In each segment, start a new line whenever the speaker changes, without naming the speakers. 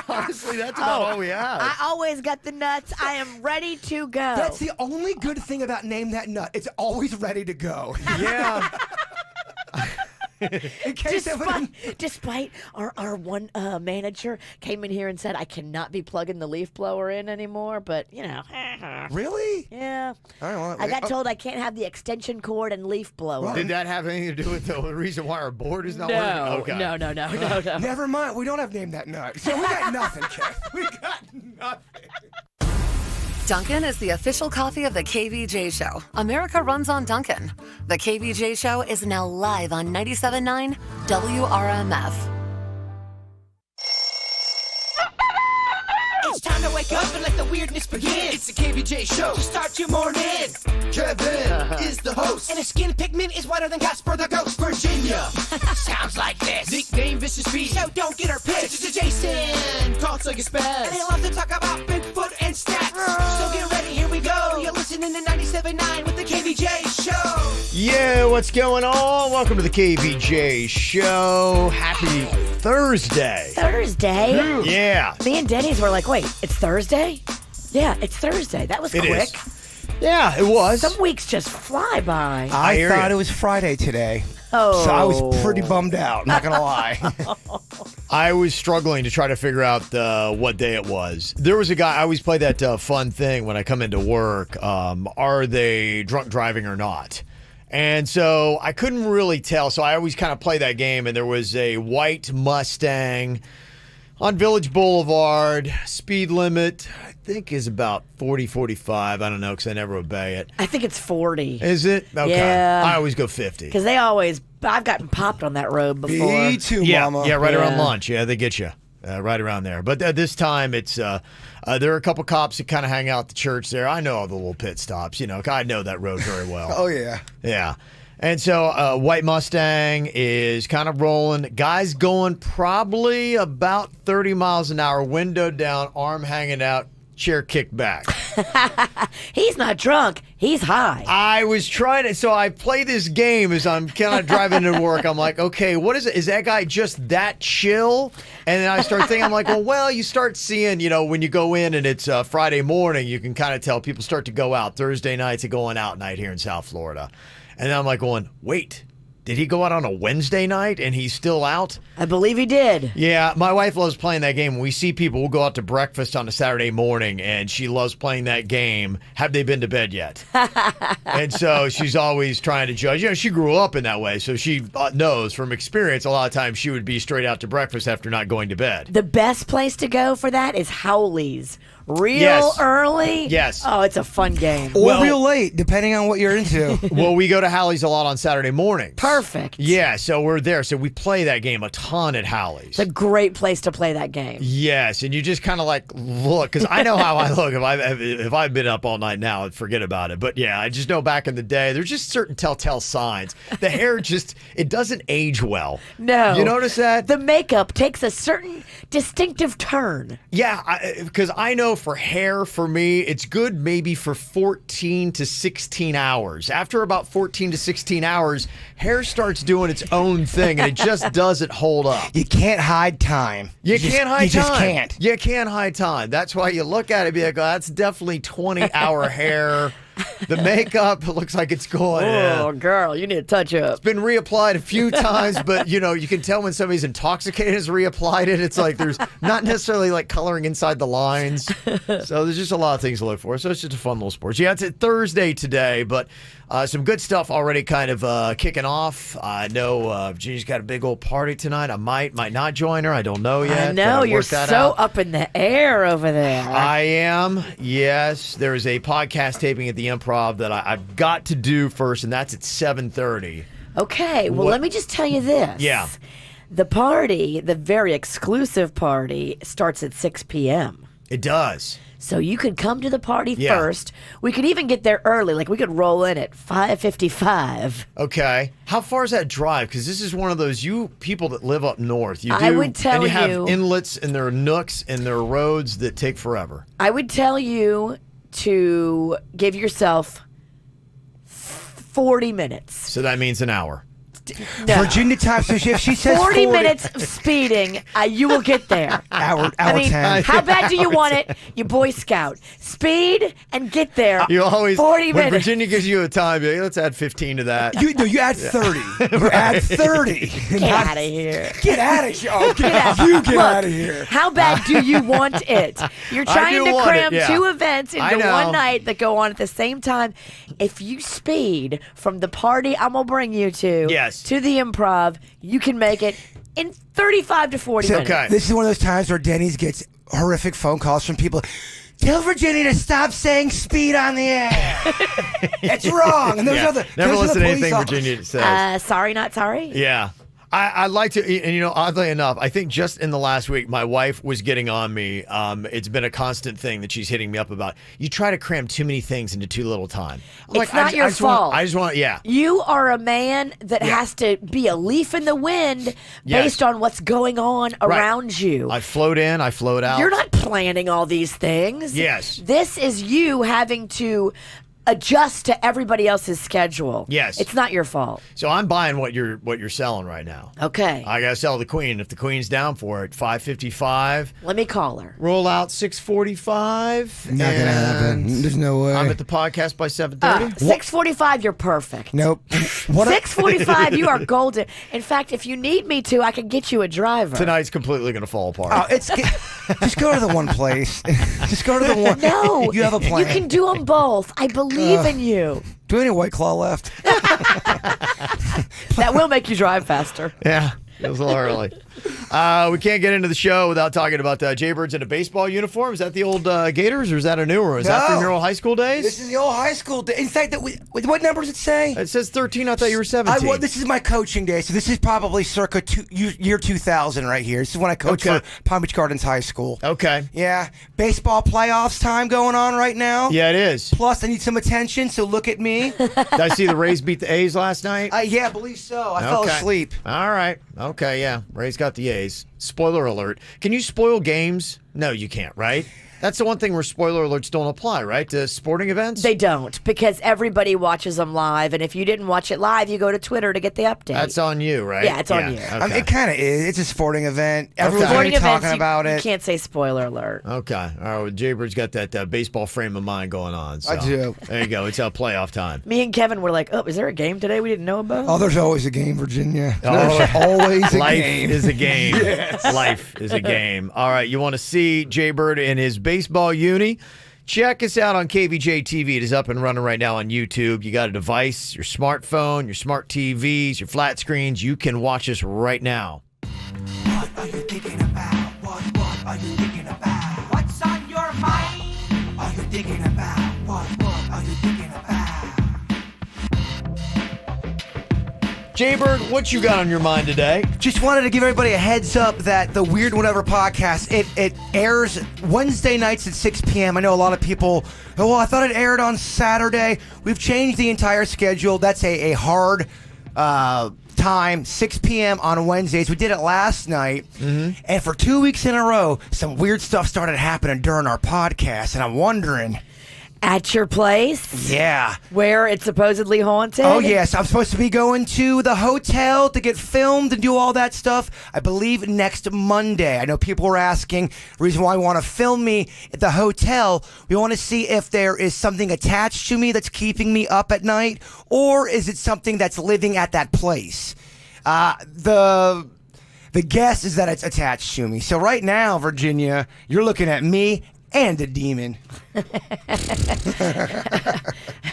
Honestly, that's about all we have.
I always got the nuts. I am ready to go.
That's the only good thing about Name That Nut. It's always ready to go.
Yeah.
In case
Despite our one manager came in here and said I cannot be plugging the leaf blower in anymore, but
Really?
yeah.
All right, well,
I got told I can't have the extension cord and leaf blower.
Did that have anything to do with the reason why our board is not working? Okay.
No.
Never mind. We don't have Name That Nut. So we got nothing, Kev. We got nothing.
Dunkin' is the official coffee of the KVJ Show. America runs on Dunkin'. The KVJ Show is now live on 97.9 WRMF.
It's time to wake up and let the weirdness begin. It's the KVJ Show to start your morning. Kevin is the host, and his skin pigment is whiter than Casper the Ghost. Virginia sounds like this. Nickname Vicious Beast, so don't get her pissed. Jason talks like a spaz, and he loves to talk about Bigfoot and stats. So get ready, here we go. You're listening to 97.9 with the KVJ Show.
Yeah, what's going on? Welcome to the KVJ Show. Happy Thursday.
Thursday?
Yeah.
Me and Dennys were like, wait, it's Thursday? Yeah, it's Thursday. That was quick.
Is. Yeah, it was.
Some weeks just fly by.
I thought it was Friday today.
Oh.
So I was pretty bummed out, not going to lie.
I was struggling to try to figure out what day it was. There was a guy, I always play that fun thing when I come into work. Are they drunk driving or not? And so I couldn't really tell. So I always kind of play that game. And there was a white Mustang on Village Boulevard. Speed limit, I think, is about 40, 45. I don't know because I never obey it.
I think it's 40.
Is it? Okay.
Yeah.
I always go 50.
Because I've gotten popped on that road before.
Me too, Mama.
Yeah, right around lunch. Yeah, they get you. Right around there. But this time, it's there are a couple cops that kind of hang out at the church there. I know all the little pit stops. You know, I know that road very well.
Oh, yeah.
Yeah. And so white Mustang is kind of rolling. Guy's going probably about 30 miles an hour, window down, arm hanging out, chair kicked back.
He's not drunk. He's high.
I was trying to, so I play this game as I'm kind of driving to work. I'm like, okay, what is it? Is that guy just that chill? And then I start thinking, I'm like, well, you start seeing, when you go in and it's Friday morning, you can kind of tell people start to go out. Thursday night's a going out night here in South Florida. And then I'm like going, wait, did he go out on a Wednesday night and he's still out?
I believe he did.
Yeah, my wife loves playing that game. When we see people, we'll go out to breakfast on a Saturday morning, and she loves playing that game. Have they been to bed yet? And so she's always trying to judge. She grew up in that way, so she knows from experience a lot of times she would be straight out to breakfast after not going to bed.
The best place to go for that is Howley's. Real early?
Yes.
Oh, it's a fun game.
Or real late, depending on what you're into.
Well, we go to Howley's a lot on Saturday mornings.
Perfect.
Yeah, so we're there. So we play that game a ton at Howley's.
It's a great place to play that game.
Yes, and you just kind of like look, because I know how I look. If I've been up all night now, forget about it. But yeah, I just know back in the day, there's just certain telltale signs. The hair it doesn't age well.
No.
You notice that?
The makeup takes a certain distinctive turn.
Yeah, because I know for hair, for me, it's good maybe for 14 to 16 hours. After about 14 to 16 hours, hair starts doing its own thing, and it just doesn't hold up.
You can't hide time.
You can't hide time.
You just can't.
You can't hide time. That's why you look at it and be like, oh, that's definitely 20-hour hair. The makeup looks like it's going.
Oh, girl, you need to touch up.
It's been reapplied a few times, but you can tell when somebody's intoxicated has reapplied it. It's like there's not necessarily like coloring inside the lines. So there's just a lot of things to look for. So it's just a fun little sport. Yeah, it's a Thursday today, but some good stuff already kind of kicking off. I know Jeannie's got a big old party tonight. I might not join her. I don't know yet.
I know, you're so up in the air over there.
I am, yes. There is a podcast taping at the Improv that I've got to do first, and that's at 7:30.
Okay, well, let me just tell you this.
Yeah.
The party, the very exclusive party, starts at 6 p.m.
It does.
So you could come to the party first. We could even get there early. Like, we could roll in at 5:55.
Okay. How far is that drive? Because this is one of those, you people that live up north.
I would tell
and you have
you-
inlets, and there are nooks, and there are roads that take forever.
I would tell you to give yourself 40 minutes.
So that means an hour.
No.
Virginia time. So if she says
40 minutes of speeding, you will get there.
hour
I mean,
10.
how bad do you want it? You Boy Scout. Speed and get there.
You always
40
when
minutes.
Virginia gives you a time, you're like, let's add 15 to that.
You add 30. You add 30.
Get out of here.
Get out of here. Oh, get
Look,
out of here.
How bad do you want it? You're trying
do
to
want
cram
it, yeah.
2 events
I
into
know.
one night that go on at the same time. If you speed from the party I'm going to bring you to
Yes.
to the Improv, you can make it in 35 to 40 minutes.
Okay.
This is one of those times where Dennys gets horrific phone calls from people. Tell Virginia to stop saying speed on the air. It's wrong. And there's
Yeah.
other.
Never
there's
listen to
other
anything
police
Virginia says.
Sorry, not sorry.
Yeah. I like to, and you know, oddly enough, I think just in the last week, my wife was getting on me. It's been a constant thing that she's hitting me up about. You try to cram too many things into too little time. I'm
It's not your fault.
I just want, yeah.
You are a man that has to be a leaf in the wind
Yes.
based on what's going on around you.
I float in, I float out.
You're not planning all these things.
Yes.
This is you having to adjust to everybody else's schedule.
Yes.
It's not your fault.
So I'm buying what you're selling right now.
Okay.
I gotta sell the Queen. If the Queen's down for it, $5.55.
Let me call her.
Roll out $6.45.
Not gonna happen.
and
There's no way.
I'm at the podcast by 7:30.
6:45, you're perfect.
Nope. What?
6:45, you are golden. In fact, if you need me to, I can get you a driver.
Tonight's completely gonna fall apart.
Oh, just go to the one place. Just go to the one.
No.
You have a plan.
You can do them both. I believe in you.
Do we have any White Claw left?
That will make you drive faster.
Yeah, it was a little early. We can't get into the show without talking about Jbird's in a baseball uniform. Is that the old Gators, or is that a newer one? Is that from
No.
your old high school days?
This is the old high school day. In fact, what number does it say?
It says 13. I thought you were 17.
This is my coaching day, so this is probably circa year 2000 right here. This is when I coached
Okay.
for Palm Beach Gardens High School.
Okay.
Yeah, baseball playoffs time going on right now.
Yeah, it is.
Plus, I need some attention, so look at me.
Did I see the Rays beat the A's last night?
Yeah, I believe so. I fell
Okay.
asleep.
All right. Okay, yeah. Rays got the A's. Spoiler alert. Can you spoil games? No, you can't, right? That's the one thing where spoiler alerts don't apply, right? To sporting events?
They don't, because everybody watches them live, and if you didn't watch it live, you go to Twitter to get the update.
That's on you, right?
Yeah, it's on you.
Okay.
I mean, it kind of is. It's a sporting event. Everyone's
Okay.
going to be
Sporting
talking
events,
about
you
it.
can't say spoiler alert.
Okay. All right. Well, Jbird's got that baseball frame of mind going on. So.
I do.
There you go. It's playoff time.
Me and Kevin were like, oh, is there a game today we didn't know about?
Oh, there's always a game, Virginia.
Oh.
There's always a
Life
game.
is a game. Life is a game. All right. You want to see Jbird in his baseball uni? Check us out on KVJ TV. It is up and running right now on YouTube. You got a device, your smartphone, your smart TVs, your flat screens. You can watch us right now.
What are you thinking about? What are you thinking about? What's on your mind? Are you thinking about? What are you thinking about?
Jbird, what you got on your mind today?
Just wanted to give everybody a heads up that the Weird Whatever podcast, it airs Wednesday nights at 6 p.m. I know a lot of people, oh, well, I thought it aired on Saturday. We've changed the entire schedule. That's a hard time, 6 p.m. on Wednesdays. We did it last night. And for 2 weeks in a row, some weird stuff started happening during our podcast. And I'm wondering,
At your place?
yeah.
Where it's supposedly haunted?
Oh, yes. I'm supposed to be going to the hotel to get filmed and do all that stuff, I believe, next Monday. I know people were asking the reason why I want to film me at the hotel. We want to see if there is something attached to me that's keeping me up at night, or is it something that's living at that place? The guess is that it's attached to me. So right now, Virginia, you're looking at me and a demon.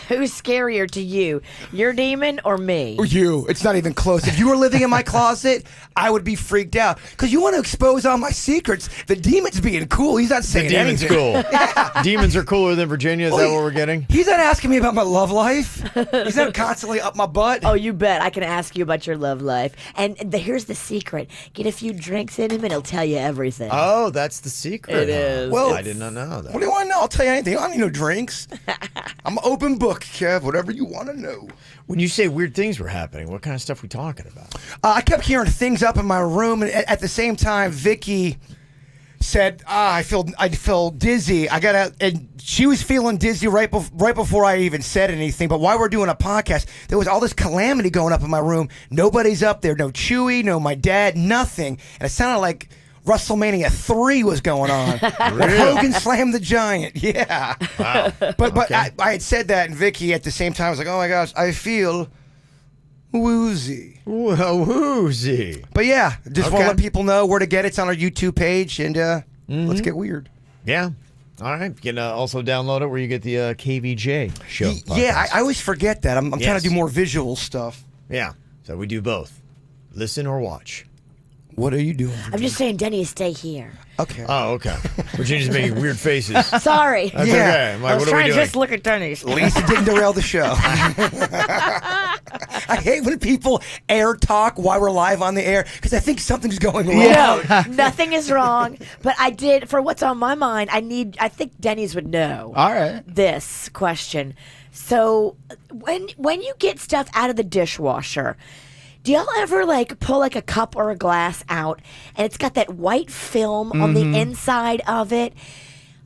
Who's scarier to you, your demon or me?
Or you. It's not even close. If you were living in my closet, I would be freaked out. Because you want to expose all my secrets. The demon's being cool. He's not
The
saying
demon's
anything.
cool. Demons are cooler than Virginia. Is that what we're getting?
He's not asking me about my love life. He's not constantly up my butt.
Oh, you bet. I can ask you about your love life. And here's the secret. Get a few drinks in him and he'll tell you everything.
Oh, that's the secret.
It
huh?
is.
Well,
I did not know that.
What do you want to know? I'll tell you anything. I don't need no drinks. I'm an open book, Kev. Whatever you want to know.
When you say weird things were happening, what kind of stuff we talking about?
I kept hearing things up in my room, and at the same time, Vicky said, I feel dizzy. And she was feeling dizzy right before I even said anything. But while we're doing a podcast, there was all this calamity going up in my room. Nobody's up there. No Chewy, no my dad, nothing. And it sounded like WrestleMania 3 was going on. When Hogan slammed the Giant. Yeah.
Wow.
But
Okay.
I had said that, and Vicky at the same time was like, oh my gosh, I feel woozy.
Woozy.
But yeah, just want
Okay.
to let people know where to get it. It's on our YouTube page, and let's get weird.
Yeah. All right. You can also download it where you get the KVJ show.
Yeah,
podcast.
I always forget that. I'm trying
Yes.
to do more visual stuff.
Yeah. So we do both. Listen or watch.
What are you doing?
I'm just saying, Denny, stay here.
Okay.
Oh, okay. Virginia's making weird faces.
Sorry.
That's
Yeah.
okay. I'm like,
I was
what are we
trying to
doing?
just look at Denny's.
Lisa didn't derail the show. I hate when people air talk while we're live on the air because I think something's going wrong.
No, nothing is wrong. But I did, for what's on my mind, I think Denny's would know
All right.
this question. So when you get stuff out of the dishwasher, do y'all ever like pull like a cup or a glass out and it's got that white film on the inside of it?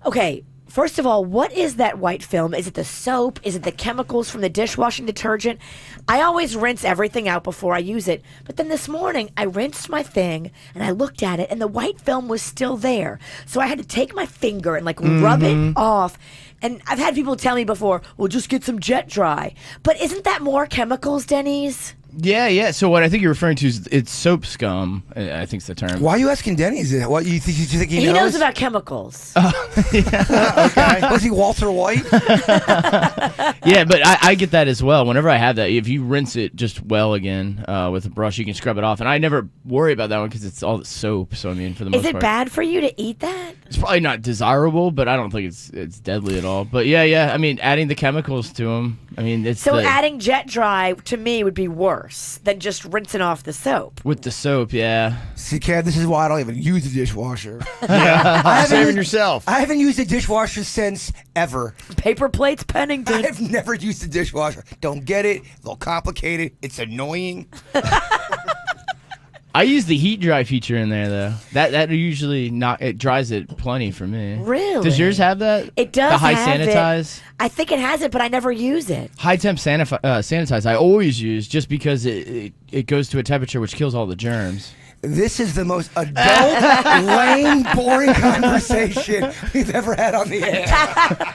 Okay, first of all, what is that white film? Is it the soap? Is it the chemicals from the dishwashing detergent? I always rinse everything out before I use it. But then this morning, I rinsed my thing and I looked at it and the white film was still there. So I had to take my finger and like rub it off. And I've had people tell me before, well, just get some Jet Dry. But isn't that more chemicals, Denny's?
Yeah. So what I think you're referring to is it's soap scum. I think's the term.
Why are you asking Denny? Is it what you think he knows?
He knows about chemicals.
Okay. Was he Walter White?
Yeah, but I get that as well. Whenever I have that, if you rinse it just well again with a brush, you can scrub it off. And I never worry about that one because it's all soap. So I mean, for the most
Is it
part,
bad for you to eat that?
it's probably not desirable, but I don't think it's deadly at all. But yeah. I mean, adding the chemicals to them. I mean, it's
So
the,
adding Jet Dry to me would be worse than just rinsing off the soap.
with the soap. Yeah.
See, Kev, this is why I don't even use the dishwasher.
Saving yourself.
I haven't used a dishwasher since ever.
Paper plates, Pennington.
I've never used a dishwasher. Don't get it. A little complicated. It's annoying.
I use the heat dry feature in there though. That usually it dries it plenty for me.
Really?
Does yours have that?
It does
The high
have it.
sanitize.
I think it has it, but I never use it.
High temp sanitize I always use just because it goes to a temperature which kills all the germs.
This is the most adult, lame, boring conversation we've ever had on the air.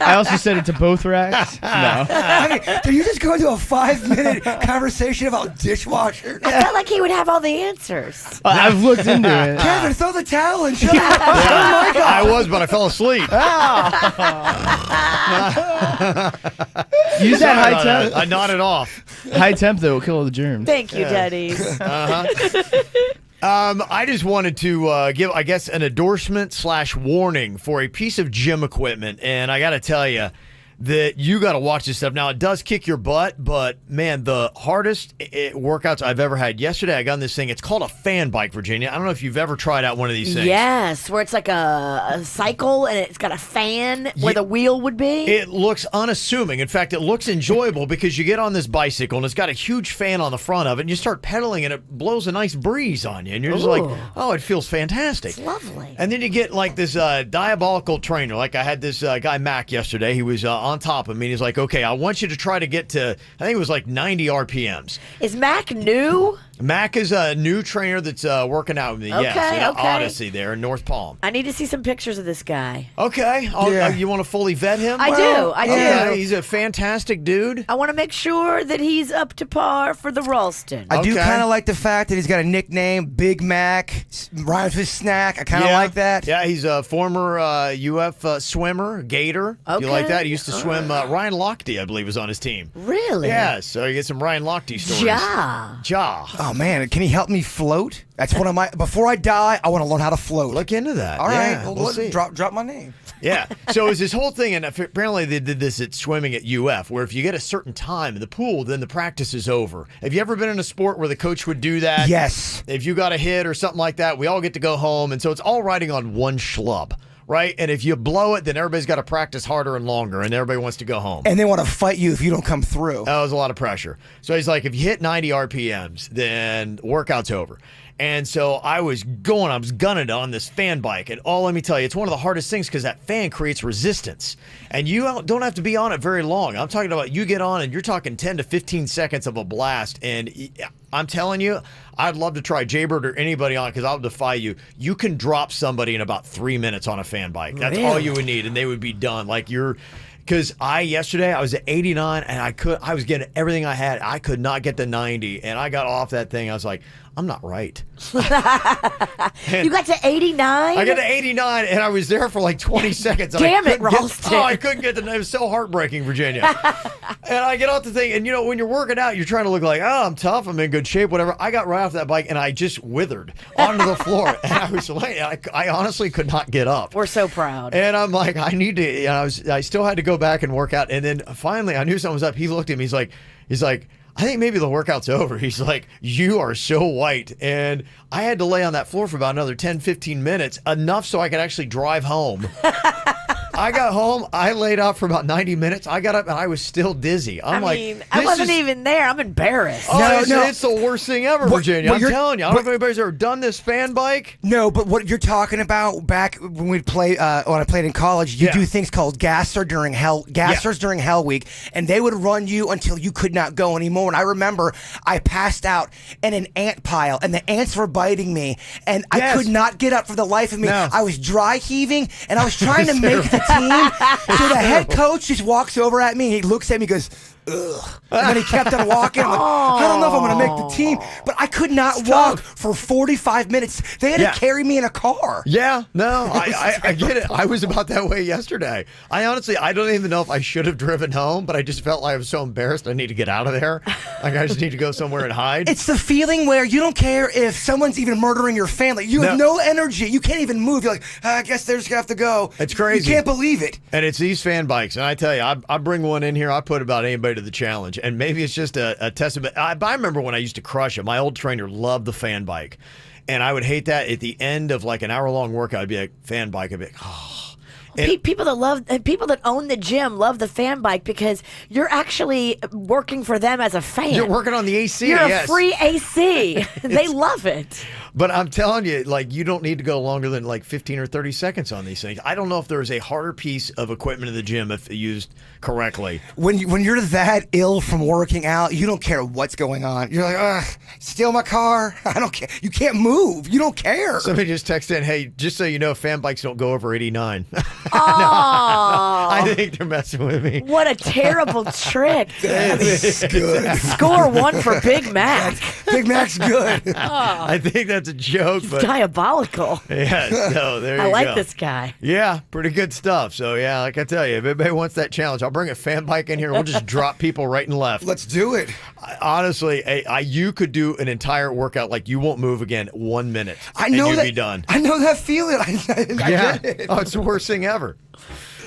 I also said it to both racks. No.
I mean, did you just go into a 5-minute conversation about dishwashers?
I felt like he would have all the answers.
I've looked into it.
Kevin, throw the towel and shut up. Oh my God.
I was, but I fell asleep.
Use that
Sorry
high
about
temp.
that. I nodded off.
High temp though will kill all the germs.
Thank you, Denny's.
I just wanted to give, I guess, an endorsement / warning for a piece of gym equipment. And I got to tell you that you got to watch this stuff. Now, it does kick your butt, but man, the hardest workouts I've ever had. Yesterday, I got on this thing. It's called a fan bike, Virginia. I don't know if you've ever tried out one of these things.
Yes, where it's like a cycle and it's got a fan where the wheel would be.
It looks unassuming. In fact, it looks enjoyable because you get on this bicycle and it's got a huge fan on the front of it and you start pedaling and it blows a nice breeze on you. And you're just like,
Ooh.
oh, it feels fantastic.
It's lovely.
And then you get like this diabolical trainer. Like I had this guy, Mac, yesterday. He was on top of me. And he's like, okay, I want you to try to get to, I think it was like 90 RPMs.
Is Mac new?
Mac is a new trainer that's working out with me. Yes,
Okay,
at
okay.
Odyssey there in North Palm.
I need to see some pictures of this guy.
Okay.
Yeah.
You want to fully vet him?
I do.
Okay, he's a fantastic dude.
I want to make sure that he's up to par for the Ralston.
I do
Okay.
kind of like the fact that he's got a nickname, Big Mac, rhymes with snack. I kind of like that.
Yeah, he's a former UF swimmer, Gator. If you like
Okay.
that? He used to swim. Ryan Lochte, I believe, was on his team.
Really?
Yeah, so you get some Ryan Lochte stories.
Ja.
Oh man, can he help me float? That's one of my. Before I die, I want to learn how to float.
Look into that.
All right,
Yeah,
well,
we'll see.
drop my name.
Yeah. So it was this whole thing, and apparently they did this at swimming at UF, where if you get a certain time in the pool, then the practice is over. Have you ever been in a sport where the coach would do that?
Yes.
If you got a hit or something like that, we all get to go home, and so it's all riding on one schlub, right? And if you blow it, then everybody's got to practice harder and longer, and everybody wants to go home.
And they want to fight you if you don't come through.
That was a lot of pressure. So he's like, if you hit 90 RPMs, then the workout's over. And so I was gunning on this fan bike. And let me tell you, it's one of the hardest things because that fan creates resistance. And you don't have to be on it very long. I'm talking about you get on and you're talking 10 to 15 seconds of a blast. And I'm telling you, I'd love to try Jbird or anybody on it because I'll defy you. You can drop somebody in about 3 minutes on a fan bike. That's all you would need, and they would be done. Because yesterday I was at 89 and I was getting everything I had. I could not get to 90, and I got off that thing. I was like, I'm not right.
You got to 89?
I got to 89, and I was there for like 20 seconds.
Damn it, Ralston.
I couldn't get it was so heartbreaking, Virginia. And I get off the thing, and when you're working out, you're trying to look like, I'm tough, I'm in good shape, whatever. I got right off that bike, and I just withered onto the floor. And I was laying, I honestly could not get up.
We're so proud.
And I'm like, I need to, I still had to go back and work out. And then finally, I knew something was up. He looked at me, he's like, I think maybe the workout's over. He's like, you are so white. And I had to lay on that floor for about another 10, 15 minutes, enough so I could actually drive home. I got home, I laid out for about 90 minutes. I got up and I was still dizzy. I
wasn't even there. I'm embarrassed.
It's the worst thing ever, Virginia. I'm telling you. I don't know if anybody's ever done this fan bike.
No, but what you're talking about back when we played, when I played in college, you do things called gassers during Hell Week, and they would run you until you could not go anymore. And I remember I passed out in an ant pile, and the ants were biting me, and I could not get up for the life of me. No. I was dry heaving, and I was trying to make the team. So the head coach just walks over at me. He looks at me, goes, ugh. And then he kept on walking. I'm like, I don't know if I'm going to make the team. But I could not walk for 45 minutes. They had to carry me in a car.
Yeah, no, I get it. I was about that way yesterday. I don't even know if I should have driven home, but I just felt like I was so embarrassed I need to get out of there. Like I just need to go somewhere and hide.
It's the feeling where you don't care if someone's even murdering your family. You have no energy. You can't even move. You're like, I guess they're just going to have to go.
It's crazy.
You can't believe it.
And it's these fan bikes. And I tell you, I bring one in here. I put about anybody to the challenge. And maybe it's just a testament. I remember when I used to crush it. My old trainer loved the fan bike. And I would hate that at the end of like an hour-long workout. I'd be like, fan bike. I'd be like, oh.
People that own the gym love the fan bike because you're actually working for them as a fan.
You're working on the AC.
You're a free AC. They love it.
But I'm telling you, like, you don't need to go longer than like 15 or 30 seconds on these things. I don't know if there's a harder piece of equipment in the gym if used correctly.
When you're that ill from working out, you don't care what's going on. You're like, ugh, steal my car. I don't care. You can't move. You don't care.
Somebody just texted in, hey, just so you know, fan bikes don't go over 89. I think they're messing with me.
What a terrible trick.
That is good.
Score one for Big Mac.
Big Mac's good.
I think that's a joke.
It's
but
diabolical.
Yeah, so there you go.
I like this guy.
Yeah, pretty good stuff. So yeah, like I tell you, if anybody wants that challenge, I'll bring a fan bike in here. We'll just drop people right and left.
Let's do it.
Honestly, you could do an entire workout like you won't move again 1 minute.
I know
and you'd
that.
be done.
I know that feeling. I get it.
Oh, it's the worst thing ever.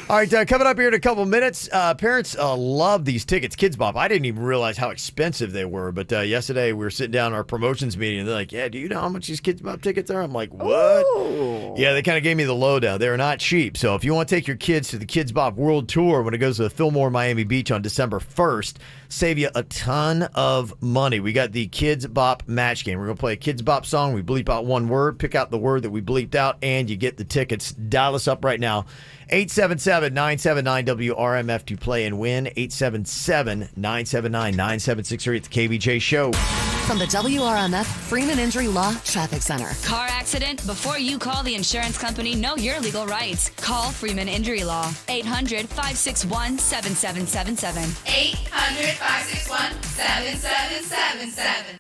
All right, coming up here in a couple minutes, parents love these tickets. Kids Bop, I didn't even realize how expensive they were, but yesterday we were sitting down in our promotions meeting, and they're like, yeah, do you know how much these Kids Bop tickets are? I'm like, what? Ooh. Yeah, they kind of gave me the lowdown. They're not cheap, so if you want to take your kids to the Kids Bop World Tour when it goes to Fillmore, Miami Beach on December 1st, save you a ton of money. We got the Kids Bop match game. We're going to play a Kids Bop song. We bleep out one word, pick out the word that we bleeped out, and you get the tickets. Dial us up right now. 877-979-WRMF to play and win. 877-979-9763 at the KVJ Show.
From the WRMF Freeman Injury Law Traffic Center.
Car accident? Before you call the insurance company, know your legal rights. Call Freeman Injury Law. 800-561-7777.
800-561-7777.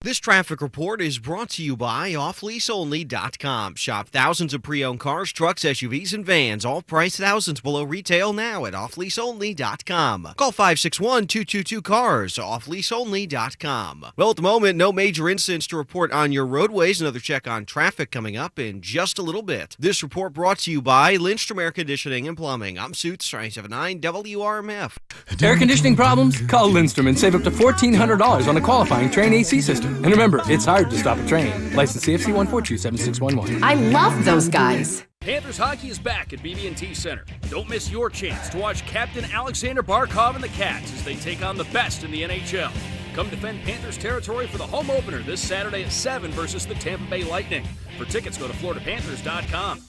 This traffic report is brought to you by offleaseonly.com. Shop thousands of pre-owned cars, trucks, SUVs, and vans, all priced thousands below retail now at offleaseonly.com. Call 561-222-CARS, offleaseonly.com. Well, at the moment, no major incidents to report on your roadways. Another check on traffic coming up in just a little bit. This report brought to you by Lindstrom Air Conditioning and Plumbing. I'm Suits, 979 WRMF.
Air conditioning problems? Call Lindstrom and save up to $1,400 on a qualifying Train AC system. And remember, it's hard to stop a train. License CFC 1427611.
I love those guys.
Panthers hockey is back at BB&T Center. Don't miss your chance to watch Captain Alexander Barkov and the Cats as they take on the best in the NHL. Come defend Panthers territory for the home opener this Saturday at 7 versus the Tampa Bay Lightning. For tickets, go to FloridaPanthers.com.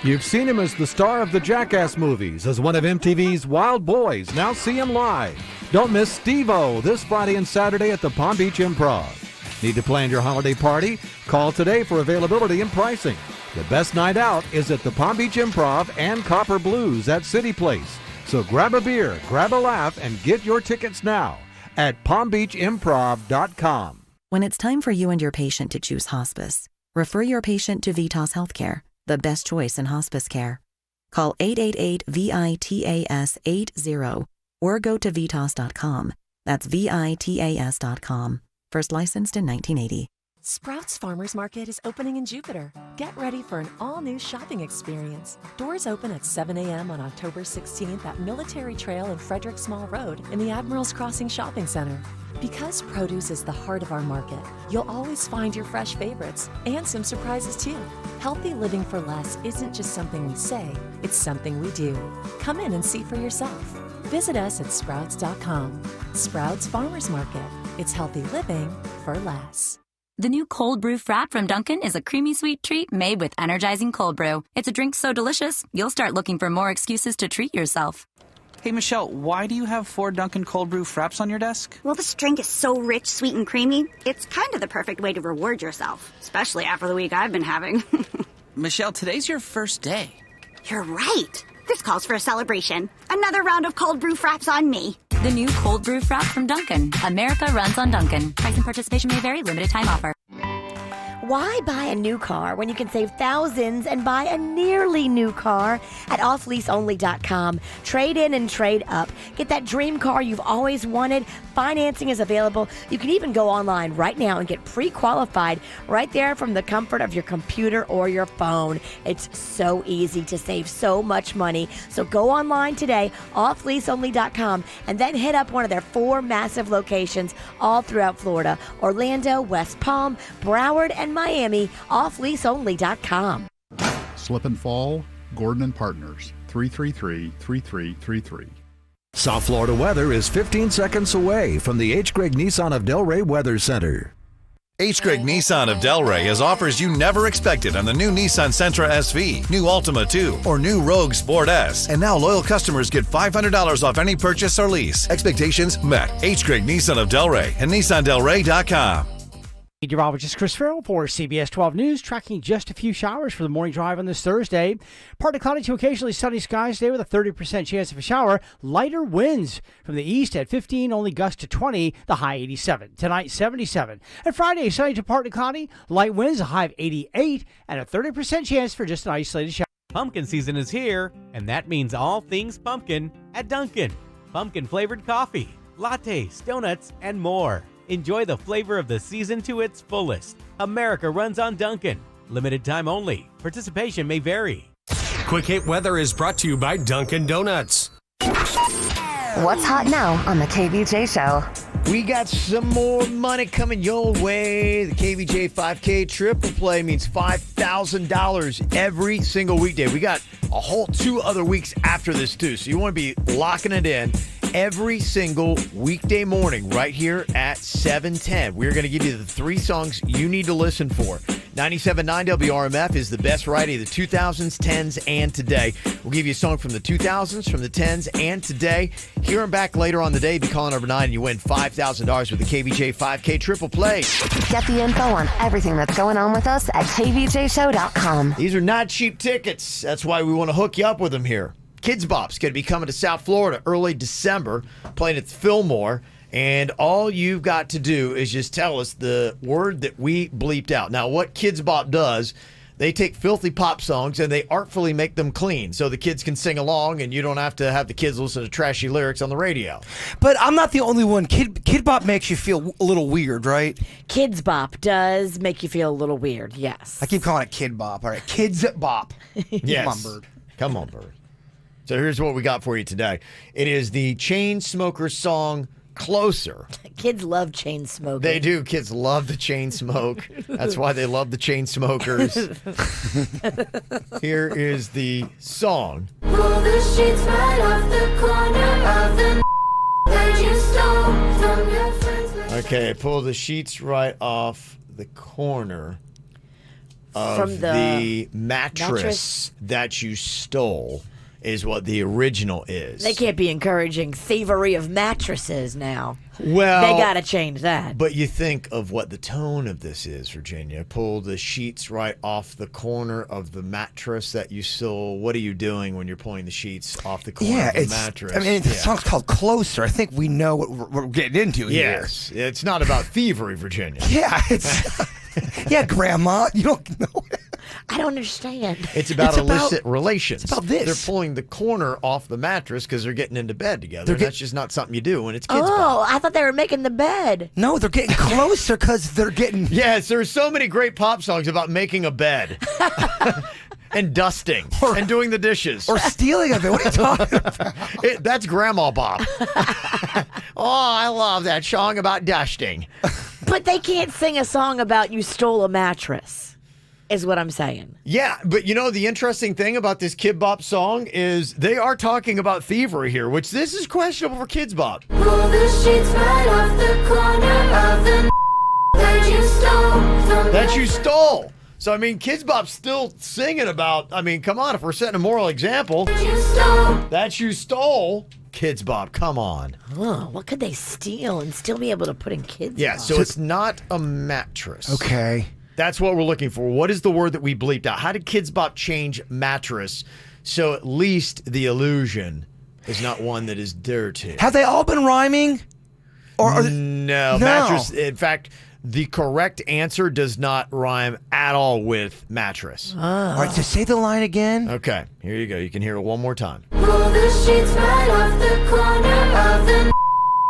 You've seen him as the star of the Jackass movies, as one of MTV's Wild Boys. Now see him live. Don't miss Steve-O this Friday and Saturday at the Palm Beach Improv. Need to plan your holiday party? Call today for availability and pricing. The best night out is at the Palm Beach Improv and Copper Blues at City Place. So grab a beer, grab a laugh, and get your tickets now at palmbeachimprov.com.
When it's time for you and your patient to choose hospice, refer your patient to Vitas Healthcare, the best choice in hospice care. Call 888-VITAS-80 or go to vitas.com. That's VITAS.com. First licensed in 1980.
Sprouts Farmers Market is opening in Jupiter. Get ready for an all-new shopping experience. Doors open at 7 a.m. on October 16th at Military Trail and Frederick Small Road in the Admirals Crossing Shopping Center. Because produce is the heart of our market, you'll always find your fresh favorites and some surprises too. Healthy living for less isn't just something we say, it's something we do. Come in and see for yourself. Visit us at sprouts.com. Sprouts Farmers Market. It's healthy living for less.
The new cold brew frap from Dunkin' is a creamy sweet treat made with energizing cold brew. It's a drink so delicious, you'll start looking for more excuses to treat yourself.
Hey, Michelle, why do you have 4 Dunkin' cold brew fraps on your desk?
Well, this drink is so rich, sweet, and creamy, it's kind of the perfect way to reward yourself, especially after the week I've been having.
Michelle, today's your first day.
You're right. This calls for a celebration. Another round of cold brew fraps on me.
The new cold brew frap from Dunkin'. America runs on Dunkin'. Price and participation may vary. Limited time offer.
Why buy a new car when you can save thousands and buy a nearly new car at offleaseonly.com? Trade in and trade up. Get that dream car you've always wanted. Financing is available. You can even go online right now and get pre-qualified right there from the comfort of your computer or your phone. It's so easy to save so much money. So go online today, offleaseonly.com, and then hit up one of their 4 massive locations all throughout Florida: Orlando, West Palm, Broward, and Miami. Offleaseonly.com.
Slip and fall, Gordon and Partners, 333-3333.
South Florida weather is 15 seconds away from the H. Gregg Nissan of Delray Weather Center.
H. Gregg Nissan of Delray has offers you never expected on the new Nissan Sentra SV, new Altima 2, or new Rogue Sport S. And now loyal customers get $500 off any purchase or lease. Expectations met. H. Gregg Nissan of Delray and NissanDelray.com.
Meteorologist Chris Farrell for CBS 12 News, tracking just a few showers for the morning drive on this Thursday. Partly cloudy to occasionally sunny skies today with a 30% chance of a shower. Lighter winds from the east at 15, only gusts to 20, the high 87. Tonight, 77. And Friday, sunny to partly cloudy, light winds, a high of 88, and a 30% chance for just an isolated shower.
Pumpkin season is here, and that means all things pumpkin at Dunkin'. Pumpkin-flavored coffee, lattes, donuts, and more. Enjoy the flavor of the season to its fullest. America runs on Dunkin'. Limited time only. Participation may vary.
Quick Hit Weather is brought to you by Dunkin' Donuts.
What's hot now on the KVJ Show?
We got some more money coming your way. The KVJ 5K triple play means $5,000 every single weekday. We got a whole 2 other weeks after this, too. So you want to be locking it in every single weekday morning right here at 7:10. We're going to give you the 3 songs you need to listen for. 97.9 WRMF is the best variety of the 2000s, 10s, and today. We'll give you a song from the 2000s, from the 10s, and today. Hear them back later on the day. Be calling number 9 and you win $5,000 with the KVJ 5K triple play.
Get the info on everything that's going on with us at kvjshow.com.
These are not cheap tickets. That's why we want to hook you up with them here. Kids Bop's going to be coming to South Florida early December, playing at the Fillmore. And all you've got to do is just tell us the word that we bleeped out. Now, what Kids Bop does, they take filthy pop songs and they artfully make them clean so the kids can sing along and you don't have to have the kids listen to trashy lyrics on the radio.
But I'm not the only one. Kid Bop makes you feel a little weird, right?
Kids Bop does make you feel a little weird, yes.
I keep calling it Kid Bop. All right, Kids Bop.
Yes.
Come on, Bird.
Come on, Bird. So here's what we got for you today. It is the Chainsmokers song Closer.
Kids love chain smoking.
They do. Kids love the chain smoke. That's why they love the chain smokers. Here is the song.
Pull the sheets right off the corner of the
Okay, pull the sheets right off the corner of
From the
mattress that you stole is what the original is.
They can't be encouraging thievery of mattresses now.
Well,
they got to change that.
But you think of what the tone of this is, Virginia. Pull the sheets right off the corner of the mattress that you stole. What are you doing when you're pulling the sheets off the corner of the mattress?
I mean, the song's called Closer. I think we know what we're getting into here.
Yes, it's not about thievery, Virginia.
Yeah, it's... yeah, Grandma, you don't know it.
I don't understand.
It's about illicit relations.
It's about this.
They're pulling the corner off the mattress because they're getting into bed together. That's just not something you do when it's kids.
Oh, I thought they were making the bed.
No, they're getting closer because they're getting...
Yes, there's so many great pop songs about making a bed. And dusting. And doing the dishes.
Or stealing of it. What are you talking about?
That's Grandma Bop. Oh, I love that song about dusting.
But they can't sing a song about you stole a mattress, is what I'm saying.
Yeah, but you know, the interesting thing about this Kid Bop song is they are talking about thievery here, which this is questionable for Kids Bop.
Pull the sheets right off the corner of the that you stole.
That you stole. So, I mean, Kids Bop's still singing about, I mean, come on, if we're setting a moral example. That you stole. Kids Bop, come on.
Oh, what could they steal and still be able to put in Kids
Yeah,
Bop?
so it's not a mattress.
Okay.
That's what we're looking for. What is the word that we bleeped out? How did Kids Bop change mattress so at least the illusion is not one that is dirty?
Have they all been ryming? Or
No, mattress. In fact, the correct answer does not rhyme at all with mattress.
All right, so say the line again.
Okay, here you go. You can hear it one more time.
Pull the sheets right off the corner of the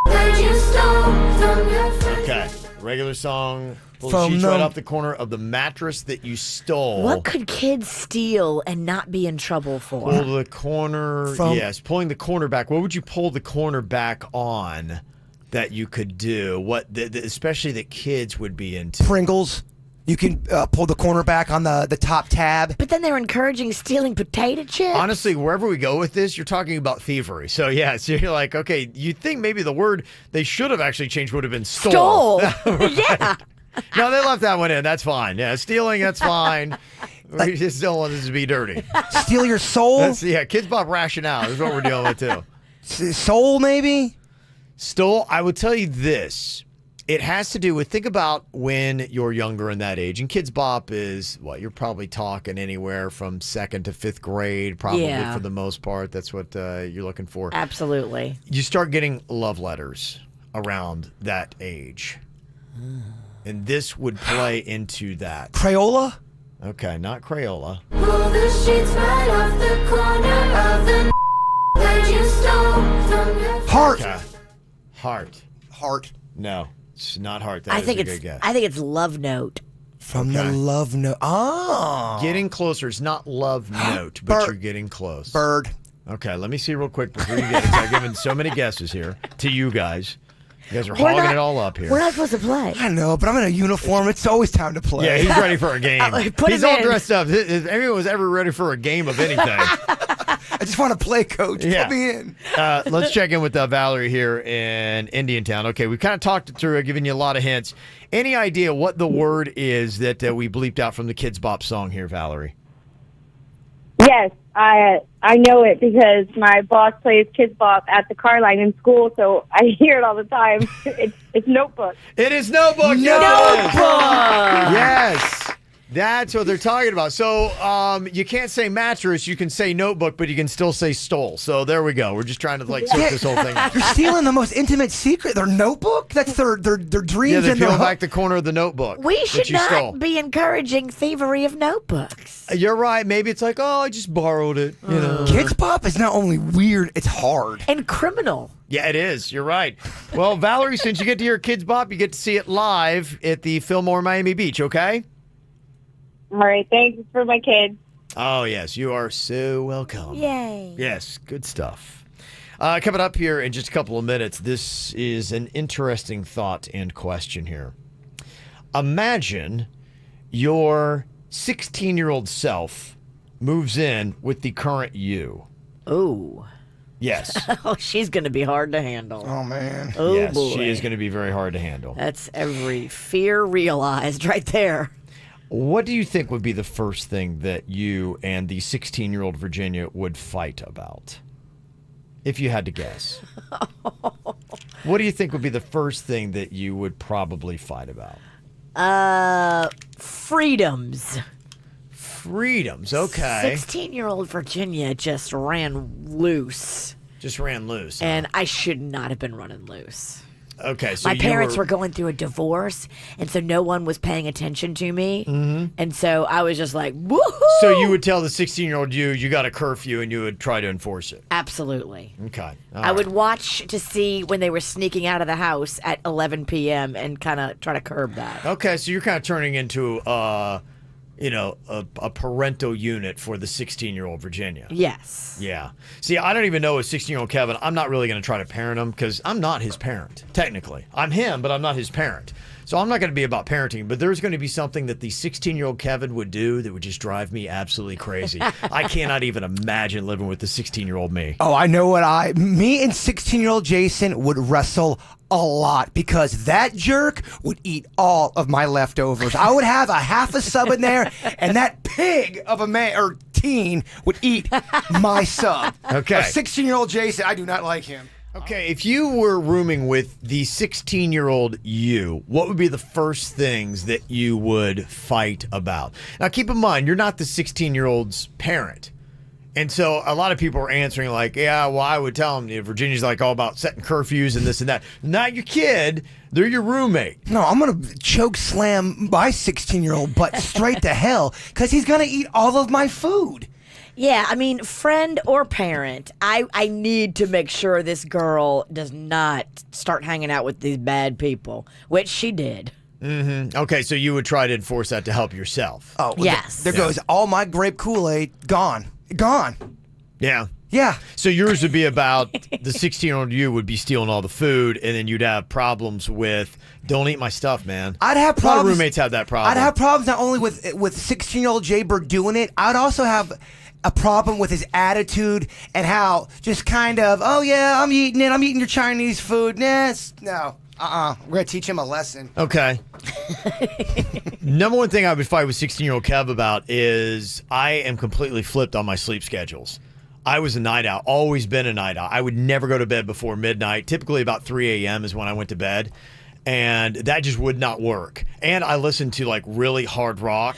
that you stole from your friend.
Okay, regular song. Pull the sheets right off the corner of the mattress that you stole.
What could kids steal and not be in trouble for?
Pull the corner. Yes, pulling the corner back. What would you pull the corner back on that you could do? What, especially that kids would be into?
Pringles. You can pull the corner back on the top tab.
But then they're encouraging stealing potato chips.
Honestly, wherever we go with this, you're talking about thievery. So, yeah, so you're like, okay, you think maybe the word they should have actually changed would have been stole.
Yeah.
No, they left that one in. That's fine. Yeah, stealing, that's fine. We just don't want this to be dirty.
Steal your soul?
Kids Bop rationale is what we're dealing with, too.
Soul, maybe?
Stole, I would tell you this. It has to do with, think about when you're younger in that age. And Kids Bop is, you're probably talking anywhere from 2nd to 5th grade, probably for the most part. That's what you're looking for.
Absolutely.
You start getting love letters around that age. And this would play into that.
Crayola?
Okay, not Crayola.
Pull the sheets right off the corner of the that you stole from your friend.
Heart.
Okay. Heart. No, it's not heart. That is a good guess.
I think it's Love Note.
From the Love Note. Oh.
Getting closer. It's not Love Note, but you're getting close.
Bird.
Okay, let me see real quick before you get it. I've given so many guesses here to you guys. You guys are hogging it all up here.
We're not supposed to play.
I know, but I'm in a uniform. It's always time to play.
Yeah, he's ready for a game. He's all dressed up. If anyone was ever ready for a game of anything.
I just want to play, Coach. Put me in.
Let's check in with Valerie here in Indiantown. Okay, we've kind of talked it through, given you a lot of hints. Any idea what the word is that we bleeped out from the Kids Bop song here, Valerie?
Yes, I know it because my boss plays Kids Bop at the car line in school, so I hear it all the time. It's Notebook.
It is Notebook.
Notebook.
Yes. That's what they're talking about. So you can't say mattress, you can say notebook, but you can still say stole. So there we go. We're just trying to sort this whole thing out.
You're stealing the most intimate secret. Their notebook? That's their dreams.
Yeah, they
and
peel back the corner of the notebook.
We should not
stole.
be encouraging thievery of notebooks.
You're right. Maybe it's like, I just borrowed it. You know.
Kids Bop is not only weird, it's hard.
And criminal.
Yeah, it is. You're right. Well, Valerie, since you get to hear Kids Bop, you get to see it live at the Fillmore Miami Beach, okay?
All right, thanks for my kids.
Oh, yes, you are so welcome.
Yay.
Yes, good stuff. Coming up here in just a couple of minutes, this is an interesting thought and question here. Imagine your 16-year-old self moves in with the current you.
Oh.
Yes.
Oh, she's going to be hard to handle.
Oh, man.
Oh,
yes,
boy.
she is going to be very hard to handle.
That's every fear realized right there.
What do you think would be the first thing that you and the 16-year-old Virginia would fight about? If you had to guess. What do you think would be the first thing that you would probably fight about?
Freedoms.
Freedoms, okay.
16-year-old Virginia just ran loose.
Just ran loose. Huh?
And I should not have been running loose.
Okay, so
my parents were going through a divorce, and so no one was paying attention to me.
Mm-hmm.
And so I was just like, woohoo!
So you would tell the 16-year-old you got a curfew, and you would try to enforce it?
Absolutely.
Okay.
I would watch to see when they were sneaking out of the house at 11 p.m. and kind of try to curb that.
Okay, so you're kind of turning into a parental unit for the 16-year-old Virginia.
Yes.
Yeah. See, I don't even know with 16-year-old Kevin. I'm not really going to try to parent him because I'm not his parent, technically. I'm him, but I'm not his parent. So I'm not going to be about parenting, but there's going to be something that the 16-year-old Kevin would do that would just drive me absolutely crazy. I cannot even imagine living with the 16-year-old me.
Oh, I know me and 16-year-old Jason would wrestle a lot because that jerk would eat all of my leftovers. I would have a half a sub in there, and that pig of a man or teen would eat my sub.
Okay.
A 16-year-old Jason, I do not like him.
Okay, if you were rooming with the 16-year-old you, what would be the first things that you would fight about? Now, keep in mind, you're not the 16-year-old's parent. And so a lot of people are answering like, yeah, well, I would tell them Virginia's like all about setting curfews and this and that. Not your kid. They're your roommate.
No, I'm going to choke slam my 16-year-old butt straight to hell because he's going to eat all of my food.
Yeah, I mean, friend or parent, I need to make sure this girl does not start hanging out with these bad people, which she did.
Mm-hmm. Okay, so you would try to enforce that to help yourself.
Oh, well,
yes.
There goes all my grape Kool-Aid gone. Gone.
Yeah.
Yeah.
So yours would be about the 16-year-old you would be stealing all the food, and then you'd have problems with, don't eat my stuff, man.
I'd have
problems. A lot of roommates have that problem.
I'd have problems not only with 16-year-old Jbird doing it, I'd also have a problem with his attitude and how just kind of, oh yeah, I'm eating your Chinese food. Yes. No. We're going to teach him a lesson.
Okay. Number one thing I would fight with 16-year-old Kev about is I am completely flipped on my sleep schedules. I was a night owl, always been a night owl. I would never go to bed before midnight. Typically about 3 a.m. is when I went to bed. And that just would not work. And I listened to like really hard rock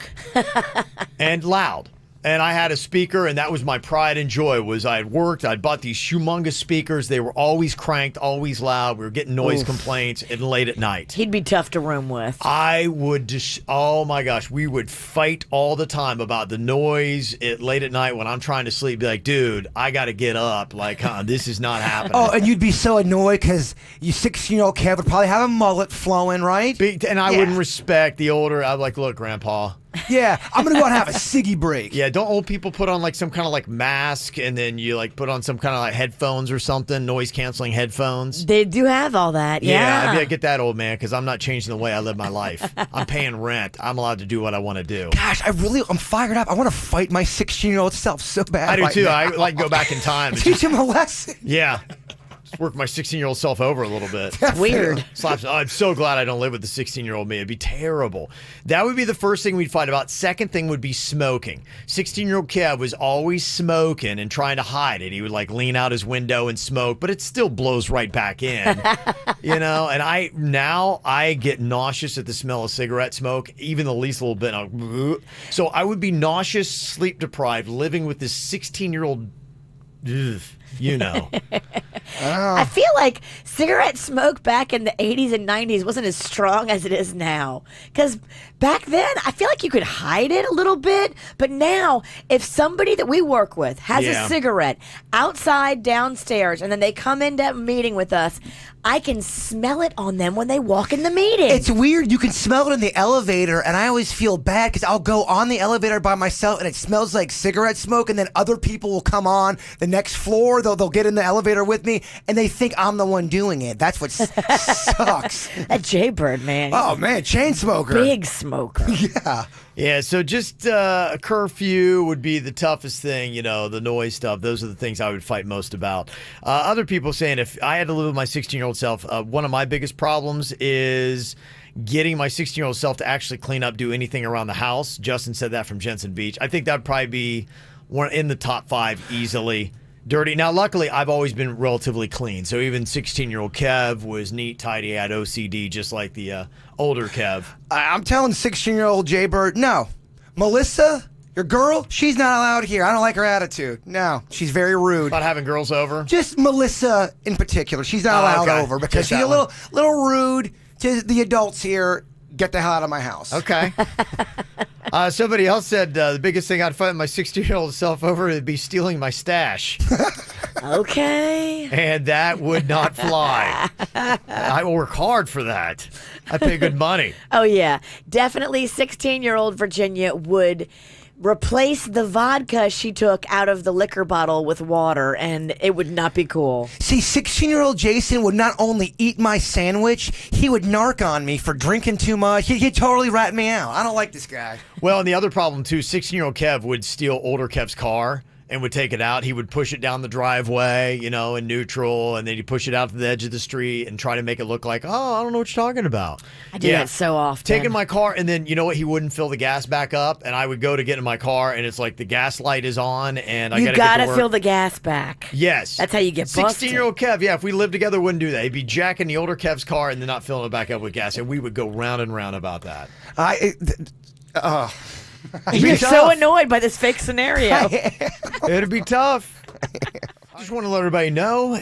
and loud. And I had a speaker, and that was my pride and joy. Was I had worked, I'd bought these humongous speakers. They were always cranked, always loud. We were getting noise complaints and late at night.
He'd be tough to room with.
I would just, oh my gosh, we would fight all the time about the noise late at night when I'm trying to sleep. Be like, dude, I got to get up. Like, this is not happening.
Oh, and you'd be so annoyed because you 16-year-old Kev would probably have a mullet flowing, right?
And I wouldn't respect the older. I'd be like, look, Grandpa.
Yeah, I'm going to go out and have a ciggy break.
Yeah, don't old people put on like some kind of like mask and then you like put on some kind of like headphones or something, noise canceling headphones?
They do have all that, yeah.
I'd be like, get that, old man, because I'm not changing the way I live my life. I'm paying rent. I'm allowed to do what I want to do.
Gosh, I'm fired up. I want to fight my 16-year-old self so bad.
I do
right
too.
now.
I like go back in time. And
teach him a lesson.
Yeah. Just work my 16-year-old self over a little bit.
That's weird.
I'm so glad I don't live with the 16-year-old me. It'd be terrible. That would be the first thing we'd fight about. Second thing would be smoking. 16-year-old Kev was always smoking and trying to hide it. He would like lean out his window and smoke, but it still blows right back in. And I get nauseous at the smell of cigarette smoke, even the least little bit. So I would be nauseous, sleep deprived, living with this 16-year-old.
I feel like cigarette smoke back in the 80s and 90s wasn't as strong as it is now. Because back then, I feel like you could hide it a little bit. But now, if somebody that we work with has a cigarette outside, downstairs, and then they come into a meeting with us, I can smell it on them when they walk in the meeting.
It's weird. You can smell it in the elevator, and I always feel bad because I'll go on the elevator by myself, and it smells like cigarette smoke, and then other people will come on the next floor. They'll get in the elevator with me, and they think I'm the one doing it. That's what sucks.
That Jbird, man.
Oh, man, chain smoker.
Big smoker.
Yeah.
Yeah, so just a curfew would be the toughest thing, the noise stuff. Those are the things I would fight most about. Other people saying if I had to live with my 16-year-old self, one of my biggest problems is getting my 16-year-old self to actually clean up, do anything around the house. Justin said that from Jensen Beach. I think that would probably be one in the top 5 easily. Dirty. Now, luckily, I've always been relatively clean. So even 16-year-old Kev was neat, tidy, had OCD, just like the older Kev.
I'm telling 16-year-old Jbird, no. Melissa, your girl, she's not allowed here. I don't like her attitude. No, she's very rude.
About having girls over?
Just Melissa in particular. She's not allowed over because she's a little rude to the adults here. Get the hell out of my house.
Okay. Somebody else said the biggest thing I'd fight my 16-year-old self over would be stealing my stash.
Okay.
And that would not fly. I will work hard for that. I pay good money.
Oh, yeah. Definitely 16-year-old Virginia would replace the vodka she took out of the liquor bottle with water, and it would not be cool.
See, 16-year-old Jason would not only eat my sandwich, he would narc on me for drinking too much. He'd totally rat me out. I don't like this guy.
Well, and the other problem, too, 16-year-old Kev would steal older Kev's car and would take it out. He would push it down the driveway, in neutral, and then he'd push it out to the edge of the street and try to make it look like, oh, I don't know what you're talking about.
I do that so often.
Taking my car, and then, you know what? He wouldn't fill the gas back up, and I would go to get in my car, and it's like the gas light is on, and I got to get to work.
You got to fill the gas back.
Yes.
That's how you get busted.
16-year-old Kev, if we lived together, wouldn't do that. He'd be jacking the older Kev's car and then not filling it back up with gas, and we would go round and round about that.
You're so annoyed by this fake scenario.
It'd be tough. I just want to let everybody know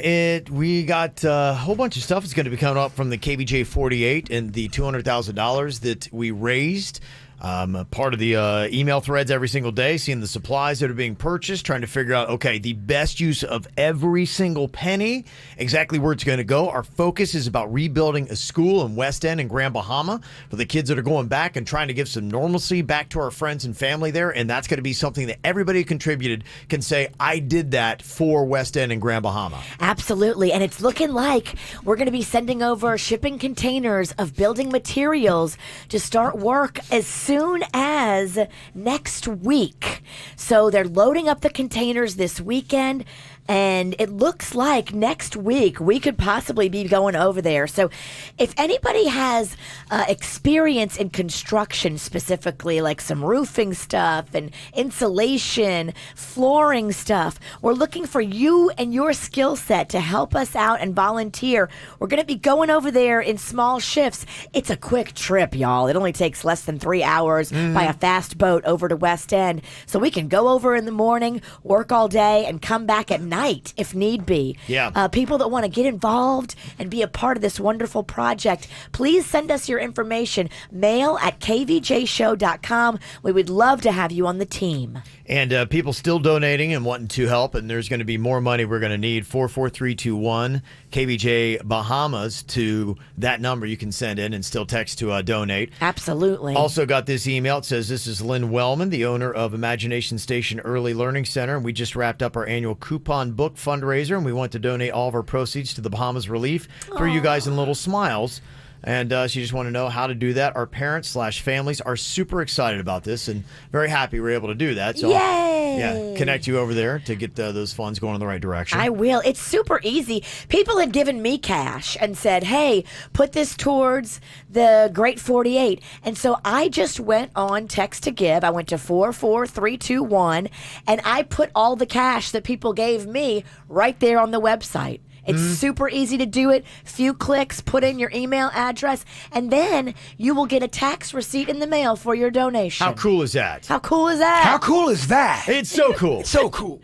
we got a whole bunch of stuff that's going to be coming up from the KVJ 48 and the $200,000 that we raised. Part of the email threads every single day, seeing the supplies that are being purchased, trying to figure out, okay, the best use of every single penny, exactly where it's going to go. Our focus is about rebuilding a school in West End and Grand Bahama for the kids that are going back and trying to give some normalcy back to our friends and family there. And that's going to be something that everybody who contributed can say, I did that for West End and Grand Bahama.
Absolutely. And it's looking like we're going to be sending over shipping containers of building materials to start work as soon as next week. So they're loading up the containers this weekend, and it looks like next week we could possibly be going over there. So if anybody has experience in construction, specifically like some roofing stuff and insulation, flooring stuff, we're looking for you and your skill set to help us out and volunteer. We're going to be going over there in small shifts. It's a quick trip, y'all. It only takes less than 3 hours by a fast boat over to West End. So we can go over in the morning, work all day, and come back at night if need be.
Yeah.
People that want to get involved and be a part of this wonderful project, please send us your information. mail@kvjshow.com. We would love to have you on the team.
And people still donating and wanting to help, and there's going to be more money we're going to need. 44321 KVJ Bahamas to that number you can send in and still text to donate.
Absolutely.
Also got this email. It says, this is Lynn Wellman, the owner of Imagination Station Early Learning Center, and we just wrapped up our annual coupon book fundraiser, and we want to donate all of our proceeds to the Bahamas Relief for you guys in Little Smiles. And she just wanted to know how to do that. Our parents/families are super excited about this and very happy we're able to do that. So
Yay!
Connect you over there to get those funds going in the right direction.
I will. It's super easy. People had given me cash and said, hey, put this towards the Great 48. And so I just went on Text to Give. I went to 44321, and I put all the cash that people gave me right there on the website. It's super easy to do it. Few clicks, put in your email address, and then you will get a tax receipt in the mail for your donation.
How cool is that?
How cool is that?
How cool is that?
It's so cool.
It's so cool.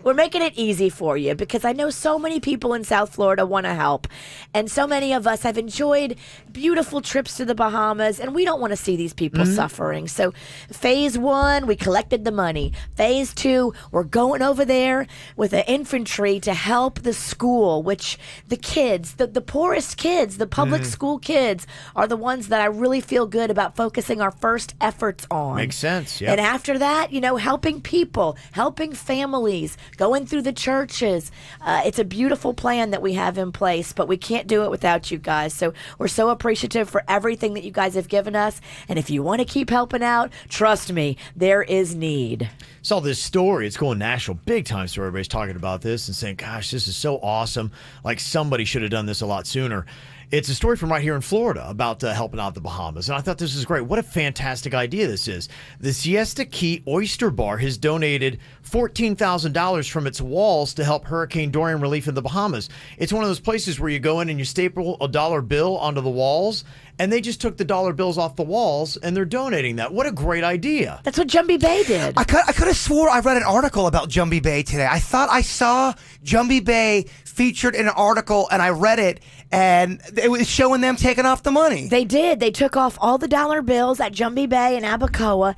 We're making it easy for you because I know so many people in South Florida want to help. And so many of us have enjoyed beautiful trips to the Bahamas, and we don't want to see these people suffering. So phase 1, we collected the money. Phase 2, we're going over there with the infantry to help the school, which the kids, the poorest kids, the public school kids are the ones that I really feel good about focusing our first efforts on.
Makes sense, yeah.
And after that, helping people, helping families, going through the churches. It's a beautiful plan that we have in place, but we can't do it without you guys. So we're so appreciative for everything that you guys have given us. And if you want to keep helping out, trust me, there is need.
Saw this story. It's going national, big time story. Everybody's talking about this and saying, gosh, this is so awesome. Like somebody should have done this a lot sooner. It's a story from right here in Florida about helping out the Bahamas. And I thought this was great. What a fantastic idea this is. The Siesta Key Oyster Bar has donated $14,000 from its walls to help Hurricane Dorian relief in the Bahamas. It's one of those places where you go in and you staple a dollar bill onto the walls, and they just took the dollar bills off the walls, and they're donating that. What a great idea.
That's what Jumbie Bay did.
I could have swore I read an article about Jumbie Bay today. I thought I saw Jumbie Bay featured in an article, and I read it, and it was showing them taking off the money.
They did. They took off all the dollar bills at Jumbie Bay and Abacoa,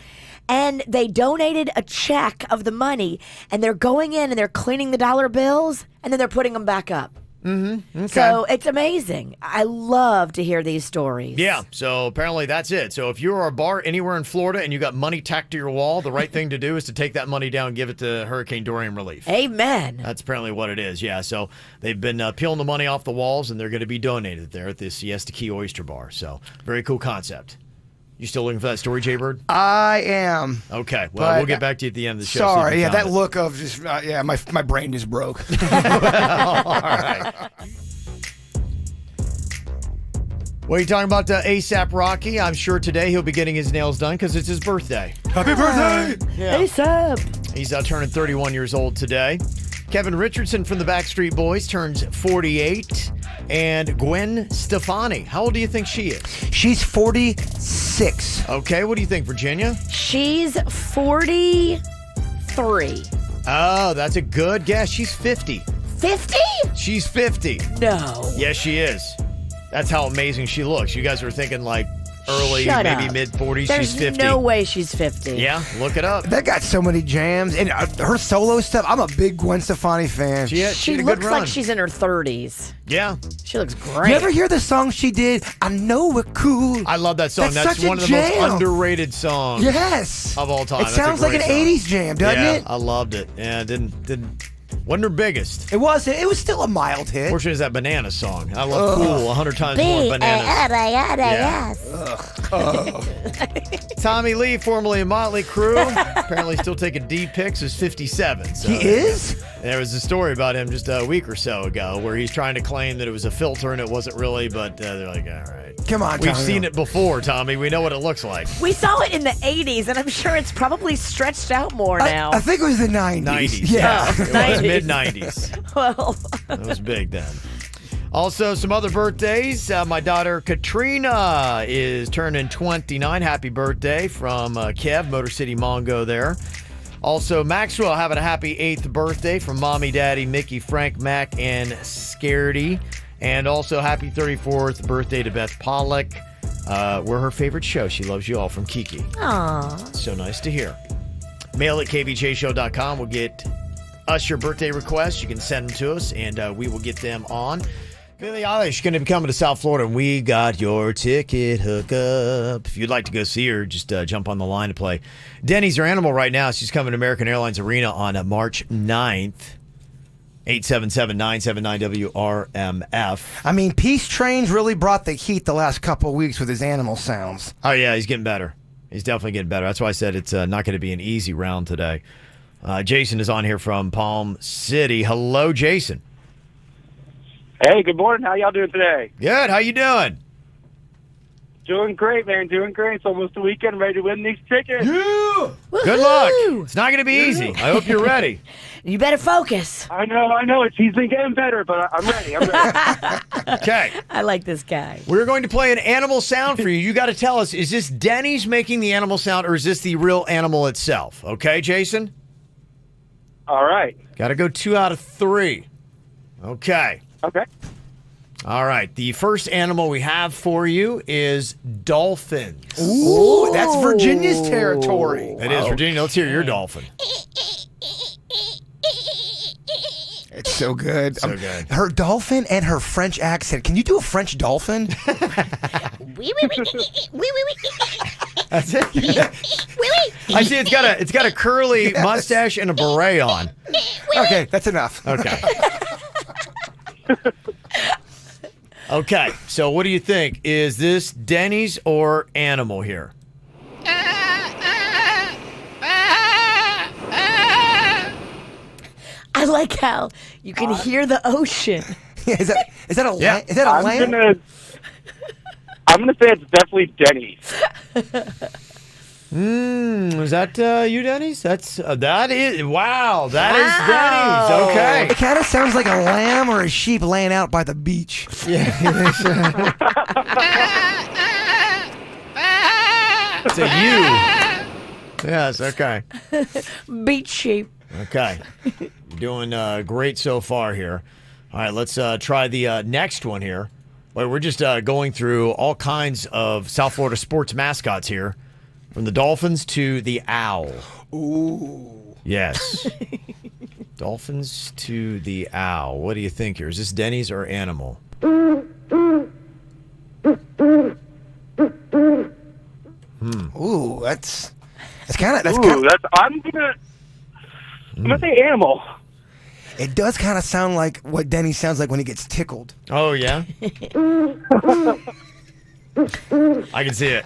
and they donated a check of the money, and they're going in and they're cleaning the dollar bills, and then they're putting them back up.
Mm-hmm. Okay.
So it's amazing. I love to hear these stories.
Yeah, so apparently that's it. So if you're a bar anywhere in Florida and you got money tacked to your wall, the right thing to do is to take that money down and give it to Hurricane Dorian relief.
Amen.
That's apparently what it is, yeah. So they've been peeling the money off the walls, and they're going to be donated there at the Siesta Key Oyster Bar. So very cool concept. You still looking for that story, Jbird?
I am.
Okay, well, we'll get back to you at the end of the show.
Sorry, yeah, that look of just, my brain just broke.
All right. What are you talking about, ASAP Rocky? I'm sure today he'll be getting his nails done because it's his birthday.
Happy birthday!
Yeah.
ASAP!
He's turning 31 years old today. Kevin Richardson from the Backstreet Boys turns 48. And Gwen Stefani, how old do you think she is?
She's 46.
Okay, what do you think, Virginia?
She's 43.
Oh, that's a good guess. She's 50.
50?
She's 50.
No.
Yes, she is. That's how amazing she looks. You guys were thinking like early, maybe mid-40s.
There's
she's 50.
no way she's 50.
Yeah, look it up.
That got so many jams. And her solo stuff, I'm a big Gwen Stefani fan.
She
She looks like she's in her 30s.
Yeah.
She looks great.
You ever hear the song she did, I Know We're Cool?
I love that song.
That's
one of the most underrated songs of all time.
It sounds like an 80s jam, doesn't it?
I loved it. Yeah, wasn't her biggest.
It wasn't. It was still a mild hit.
Fortunately, it's that banana song. I love Cool 100 times more bananas. Tommy Lee, formerly of Motley Crue, apparently still taking D pics, is 57. So
he is?
There was a story about him just a week or so ago where he's trying to claim that it was a filter and it wasn't really, but they're like, all right.
Come on,
We've
Tommy.
seen it before, Tommy. We know what it looks like.
We saw it in the 80s, and I'm sure it's probably stretched out more now.
I think it was the 90s.
90s.
Yeah.
It was mid-90s.
Well.
That was big then. Also, some other birthdays. My daughter Katrina is turning 29. Happy birthday from Kev, Motor City Mongo there. Also, Maxwell having a happy 8th birthday from Mommy, Daddy, Mickey, Frank, Mac, and Scaredy. And also, happy 34th birthday to Beth Pollock. We're her favorite show. She loves you all from Kiki.
Aww.
So nice to hear. Mail at kvjshow.com. We'll get us your birthday requests. You can send them to us, and we will get them on. Billie Eilish is going to be coming to South Florida, and we got your ticket hookup. If you'd like to go see her, just jump on the line to play. Dennys, her animal right now. She's coming to American Airlines Arena on March 9th. 877-979-WRMF.
I mean, Peace Train's really brought the heat the last couple of weeks with his animal sounds.
Oh, yeah, he's getting better. He's definitely getting better. That's why I said it's not going to be an easy round today. Jason is on here from Palm City. Hello, Jason.
Hey, good morning. How y'all doing today?
Good. How you doing?
Doing great, man. Doing great. It's almost the weekend. Ready to win these tickets.
Yeah.
Good luck. It's not going to be easy. I hope you're ready.
You better focus.
I know. He's been getting better, but I'm ready.
Okay.
I like this guy.
We're going to play an animal sound for you. You got to tell us, is this Dennys making the animal sound, or is this the real animal itself? Okay, Jason?
All right.
Got to go 2 out of 3. Okay.
Okay.
All right. The first animal we have for you is dolphins.
Ooh, that's Virginia's territory.
It is, Virginia. Let's hear your dolphin.
It's so good.
So good.
Her dolphin and her French accent. Can you do a French dolphin?
That's it? I see it's got a curly mustache and a beret on.
Okay, that's enough.
Okay. Okay, so what do you think? Is this Denny's or Animal here?
I like how you can hear the ocean.
Yeah, is that a
Yeah.
is that a lamb?
I'm gonna say it's definitely Dennys.
Is that you, Denny's? That is Denny's. Okay.
It kind of sounds like a lamb or a sheep laying out by the beach.
Yeah. It's a you. Yes. Okay.
Beach sheep.
Okay. You're doing great so far here. All right, let's try the next one here. Wait, we're just going through all kinds of South Florida sports mascots here, from the Dolphins to the Owl.
Ooh.
Yes. Dolphins to the Owl. What do you think here? Is this Denny's or Animal?
Ooh, that's kind of
I'm gonna say Animal.
It does kind of sound like what Denny sounds like when he gets tickled.
Oh yeah. I can see it.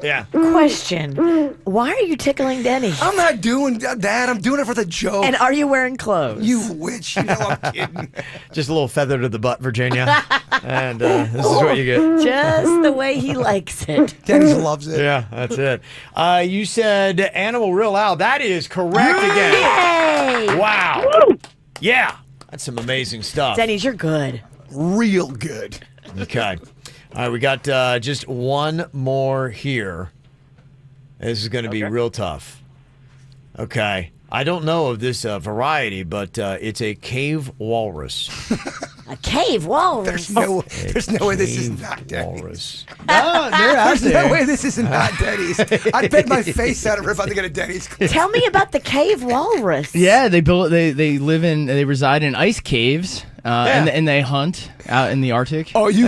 Yeah.
Question. Why are you tickling Denny?
I'm not doing that. I'm doing it for the joke.
And are you wearing clothes?
You witch. You know I'm kidding.
Just a little feather to the butt, Virginia. And this is what you get.
Just the way he likes it.
Denny loves it.
Yeah, that's it. You said Animal real loud. That is correct again.
Yay!
Wow. Yeah. That's some amazing stuff.
Denny's, you're good.
Real good.
Okay. All right, we got just one more here. This is going to be real tough. Okay. I don't know of this variety, but it's a cave walrus.
A cave walrus?
There's no way this is not Denny's.
Walrus.
No, they're out
There's
there.
no way this is not Denny's. I'd bet my face out if I think of a Denny's.
Tell me about the cave walrus.
Yeah, they reside in ice caves, and they hunt out in the Arctic.
Oh, you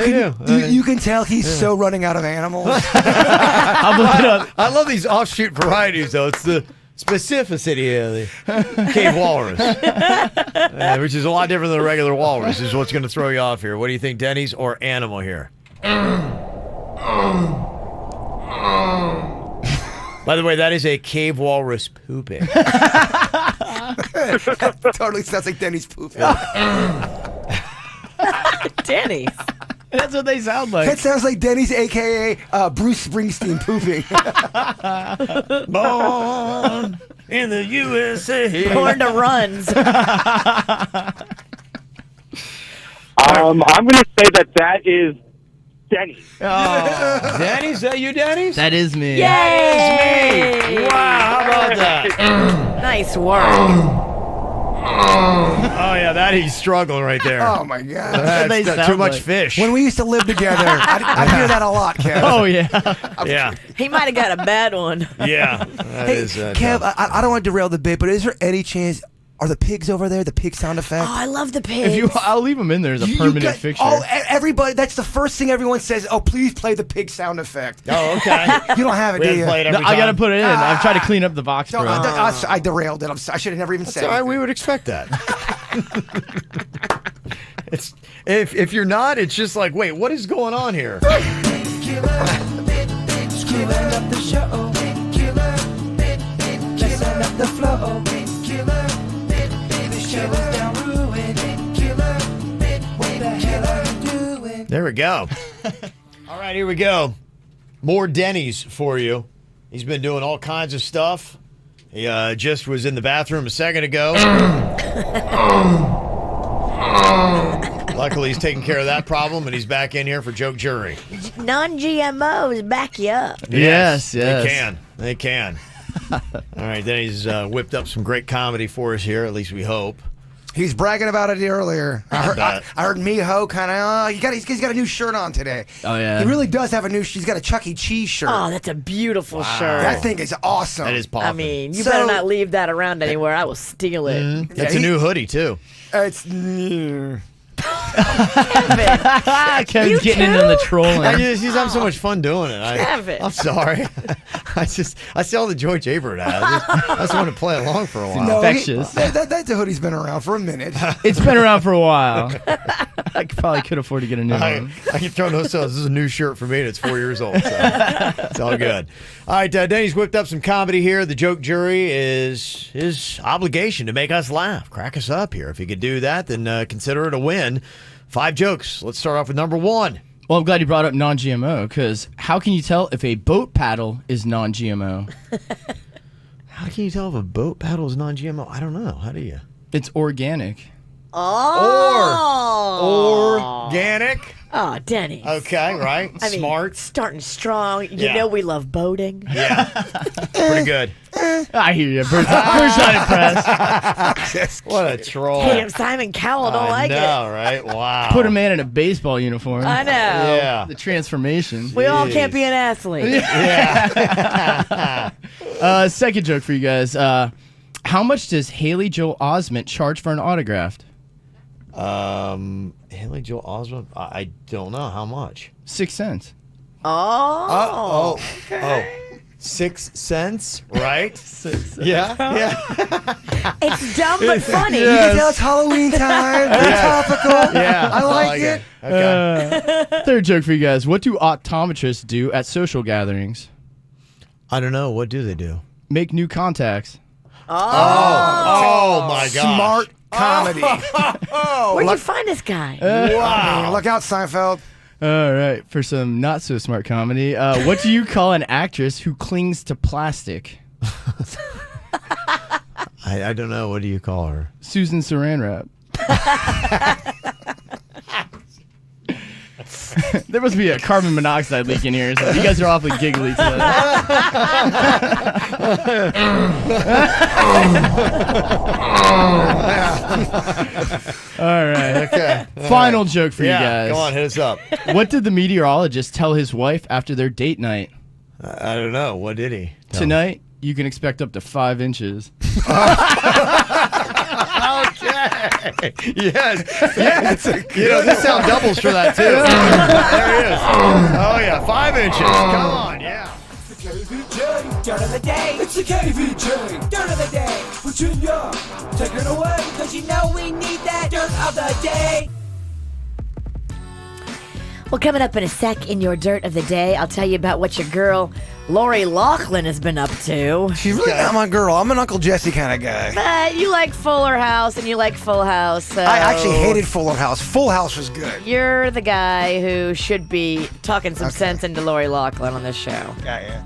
can tell he's so running out of animals.
I'll look it up.
I love these offshoot varieties, though. It's the specificity of the cave walrus, which is a lot different than a regular walrus, is what's going to throw you off here. What do you think, Denny's or Animal here? By the way, that is a cave walrus pooping.
That totally sounds like Denny's pooping.
Denny's.
That's what they sound like.
That sounds like Denny's, a.k.a. Bruce Springsteen pooping.
Born in the USA.
Born to runs.
I'm going to say that is Denny's.
Oh. Denny's? Is that you, Denny's?
That is me.
Yay!
Wow, how about that?
Nice work.
Oh, yeah, that he's struggling right there.
Oh, my God.
That's too much fish.
When we used to live together, I hear that a lot, Kev.
Oh, yeah.
Yeah.
He might have got a bad one.
Yeah. That
Hey,
is,
Kev,
tough.
I don't want to derail the bit, but is there any chance... Are the pigs over there? The pig sound effect?
Oh, I love the pigs.
I'll leave them in there as a permanent fixture.
Oh, everybody! That's the first thing everyone says. Oh, please play the pig sound effect.
Oh, okay.
You don't have it,
We
do
have to
you?
play it every
I got to
time.
put it in. I've tried to clean up the box, bro.
I derailed it. I should have never even
That's
said
all right.
it.
We would expect that. It's if you're not, it's just like, wait, what is going on here? There we go. All right, here we go. More Denny's for you. He's been doing all kinds of stuff. He just was in the bathroom a second ago. Luckily, he's taking care of that problem, and he's back in here for Joke Jury.
Non-GMOs back you up.
Yes.
They can. All right, then he's whipped up some great comedy for us here, at least we hope.
He's bragging about it earlier. I heard Miho kind of. He's got a new shirt on today.
Oh yeah.
He really does have a new. He's got a Chuck E. Cheese shirt.
Oh, that's a beautiful shirt.
That thing is awesome.
That is popping.
I mean, you better not leave that around anywhere. I will steal it.
That's a new hoodie, too.
It's new.
Kevin's getting into the trolling.
He's having so much fun doing it.
Kevin.
I'm sorry. I see all the joy Jbird has. I just want to play along for a while.
No,
Infectious.
That hoodie's been around for a minute.
It's been around for a while. I probably could afford to get a new one.
I can throw no sales. This is a new shirt for me, and it's 4 years old. So it's all good. All right, Denny's whipped up some comedy here. The joke jury is his obligation to make us laugh, crack us up here. If he could do that, then consider it a win. 5 jokes. Let's start off with number 1.
Well, I'm glad you brought up non-GMO, because how can you tell if a boat paddle is non-GMO?
How can you tell if a boat paddle is non-GMO? I don't know. How do you?
It's organic.
Organic.
Oh, Denny.
Okay, right.
I mean,
Smart.
Starting strong. You
Yeah.
know we love boating.
Yeah. Pretty good.
I hear you. Bird's not impressed.
What a troll.
Damn, Simon Cowell don't like
I
it.
know, right? Wow.
Put a man in a baseball uniform.
I know.
Yeah.
The transformation.
We all can't be an athlete.
Yeah.
Second joke for you guys. How much does Haley Joel Osment charge for an autograph?
Haley Joel Osment. I don't know how much.
6 cents.
Oh.
Okay. 6 cents, right?
6 cents.
Yeah.
It's dumb but funny.
You can tell it's Halloween time. Very topical.
Yeah.
I like it.
Okay.
Third joke for you guys. What do optometrists do at social gatherings?
I don't know. What do they do?
Make new contacts.
Oh my God.
Smart comedy.
Where'd you find this guy?
Wow. Look out, Seinfeld.
All right. For some not so smart comedy, what do you call an actress who clings to plastic?
I don't know. What do you call her?
Susan Saran Wrap. There must be a carbon monoxide leak in here. So you guys are awfully giggly today. All right.
Okay.
Final joke for you
Yeah.
guys.
Come on, hit us up.
What did the meteorologist tell his wife after their date night?
I don't know. What did he? tell her?
Tonight, you can expect up to 5 inches.
Okay. Yes. This sound doubles for that too. There he is. Oh yeah, 5 inches. Come on, yeah.
It's the KVJ dirt of the day. It's the KVJ dirt of the day. Virginia, take it away, cause you know we need that dirt of the day.
Well, coming up in a sec in your dirt of the day, I'll tell you about what your girl Lori Loughlin has been up to.
She's really not my girl. I'm an Uncle Jesse kind of guy.
But you like Fuller House and you like Full House. So
I actually hated Fuller House. Full House was good.
You're the guy who should be talking some sense into Lori Loughlin on this show.
Yeah.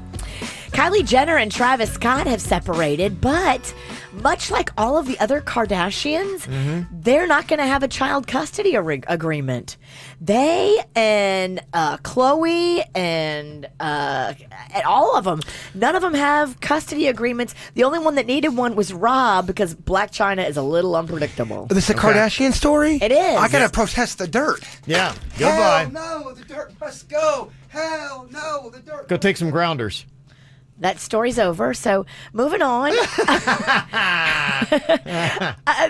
Kylie Jenner and Travis Scott have separated, but much like all of the other Kardashians, they're not going to have a child custody agreement. They and Khloe and all of them, none of them have custody agreements. The only one that needed one was Rob because Blac Chyna is a little unpredictable.
This is a Kardashian story?
It is.
I gotta protest the dirt.
Yeah. Goodbye.
Hell no, the dirt must go. Hell no, the dirt.
Go take some grounders.
That story's over, so moving on.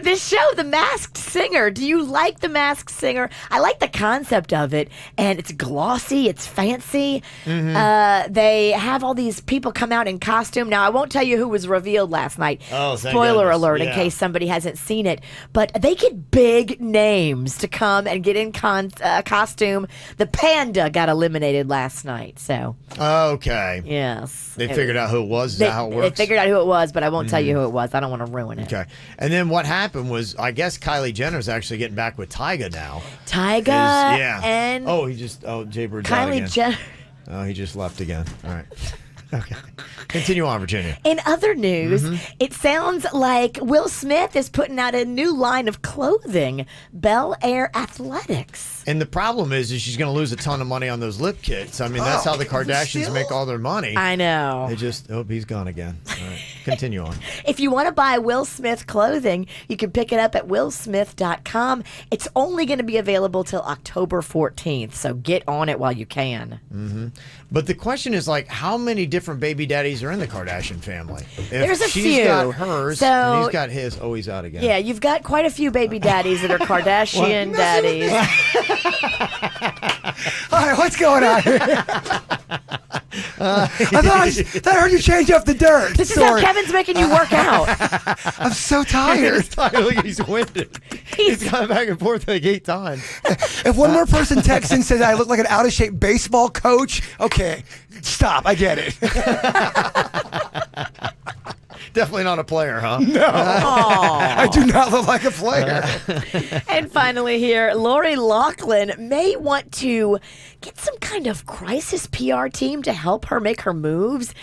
This show, The Masked Singer. Do you like The Masked Singer? I like the concept of it, and it's glossy, it's fancy. They have all these people come out in costume. Now, I won't tell you who was revealed last night.
Oh, thank
Spoiler
goodness.
alert, in
Yeah.
case somebody hasn't seen it. But they get big names to come and get in costume. The panda got eliminated last night, so.
Okay.
Yes.
They figured out who it was. Is that how it works?
They figured out who it was, but I won't tell you who it was. I don't want to ruin it.
Okay. And then what happened was, I guess Kylie Jenner's actually getting back with Tyga now.
Tyga and
Jbird
Kylie Jenner.
Oh, he just left again. All right. Okay. Continue on, Virginia.
In other news, it sounds like Will Smith is putting out a new line of clothing, Bel Air Athletics.
And the problem is she's going to lose a ton of money on those lip kits. I mean, that's how the Kardashians make all their money.
I know.
They just, he's gone again. All right. Continue on.
If you want to buy Will Smith clothing, you can pick it up at willsmith.com. It's only going to be available till October 14th, so get on it while you can.
But the question is, like, how many different baby daddies are in the Kardashian family? If
There's a
she's
few.
got hers,
So-
and he's got his. Oh, he's out again.
Yeah, you've got quite a few baby daddies that are Kardashian daddies.
All right, what's going on here? I thought I heard you change up the dirt.
This is how Kevin's making you work out.
I'm so tired.
He's tired. Look, he's winded. He's gone back and forth like 8 times.
If one more person texts and says I look like an out of shape baseball coach, okay, stop. I get it.
Definitely not a player, huh?
No. I do not look like a player.
And finally here, Lori Loughlin may want to get some kind of crisis PR team to help her make her moves.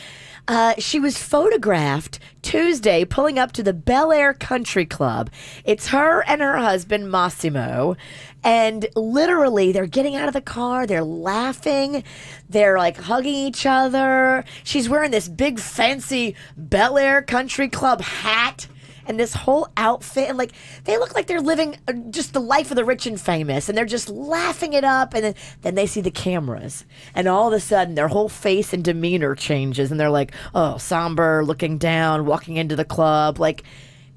She was photographed Tuesday pulling up to the Bel Air Country Club. It's her and her husband, Massimo. And literally, they're getting out of the car. They're laughing. They're like hugging each other. She's wearing this big fancy Bel Air Country Club hat and this whole outfit. And like, they look like they're living just the life of the rich and famous. And they're just laughing it up. And then they see the cameras. And all of a sudden, their whole face and demeanor changes. And they're like, oh, somber, looking down, walking into the club. Like,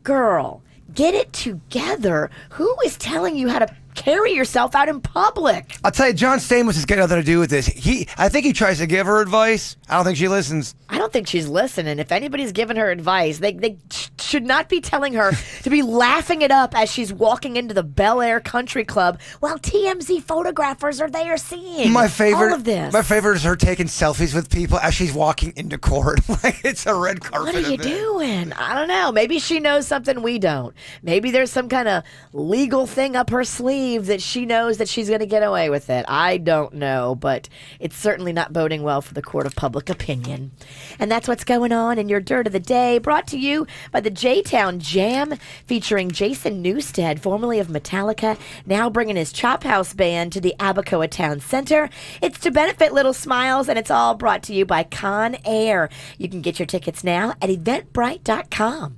girl, get it together. Who is telling you how to carry yourself out in public?
I'll tell you, John Stamos has got nothing to do with this. I think he tries to give her advice. I don't think she listens.
I don't think she's listening. If anybody's giving her advice, they should not be telling her to be laughing it up as she's walking into the Bel Air Country Club while TMZ photographers are there seeing
My favorite,
all of this.
My favorite is her taking selfies with people as she's walking into court. Like it's a red carpet.
What are you
event.
doing? I don't know. Maybe she knows something we don't. Maybe there's some kind of legal thing up her sleeve that she knows that she's going to get away with it. I don't know, but it's certainly not boding well for the court of public opinion. And that's what's going on in your Dirt of the Day, brought to you by the J-Town Jam, featuring Jason Newsted, formerly of Metallica, now bringing his Chop House band to the Abacoa Town Center. It's to benefit Little Smiles, and it's all brought to you by Con Air. You can get your tickets now at eventbrite.com.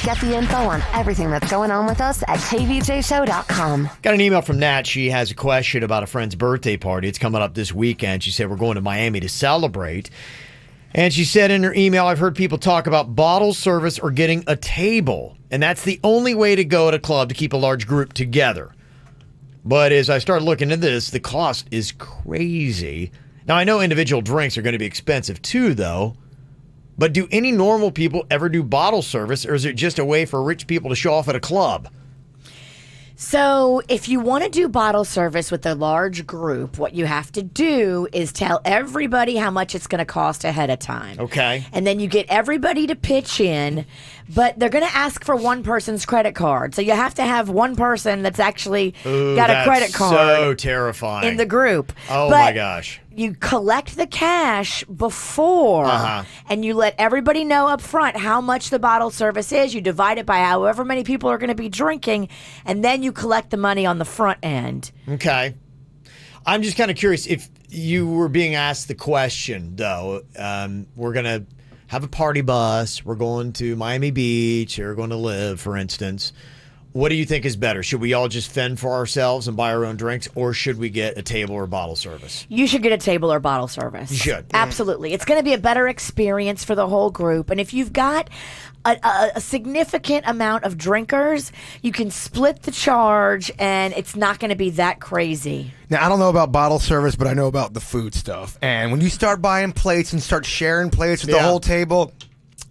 Get the info on everything that's going on with us at kvjshow.com.
Got an email from Nat. She has a question about a friend's birthday party. It's coming up this weekend. She said, we're going to Miami to celebrate. And she said in her email, I've heard people talk about bottle service or getting a table. And that's the only way to go at a club to keep a large group together. But as I started looking into this, the cost is crazy. Now, I know individual drinks are going to be expensive too, though. But do any normal people ever do bottle service, or is it just a way for rich people to show off at a club?
So if you want to do bottle service with a large group, what you have to do is tell everybody how much it's going to cost ahead of time.
Okay.
And then you get everybody to pitch in, but they're going to ask for one person's credit card. So you have to have one person that's actually got a credit card.
So terrifying.
In the group.
Oh,
But
my gosh.
you collect the cash before, and you let everybody know up front how much the bottle service is. You divide it by however many people are going to be drinking, and then you collect the money on the front end.
Okay. I'm just kind of curious if you were being asked the question, though. We're going to have a party bus. We're going to Miami Beach, or we're going to live, for instance. What do you think is better? Should we all just fend for ourselves and buy our own drinks, or should we get a table or bottle service?
You should get a table or bottle service.
You should.
Absolutely. It's going to be a better experience for the whole group. And if you've got a significant amount of drinkers, you can split the charge, and it's not going to be that crazy.
Now, I don't know about bottle service, but I know about the food stuff. And when you start buying plates and start sharing plates with the whole table,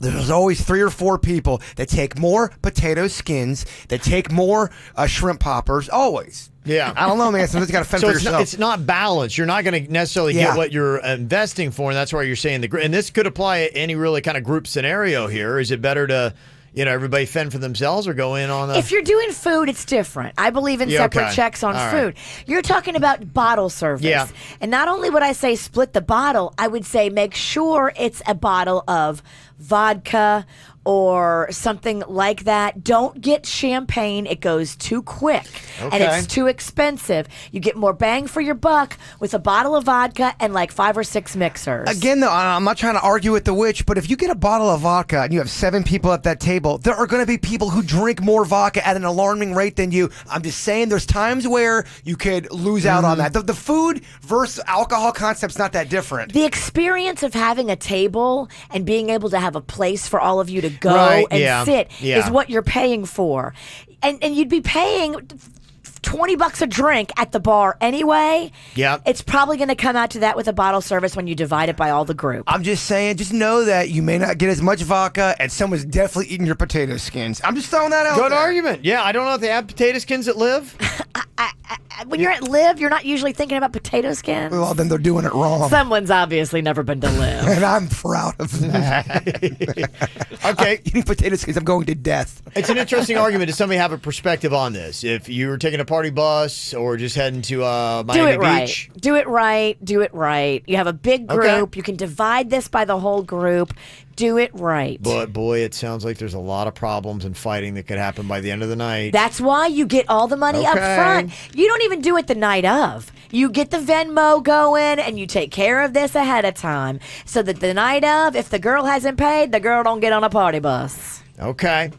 there's always 3 or 4 people that take more potato skins, that take more shrimp poppers, always.
Yeah.
I don't know, man. Sometimes you got to fend for yourself.
It's not balanced. You're not going to necessarily get what you're investing for, and that's why you're saying and this could apply to any really kind of group scenario here. Is it better to, everybody fend for themselves or go in on
If you're doing food, it's different. I believe in separate checks on food. You're talking about bottle service.
Yeah.
And not only would I say split the bottle, I would say make sure it's a bottle of vodka or something like that. Don't get champagne. It goes too quick and it's too expensive. You get more bang for your buck with a bottle of vodka and like 5 or 6 mixers.
Again, though, I'm not trying to argue with the witch, but if you get a bottle of vodka and you have 7 people at that table, there are going to be people who drink more vodka at an alarming rate than you. I'm just saying there's times where you could lose out on that. The food versus alcohol concept's not that different.
The experience of having a table and being able to have a place for all of you to go and sit is what you're paying for. And you'd be paying $20 a drink at the bar anyway.
Yep.
It's probably going to come out to that with a bottle service when you divide it by all the group.
I'm just saying, just know that you may not get as much vodka and someone's definitely eating your potato skins. I'm just throwing that out
Good
there.
argument. Yeah, I don't know if they have potato skins at Live.
When you're at Live, you're not usually thinking about potato skins.
Well, then they're doing it wrong.
Someone's obviously never been to Live.
And I'm proud of that.
Okay.
Eating potato skins, I'm going to death.
It's an interesting argument. Does somebody have a perspective on this? If you were taking a party bus or just heading to Miami Beach?
Do it right. Do it right. You have a big group. You can divide this by the whole group. Do it right.
But boy, it sounds like there's a lot of problems and fighting that could happen by the end of the night.
That's why you get all the money up front. You don't even do it the night of. You get the Venmo going and you take care of this ahead of time so that the night of, if the girl hasn't paid, the girl don't get on a party bus.
Okay.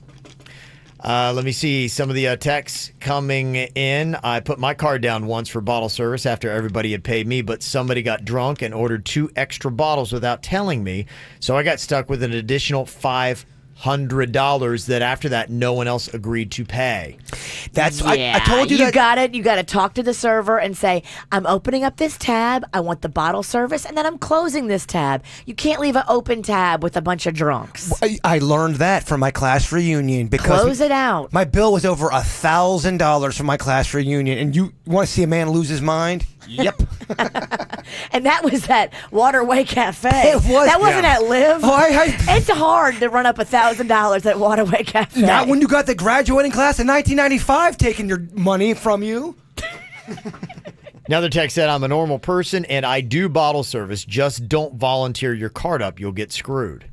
Let me see some of the texts coming in. I put my card down once for bottle service after everybody had paid me, but somebody got drunk and ordered 2 extra bottles without telling me. So I got stuck with an additional $500 that after that no one else agreed to pay.
That's I told you that.
You got to talk to the server and say, I'm opening up this tab. I want the bottle service, and then I'm closing this tab. You can't leave an open tab with a bunch of drunks.
I learned that from my class reunion because
Close it out.
My bill was over $1,000 for my class reunion, and you want to see a man lose his mind? Yep.
And that was at Waterway Cafe.
It was.
That wasn't at Live.
Oh,
it's hard to run up $1,000 at Waterway Cafe.
Not when you got the graduating class in 1995 taking your money from you.
Another text said, I'm a normal person and I do bottle service. Just don't volunteer your card up. You'll get screwed.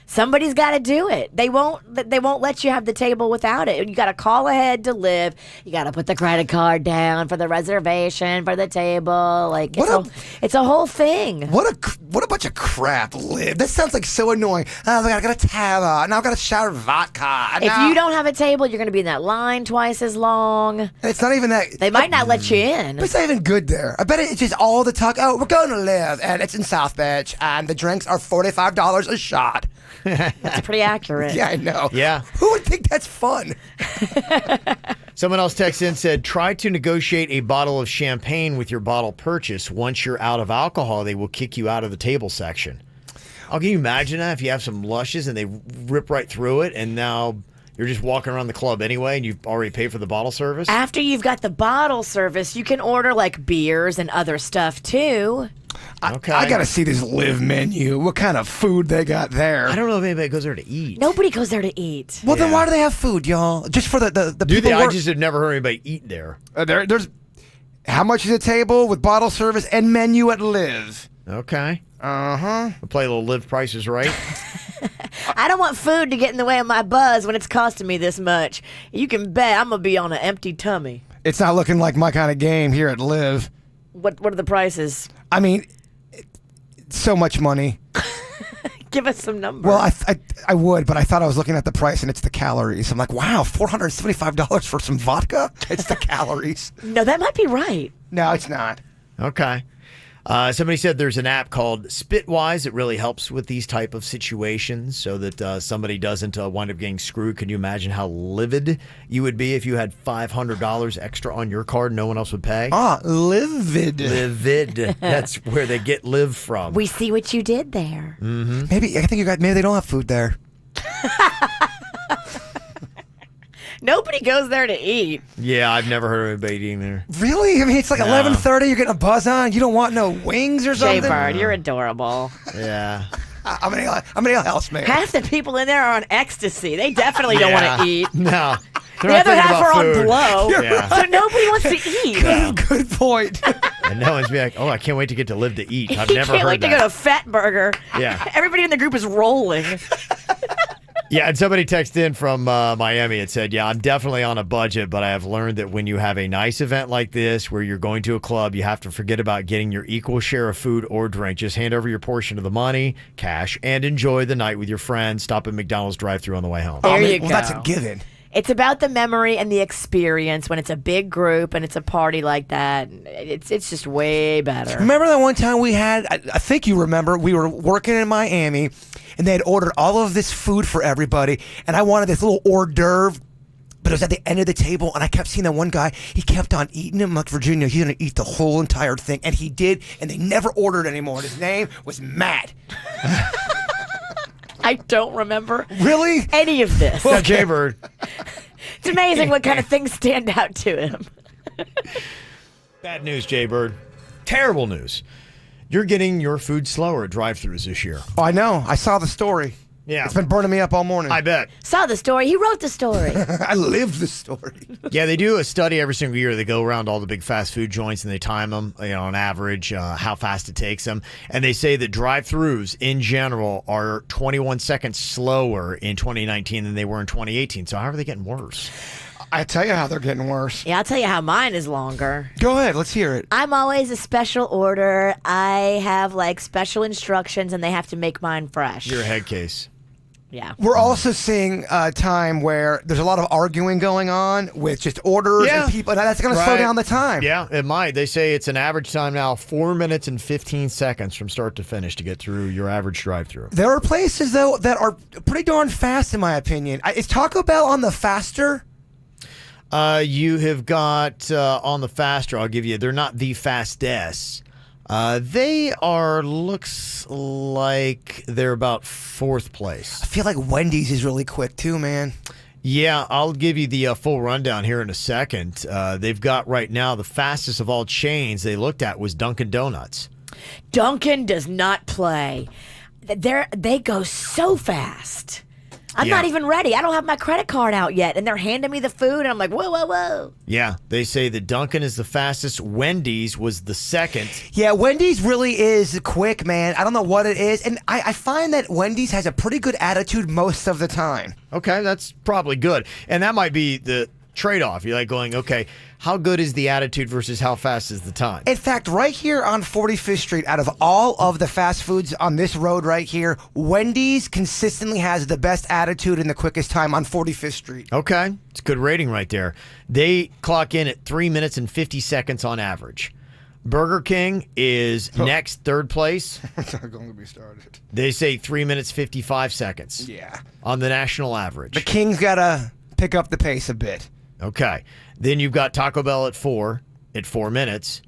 Somebody's got to do it. They won't let you have the table without it. You got to call ahead to Live. You got to put the credit card down for the reservation for the table. Like it's a whole thing.
What a bunch of crap, Live. That sounds like so annoying. I got a tab. Now I got a shot of vodka.
If you don't have a table, you're going to be in that line twice as long.
It's not even that.
They might not let you in.
But it's not even good there. I bet it's just all the talk. Oh, we're going to Live, and it's in South Beach, and the drinks are $45 a shot.
That's pretty accurate.
Yeah, I know.
Yeah.
Who would think that's fun?
Someone else texted in and said, try to negotiate a bottle of champagne with your bottle purchase. Once you're out of alcohol, they will kick you out of the table section. Oh, can you imagine that if you have some lushes and they rip right through it and now you're just walking around the club anyway and you've already paid for the bottle service?
After you've got the bottle service, you can order like beers and other stuff too.
Okay.
I got to see this Live menu. What kind of food they got there?
I don't know if anybody goes there to eat.
Nobody goes there to eat.
Well, then why do they have food, y'all? Just for the people
I just have never heard anybody eat there.
There's how much is a table with bottle service and menu at Live?
Okay.
Uh-huh.
We'll play a little Live Price is Right.
I don't want food to get in the way of my buzz when it's costing me this much. You can bet I'm going to be on an empty tummy.
It's not looking like my kind of game here at Live.
What are the prices?
I mean, so much money.
Give us some numbers.
Well, I would, but I thought I was looking at the price and it's the calories. I'm like, wow, $475 for some vodka? It's the calories.
No, that might be right.
No, it's not.
Okay. Somebody said there's an app called Spitwise that really helps with these type of situations so that somebody doesn't wind up getting screwed. Can you imagine how livid you would be if you had $500 extra on your card and no one else would pay?
Livid.
Livid. That's where they get Live from.
We see what you did there.
Mm-hmm.
Maybe they don't have food there.
Nobody goes there to eat.
Yeah, I've never heard of anybody eating there.
Really? I mean, it's like 11:30. You're getting a buzz on. You don't want no wings or something?
Jbird, you're adorable.
Yeah.
I'm an house man.
Half the people in there are on ecstasy. They definitely don't want to eat.
No.
The other half are on blow.
Yeah.
So nobody wants to eat.
Good point.
And no one's be like, oh, I can't wait to get to Live to eat. I've
You
never
can't
heard
wait
that.
to go to Fat Burger.
Yeah.
Everybody in the group is rolling.
Yeah, and somebody texted in from Miami and said, yeah, I'm definitely on a budget, but I have learned that when you have a nice event like this where you're going to a club, you have to forget about getting your equal share of food or drink. Just hand over your portion of the money, cash, and enjoy the night with your friends. Stop at McDonald's drive-thru on the way home.
There you go.
Well, that's a given.
It's about the memory and the experience when it's a big group and it's a party like that. It's just way better.
Remember that one time we had, I think you remember, we were working in Miami and they had ordered all of this food for everybody and I wanted this little hors d'oeuvre, but it was at the end of the table and I kept seeing that one guy, he kept on eating it. I'm like, Virginia, he's going to eat the whole entire thing. And he did, and they never ordered anymore. And his name was Matt.
I don't remember
really
any of this.
Well, Jbird.
It's amazing what kind of things stand out to him.
Bad news, Jbird. Terrible news. You're getting your food slower at drive-thrus this year.
Oh, I know. I saw the story.
Yeah.
It's been burning me up all morning.
I bet.
Saw the story. He wrote the story.
I lived the story.
Yeah, they do a study every single year. They go around all the big fast food joints and they time them, on average, how fast it takes them. And they say that drive-thrus in general are 21 seconds slower in 2019 than they were in 2018. So how are they getting worse?
I tell you how they're getting worse.
Yeah, I'll tell you how mine is longer.
Go ahead. Let's hear it.
I'm always a special order. I have special instructions and they have to make mine fresh.
You're a head case.
Yeah.
We're also seeing a time where there's a lot of arguing going on with just orders and people. And that's going to slow down the time.
Yeah, it might. They say it's an average time now, 4 minutes and 15 seconds from start to finish to get through your average drive-thru.
There are places, though, that are pretty darn fast, in my opinion. Is Taco Bell on the faster?
You have got on the faster, I'll give you, they're not the fastest. They are, looks like they're about fourth place.
I feel like Wendy's is really quick too, man.
Yeah, I'll give you the full rundown here in a second. They've got right now the fastest of all chains they looked at was Dunkin' Donuts.
Dunkin' does not play. They go so fast. I'm not even ready. I don't have my credit card out yet, and they're handing me the food, and I'm like, whoa, whoa, whoa.
Yeah, they say that Dunkin' is the fastest. Wendy's was the second.
Yeah, Wendy's really is quick, man. I don't know what it is, and I find that Wendy's has a pretty good attitude most of the time.
Okay, that's probably good. And that might be the trade-off. You're like going, okay, how good is the attitude versus how fast is the time?
In fact, right here on 45th Street, out of all of the fast foods on this road right here, Wendy's consistently has the best attitude and the quickest time on 45th Street.
Okay, it's a good rating right there. They clock in at 3 minutes and 50 seconds on average. Burger King is next, third place.
It's not going to be started.
They say 3 minutes, 55 seconds.
Yeah.
On the national average.
The King's got to pick up the pace a bit.
Okay. Then you've got Taco Bell at 4 minutes.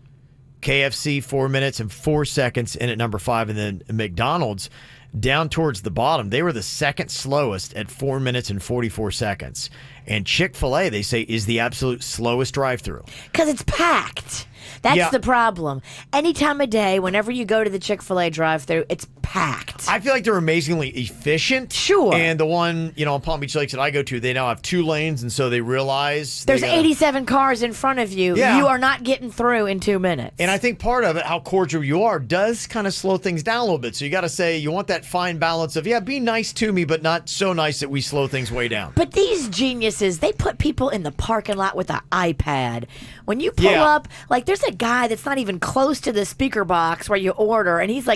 KFC 4 minutes and 4 seconds in at number 5. And then McDonald's down towards the bottom. They were the second slowest at 4 minutes and 44 seconds. And Chick-fil-A, they say, is the absolute slowest drive-thru.
Because it's packed. That's the problem. Any time of day, whenever you go to the Chick-fil-A drive-thru, it's packed.
I feel like they're amazingly efficient.
Sure.
And the one, on Palm Beach Lakes that I go to, they now have 2 lanes, and so they realize...
There's 87 cars in front of you.
Yeah.
You are not getting through in 2 minutes.
And I think part of it, how cordial you are, does kind of slow things down a little bit. So you got to say, you want that fine balance of, be nice to me, but not so nice that we slow things way down.
But these geniuses, they put people in the parking lot with an iPad. When you pull up, there's a guy that's not even close to the speaker box where you order, and he's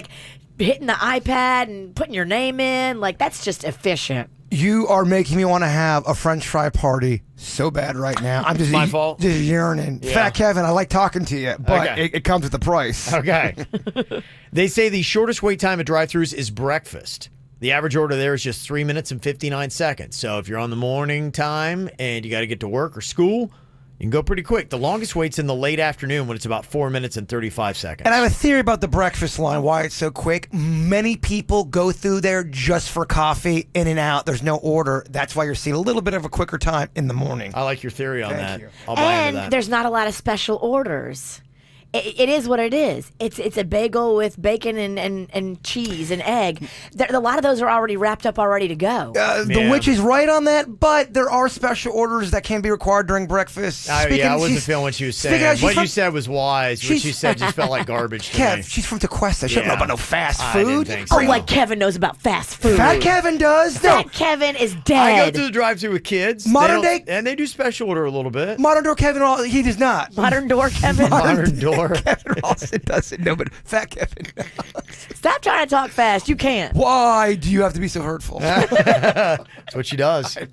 hitting the iPad and putting your name in. That's just efficient.
You are making me want to have a French fry party so bad right now. I'm just
my fault.
Just yearning.
Yeah.
Fat Kevin, I like talking to you, but it comes with the price.
Okay. They say the shortest wait time at drive-thrus is breakfast. The average order there is just 3 minutes and 59 seconds. So if you're on the morning time and you got to get to work or school, you can go pretty quick. The longest wait's in the late afternoon when it's about 4 minutes and 35 seconds.
And I have a theory about the breakfast line, why it's so quick. Many people go through there just for coffee, in and out. There's no order. That's why you're seeing a little bit of a quicker time in the morning.
I like your theory on
Thank
that.
you.
I'll buy into
And
that.
there's not a lot of special orders. It is what it is. It's a bagel with bacon and cheese and egg. A lot of those are already wrapped up, all ready to go.
The witch is right on that, but there are special orders that can be required during breakfast.
I wasn't feeling what she was saying. What you said was wise. What she said just felt like garbage to me.
She's from Tequesta. She don't know about no fast food.
Oh, like Kevin knows about fast food.
Fat Kevin does.
Fat Kevin is dead.
I go through the drive-thru with kids.
Modern day,
and they do special order a little bit.
Modern door Kevin, he does not.
Modern door Kevin.
Modern door.
Kevin Ralston doesn't know, but Fat Kevin.
Stop trying to talk fast. You can't.
Why do you have to be so hurtful?
That's what she does.
There's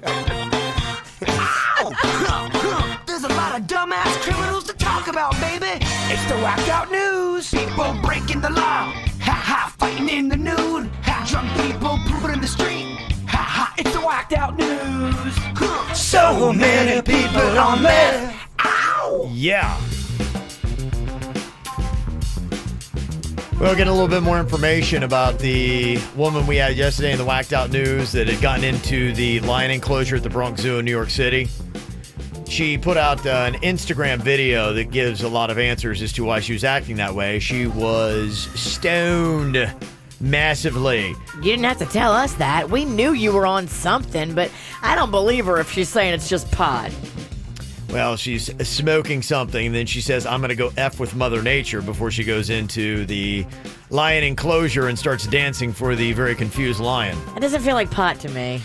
a lot of dumbass criminals to talk about, baby. It's the whacked out news. People breaking the law. Ha ha, fighting in the nude. Ha, drunk people pooping in the street. Ha ha, it's the whacked out news. So many people on there. Ow!
Yeah. We'll get a little bit more information about the woman we had yesterday in the Whacked Out News that had gotten into the lion enclosure at the Bronx Zoo in New York City. She put out an Instagram video that gives a lot of answers as to why she was acting that way. She was stoned massively.
You didn't have to tell us that. We knew you were on something, but I don't believe her if she's saying it's just pot.
Well, she's smoking something, and then she says, I'm going to go F with Mother Nature before she goes into the lion enclosure and starts dancing for the very confused lion.
It doesn't feel like pot to me.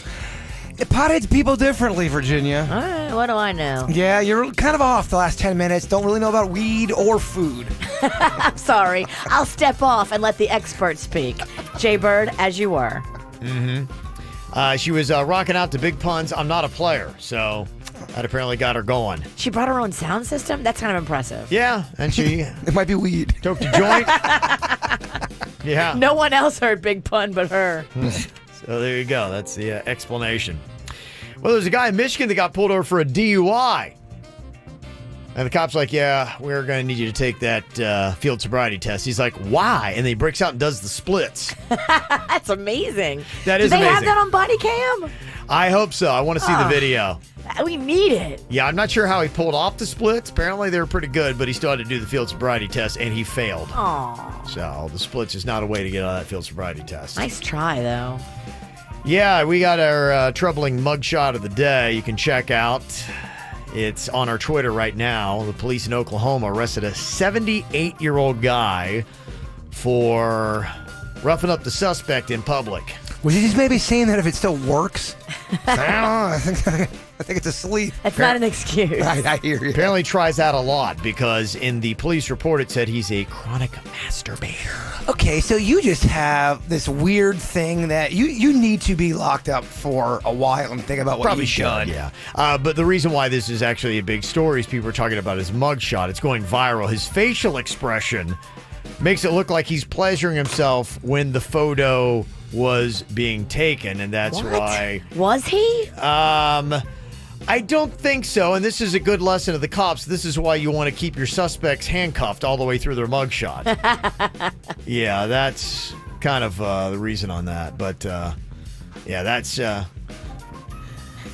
Pot hits people differently, Virginia.
All right, what do I know?
Yeah, you're kind of off the last 10 minutes. Don't really know about weed or food.
I'm sorry. I'll step off and let the experts speak. Jbird, as you were.
Mm-hmm. She was rocking out to Big Pun's I'm Not a Player, so that apparently got her going.
She brought her own sound system? That's kind of impressive.
Yeah, and she...
It might be weed.
Took the joint. Yeah.
No one else heard Big Pun but her.
So there you go. That's the explanation. Well, there's a guy in Michigan that got pulled over for a DUI. And the cop's like, yeah, we're going to need you to take that field sobriety test. He's like, why? And then he breaks out and does the splits.
That's amazing.
That is
amazing. Do they
amazing.
have that on body cam?
I hope so. I want to see the video.
We need it.
Yeah, I'm not sure how he pulled off the splits. Apparently they were pretty good, but he still had to do the field sobriety test, and he failed.
Aw.
So the splits is not a way to get on that field sobriety test.
Nice try, though.
Yeah, we got our troubling mugshot of the day you can check out. It's on our Twitter right now. The police in Oklahoma arrested a 78-year-old guy for roughing up the suspect in public.
Was he just maybe saying that if it still works? I don't know. I think it's asleep.
That's not an excuse.
I hear you.
Apparently tries that a lot because in the police report it said he's a chronic masturbator.
Okay, so you just have this weird thing that you need to be locked up for a while and think about what
Probably
you've
should,
done.
yeah. But the reason why this is actually a big story is people are talking about his mugshot. It's going viral. His facial expression makes it look like he's pleasuring himself when the photo was being taken, and that's why.
Was he?
I don't think so, and this is a good lesson to the cops. This is why you want to keep your suspects handcuffed all the way through their mugshot. Yeah, that's kind of the reason on that. But, yeah, that's...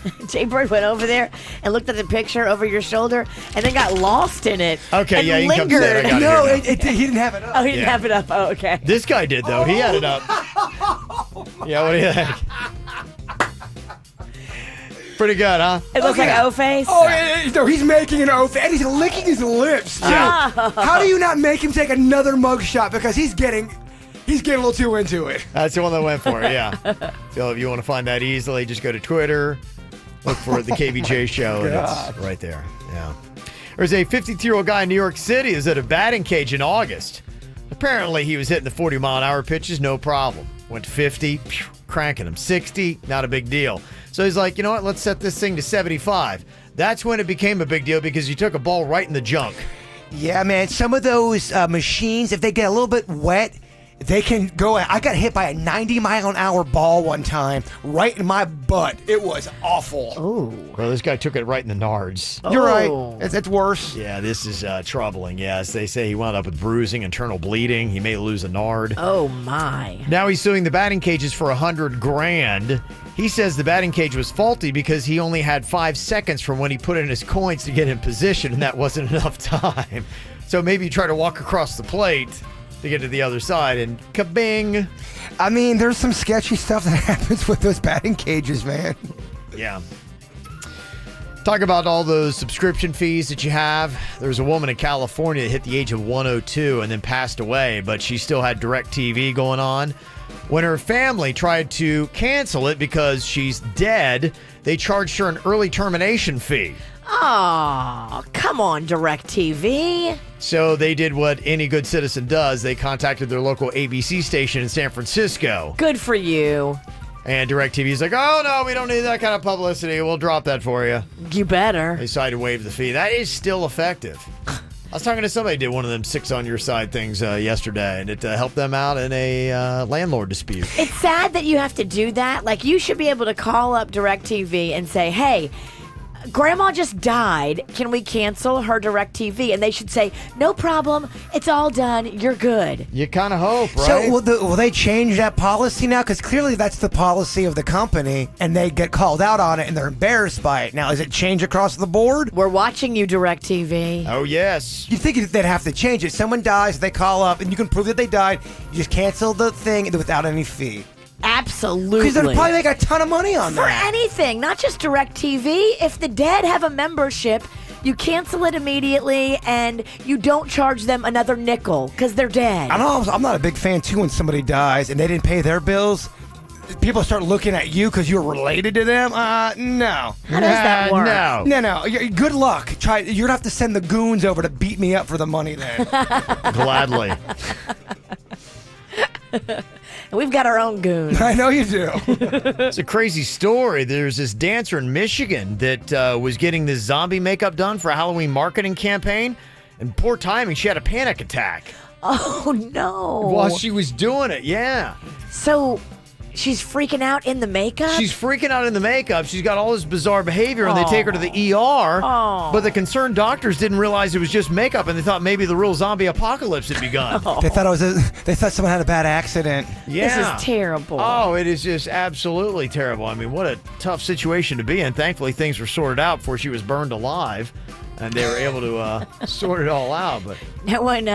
Jbird went over there and looked at the picture over your shoulder and then got lost in it.
Okay,
and
yeah, you can come
lingered.
say it. I got
No,
it here now.
he didn't have it up.
Oh, he didn't have it up. Oh, okay.
This guy did, though. He had it up. Yeah, what do you think? Pretty good, huh?
It looks like O-face.
Oh, no, he's making an O-face, and he's licking his lips, too.
Oh.
How do you not make him take another mugshot? Because he's getting a little too into it.
That's the one that went for it, yeah. So if you want to find that easily, just go to Twitter, look for the KVJ show, and it's right there. Yeah. There's a 52-year-old guy in New York City who's at a batting cage in August. Apparently, he was hitting the 40-mile-an-hour pitches, no problem. Went to 50, cranking them. 60, not a big deal. So he's like, you know what, let's set this thing to 75. That's when it became a big deal because he took a ball right in the junk.
Yeah, man, some of those machines, if they get a little bit wet, they can go. I got hit by a 90-mile-an-hour ball one time right in my butt. It was awful.
Oh.
Well, this guy took it right in the nards.
You're right. It's worse.
Yeah, this is troubling. Yes, they say he wound up with bruising, internal bleeding. He may lose a nard.
Oh, my.
Now he's suing the batting cages for $100,000. He says the batting cage was faulty because he only had 5 seconds from when he put in his coins to get in position, and that wasn't enough time. So maybe you try to walk across the plate to get to the other side, and kabing.
I mean, there's some sketchy stuff that happens with those batting cages, man.
Yeah. Talk about all those subscription fees that you have. There was a woman in California that hit the age of 102 and then passed away, but she still had DirecTV going on. When her family tried to cancel it because she's dead, they charged her an early termination fee.
Oh, come on, DirecTV.
So they did what any good citizen does. They contacted their local ABC station in San Francisco.
Good for you.
And DirecTV's like, oh, no, we don't need that kind of publicity. We'll drop that for you.
You better.
They decided to waive the fee. That is still effective. I was talking to somebody who did one of them 6 on your side things yesterday, and it helped them out in a landlord dispute.
It's sad that you have to do that. Like, you should be able to call up DirecTV and say, hey, Grandma just died. Can we cancel her DirecTV? And they should say, no problem. It's all done. You're good.
You kind of hope, right?
So will they change that policy now? Because clearly that's the policy of the company, and they get called out on it, and they're embarrassed by it. Now, is it change across the board?
We're watching you, DirecTV.
Oh, yes.
You think they'd have to change it. Someone dies, they call up, and you can prove that they died. You just cancel the thing without any fee.
Absolutely.
Because they'll probably make a ton of money on
For
that.
anything, not just DirecTV. If the dead have a membership, you cancel it immediately and you don't charge them another nickel because they're dead.
I know, I'm not a big fan, too, when somebody dies and they didn't pay their bills. People start looking at you because you're related to them. No.
How does that work?
No. Good luck. You're going to have to send the goons over to beat me up for the money then.
Gladly.
We've got our own goons.
I know you do.
It's a crazy story. There's this dancer in Michigan that was getting this zombie makeup done for a Halloween marketing campaign. And poor timing, she had a panic attack.
Oh, no.
While she was doing it, yeah.
So she's freaking out in the makeup?
She's freaking out in the makeup. She's got all this bizarre behavior, and they take her to the ER. But the concerned doctors didn't realize it was just makeup, and they thought maybe the real zombie apocalypse had begun.
They thought someone had a bad accident.
Yeah.
This is terrible.
Oh, it is just absolutely terrible. I mean, what a tough situation to be in. Thankfully, things were sorted out before she was burned alive, and they were able to sort it all out. But
that one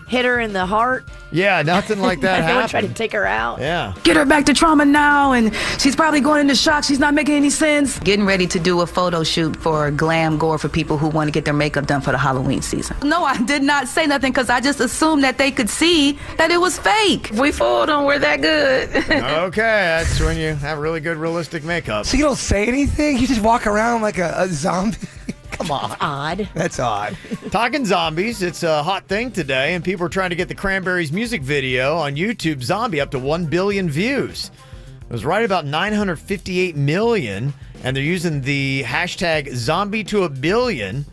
hit her in the heart.
Yeah, nothing like that happened.
No one tried to take her out.
Yeah.
Get her back to trauma now, and she's probably going into shock. She's not making any sense. Getting ready to do a photo shoot for Glam Gore for people who want to get their makeup done for the Halloween season. No, I did not say nothing because I just assumed that they could see that it was fake. We fooled them. We're that good.
Okay, that's when you have really good, realistic makeup.
So you don't say anything? You just walk around like a zombie? Come on.
That's odd.
That's odd.
Talking zombies, it's a hot thing today, and people are trying to get the Cranberries music video on YouTube, Zombie, up to 1 billion views. It was right about 958 million, and they're using the hashtag Zombie to a billion.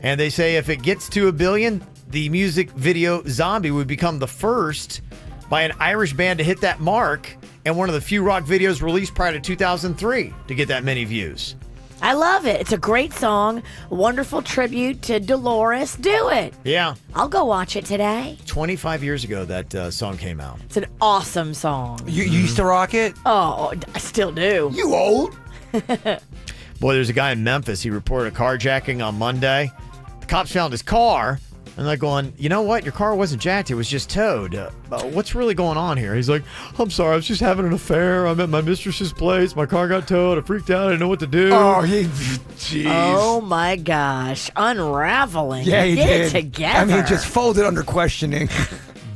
And they say if it gets to a billion, the music video Zombie would become the first by an Irish band to hit that mark, and one of the few rock videos released prior to 2003 to get that many views.
I love it. It's a great song. Wonderful tribute to Dolores. Do it.
Yeah.
I'll go watch it today.
25 years ago that song came out.
It's an awesome song.
You used to rock it?
Oh, I still do.
You old?
Boy, there's a guy in Memphis. He reported a carjacking on Monday. The cops found his car, and they're going, you know what? Your car wasn't jacked. It was just towed. What's really going on here? He's like, I'm sorry. I was just having an affair. I'm at my mistress's place. My car got towed. I freaked out. I didn't know what to do.
Oh, jeez.
Oh, my gosh. Unraveling.
Yeah, he
Get
did.
it together.
I mean, just folded under questioning.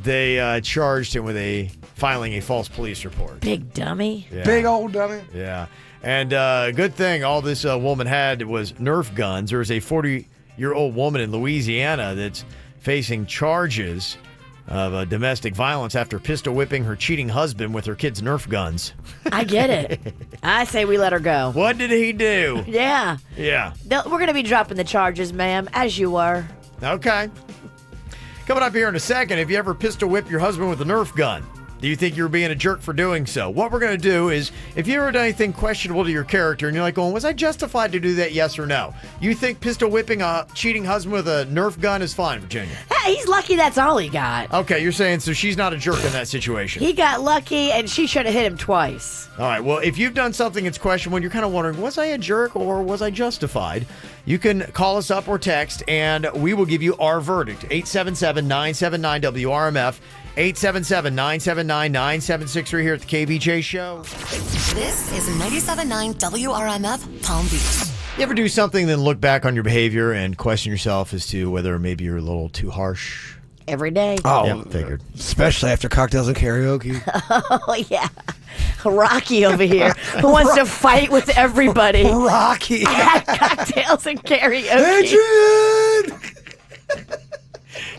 They charged him with filing a false police report.
Big dummy.
Yeah.
Big old dummy.
Yeah. And good thing all this woman had was Nerf guns. There was a 40-year-old woman in Louisiana that's facing charges of domestic violence after pistol whipping her cheating husband with her kids' Nerf guns.
I get it. I say we let her go.
What did he do?
Yeah.
Yeah.
We're going to be dropping the charges, ma'am, as you were.
Okay. Coming up here in a second, have you ever pistol whipped your husband with a Nerf gun? Do you think you're being a jerk for doing so? What we're going to do is, if you ever done anything questionable to your character and you're like going, was I justified to do that, yes or no? You think pistol whipping a cheating husband with a Nerf gun is fine, Virginia?
Hey, he's lucky that's all he got.
Okay, you're saying so she's not a jerk in that situation.
He got lucky, and she should have hit him twice.
All right, well, if you've done something that's questionable and you're kind of wondering, was I a jerk or was I justified? You can call us up or text, and we will give you our verdict. 877-979-WRMF. 877-979-9763 here at the KVJ Show.
This is 97.9 WRMF Palm Beach.
You ever do something, then look back on your behavior and question yourself as to whether maybe you're a little too harsh?
Every day.
Oh,
yeah, figured.
Especially after cocktails and karaoke.
Oh, yeah. Rocky over here who wants to fight with everybody.
Rocky.
At cocktails and karaoke.
Adrian!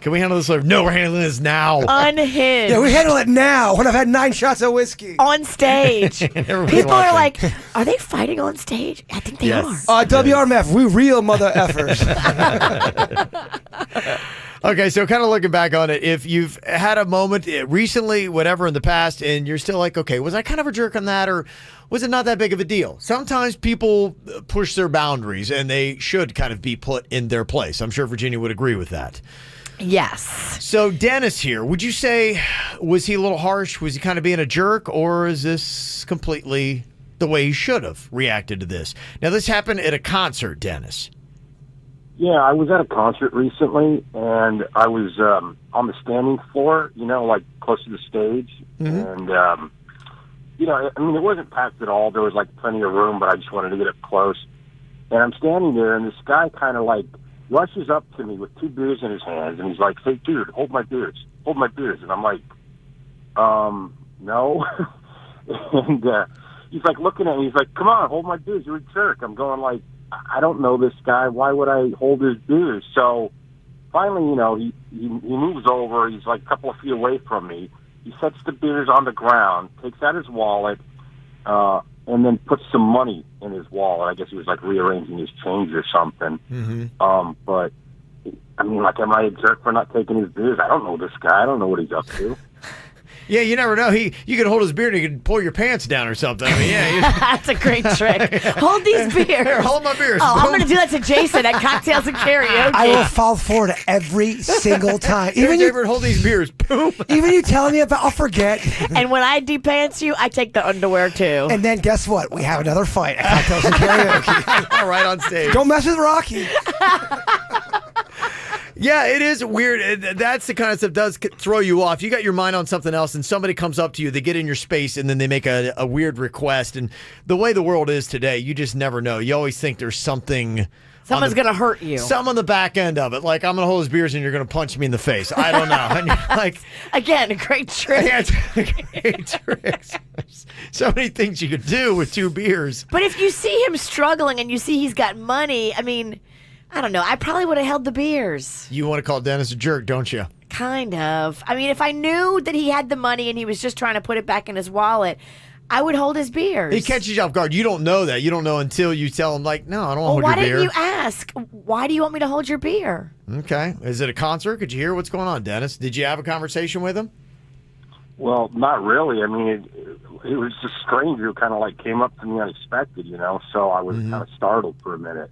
Can we handle this later? No, we're handling this now.
Unhinged.
Yeah, we handle it now when I've had 9 shots of whiskey.
On stage. People are like, are they fighting on stage? I think they are.
WRMF, we real mother effers.
Okay, so kind of looking back on it, if you've had a moment recently, whatever, in the past, and you're still like, okay, was I kind of a jerk on that, or was it not that big of a deal? Sometimes people push their boundaries, and they should kind of be put in their place. I'm sure Virginia would agree with that.
Yes.
So Dennys here, would you say, was he a little harsh? Was he kind of being a jerk, or is this completely the way he should have reacted to this? Now, this happened at a concert, Dennys.
Yeah, I was at a concert recently, and I was on the standing floor, like close to the stage.
Mm-hmm.
And, I mean, it wasn't packed at all. There was, plenty of room, but I just wanted to get up close. And I'm standing there, and this guy kind of, rushes up to me with 2 beers in his hands, and he's like, hey, dude, hold my beers. Hold my beers. And I'm like, no. And he's, looking at me. He's like, come on, hold my beers. You're a jerk. I'm going, I don't know this guy. Why would I hold his beers? So finally, he moves over. He's a couple of feet away from me. He sets the beers on the ground, takes out his wallet, and then puts some money in his wallet. I guess he was rearranging his change or something.
Mm-hmm.
But I mean, am I a jerk for not taking his beers? I don't know this guy. I don't know what he's up to.
Yeah, you never know. You could hold his beard and you could pull your pants down or something. I mean,
That's a great trick. Hold these beers.
Here, hold my beers.
Oh, I'm going to do that to Jason at cocktails and karaoke.
I will fall for it every single time.
Even you hold these beers. Boom.
Even you telling me about, I'll forget.
And when I de-pants you, I take the underwear too.
And then guess what? We have another fight at cocktails and karaoke.
All right, on stage.
Don't mess with Rocky.
Yeah, it is weird. That's the kind of stuff that does throw you off. You got your mind on something else, and somebody comes up to you, they get in your space, and then they make a weird request. And the way the world is today, you just never know. You always think there's something...
Someone's going to hurt you.
Some on the back end of it. I'm going to hold his beers, and you're going to punch me in the face. I don't know. And you're
again, a great trick.
Yeah, it's a great trick. So many things you could do with 2 beers.
But if you see him struggling and you see he's got money, I mean... I don't know. I probably would have held the beers.
You want to call Dennys a jerk, don't you?
Kind of. I mean, if I knew that he had the money and he was just trying to put it back in his wallet, I would hold his beers.
He catches you off guard. You don't know that. You don't know until you tell him, no, I don't want to hold your beer.
Why didn't you ask? Why do you want me to hold your beer?
Okay. Is it a concert? Could you hear what's going on, Dennys? Did you have a conversation with him?
Well, not really. I mean, it was just strange. It kind of came up to me unexpected, so I was kind of startled for a minute.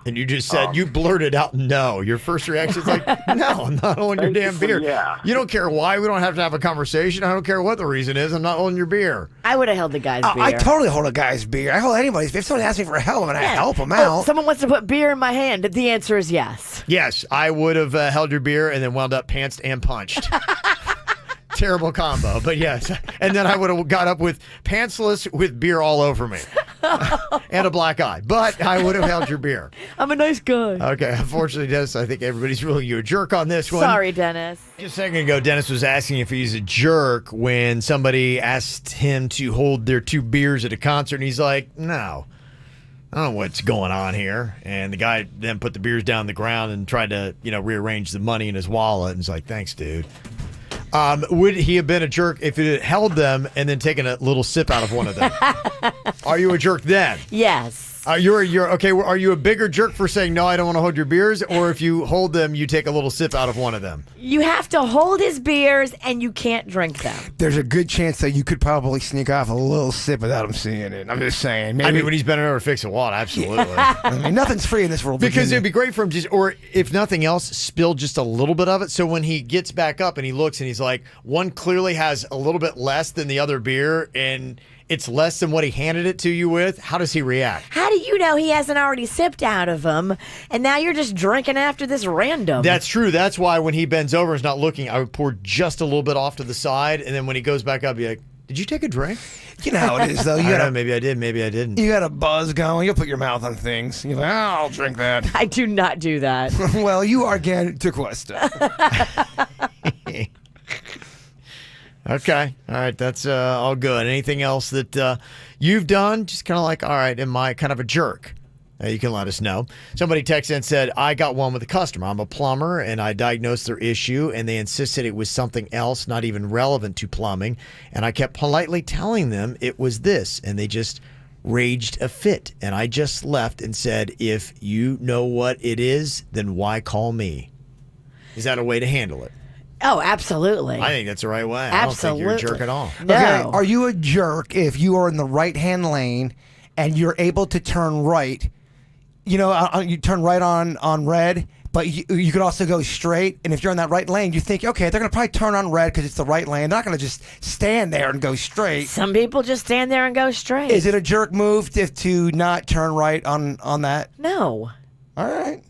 And you just said, you blurted out no. Your first reaction is no, I'm not holding your damn beer.
Yeah.
You don't care why. We don't have to have a conversation. I don't care what the reason is. I'm not holding your beer.
I would have held the guy's beer.
I totally hold a guy's beer. I hold anybody's. If someone asks me for help, I help them out.
Someone wants to put beer in my hand. The answer is yes.
Yes, I would have held your beer and then wound up pantsed and punched. Terrible combo, but yes. And then I would have got up with pantsless with beer all over me. And a black eye. But I would have held your beer.
I'm a nice guy.
Okay. Unfortunately, Dennys, I think everybody's ruling you a jerk on this one.
Sorry, Dennys.
Just a second ago, Dennys was asking if he's a jerk when somebody asked him to hold their 2 beers at a concert, and he's like, no. I don't know what's going on here. And the guy then put the beers down on the ground and tried to, rearrange the money in his wallet. And he's like, thanks, dude. Would he have been a jerk if he had held them and then taken a little sip out of one of them? Are you a jerk then?
Yes.
You're okay. Are you a bigger jerk for saying no? I don't want to hold your beers, or if you hold them, you take a little sip out of one of them.
You have to hold his beers, and you can't drink them.
There's a good chance that you could probably sneak off a little sip without him seeing it. I'm just saying. Maybe.
I mean, when he's bending over fixing water, absolutely.
I mean, nothing's free in this world.
Because
Virginia.
it'd be great for him just, or if nothing else, spill just a little bit of it. So when he gets back up and he looks and he's like, one clearly has a little bit less than the other beer, and it's less than what he handed it to you with. How does he react?
How do you know he hasn't already sipped out of them, and now you're just drinking after this random?
That's true. That's why when he bends over and is not looking, I would pour just a little bit off to the side, and then when he goes back up, be like, did you take a drink?
You know how it is, though.
Maybe I did, maybe I didn't.
You got a buzz going. You'll put your mouth on things. You're like, I'll drink that.
I do not do that.
Well, you are again to Cuesta.
Okay. All right. That's all good. Anything else that you've done? Just kind of like, all right, am I kind of a jerk? You can let us know. Somebody texted and said, I got one with a customer. I'm a plumber, and I diagnosed their issue, and they insisted it was something else, not even relevant to plumbing. And I kept politely telling them it was this, and they just raged a fit. And I just left and said, if you know what it is, then why call me? Is that a way to handle it?
Oh, absolutely.
I think that's the right way.
Absolutely.
I don't think you're a jerk at all.
No.
Okay, are you a jerk if you are in the right-hand lane and you're able to turn right? You know, you turn right on red, but you could also go straight. And if you're in that right lane, you think, okay, they're going to probably turn on red because it's the right lane. They're not going to just stand there and go straight.
Some people just stand there and go straight.
Is it a jerk move to not turn right on that?
No.
All right.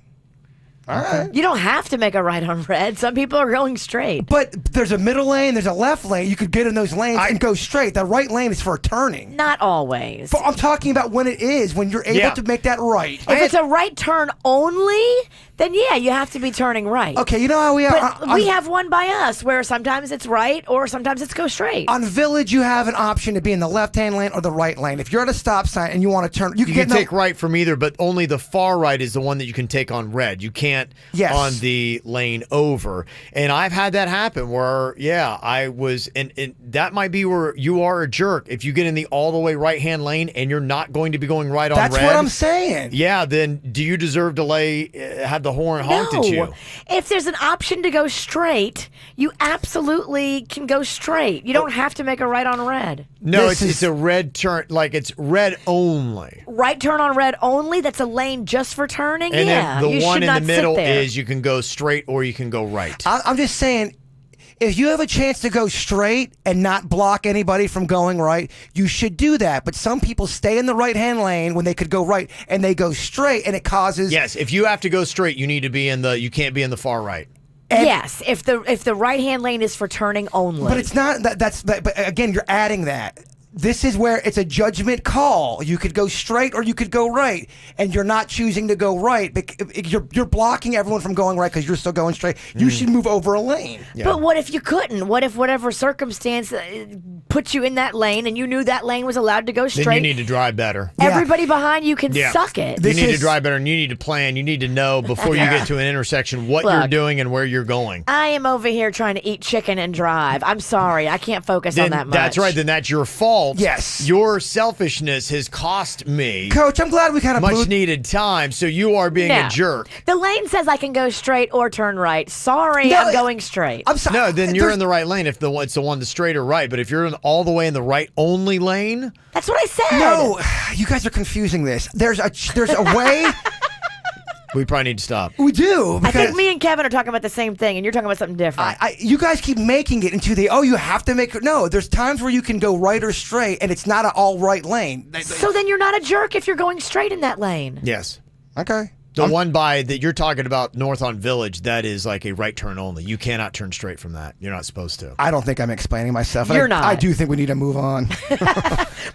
All right.
You don't have to make a right on red. Some people are going straight.
But there's a middle lane, there's a left lane. You could get in those lanes and go straight. The right lane is for turning.
Not always.
But I'm talking about when it is, when you're able to make that right.
If it's a right turn only, then yeah, you have to be turning right.
Okay, you know how we are.
But we have one by us where sometimes it's right or sometimes it's go straight.
On Village, you have an option to be in the left-hand lane or the right lane. If you're at a stop sign and you want to turn,
you can take right from either, but only the far right is the one that you can take on red. You can't on the lane over. And I've had that happen where, I was, and that might be where you are a jerk. If you get in the all the way right-hand lane and you're not going to be going right on red.
That's what I'm saying.
Yeah, then do you deserve to have the horn honked at you?
If there's an option to go straight, you absolutely can go straight. You don't have to make a right on red.
No, it's a red turn, like it's red only.
Right turn on red only? That's a lane just for turning?
And
yeah.
then the
you
one
should
in
not
the middle
sit there.
is you can go straight or you can go right.
I'm just saying, if you have a chance to go straight and not block anybody from going right, you should do that. But some people stay in the right-hand lane when they could go right, and they go straight, and it causes...
Yes, if you have to go straight, you need to be you can't be in the far right.
Yes, if the right-hand lane is for turning only.
But it's not, but again, you're adding that. This is where it's a judgment call. You could go straight or you could go right, and you're not choosing to go right. You're blocking everyone from going right because you're still going straight. You should move over a lane.
Yeah. But what if you couldn't? What if whatever circumstance put you in that lane and you knew that lane was allowed to go straight?
Then you need to drive better.
Everybody behind you can suck it.
You need to drive better, and you need to plan. You need to know before you get to an intersection what you're doing and where you're going.
I am over here trying to eat chicken and drive. I'm sorry. I can't focus on that much.
That's right. Then that's your fault.
Yes.
Your selfishness has cost me.
Coach, I'm glad we kind of
much needed time, so you are being a jerk.
The lane says I can go straight or turn right. Sorry, I'm going straight.
I'm sorry.
No, then you're in the right lane if it's the one the straight or right. But if you're all the way in the right only lane.
That's what I said.
No, you guys are confusing this. There's a way.
We probably need to stop.
We do.
I think me and Kevin are talking about the same thing, and you're talking about something different.
You guys keep making it into you have to make it. No, there's times where you can go right or straight, and it's not an all right lane.
So then you're not a jerk if you're going straight in that lane.
Yes.
Okay.
The one that you're talking about north on Village, that is like a right turn only. You cannot turn straight from that. You're not supposed to.
I don't think I'm explaining myself.
You're not.
I do think we need to move on.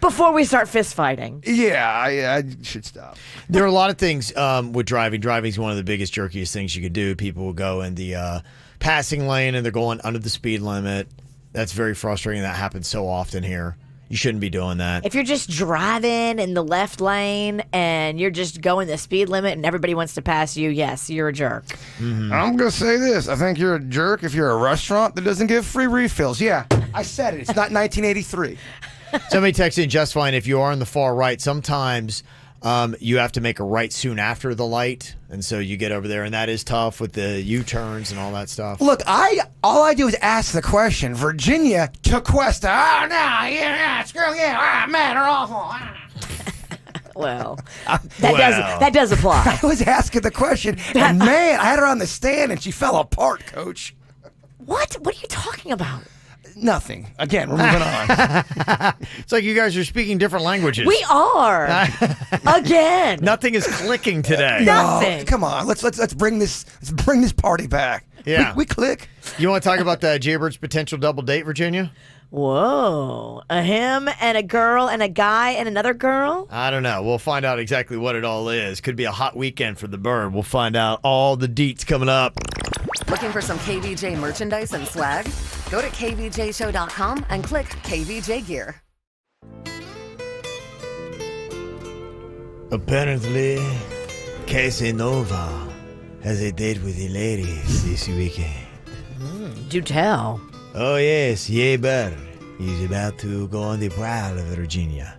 Before we start fist fighting.
Yeah, I should stop.
There are a lot of things with driving. Driving is one of the biggest, jerkiest things you could do. People will go in the passing lane and they're going under the speed limit. That's very frustrating. That happens so often here. You shouldn't be doing that.
If you're just driving in the left lane and you're just going the speed limit and everybody wants to pass you, yes, you're a jerk.
Mm-hmm. I'm going to say this. I think you're a jerk if you're a restaurant that doesn't give free refills. Yeah, I said it. It's not 1983.
Somebody texted in just fine. If you are in the far right, sometimes You have to make a right soon after the light, and so you get over there, and that is tough with the U-turns and all that stuff.
Look, all I do is ask the question. Virginia to Cuesta. Oh, no, yeah, screw you. Man, they're awful.
Well, that does apply.
I was asking the question, and man, I had her on the stand, and she fell apart, Coach.
What? What are you talking about?
Nothing. Again, we're moving on.
It's like you guys are speaking different languages.
We are. Again.
Nothing is clicking today.
Nothing.
No, come on, let's bring this party back.
Yeah,
we click.
You want to talk about the Jbird's potential double date, Virginia?
Whoa, a him and a girl and a guy and another girl?
I don't know. We'll find out exactly what it all is. Could be a hot weekend for the bird. We'll find out all the deets coming up.
Looking for some KVJ merchandise and swag? Go to kvjshow.com and click KVJ Gear.
Apparently, Casanova has a date with the ladies this weekend.
Do tell.
Oh, yes, Jbird. He's about to go on the prowl of Virginia.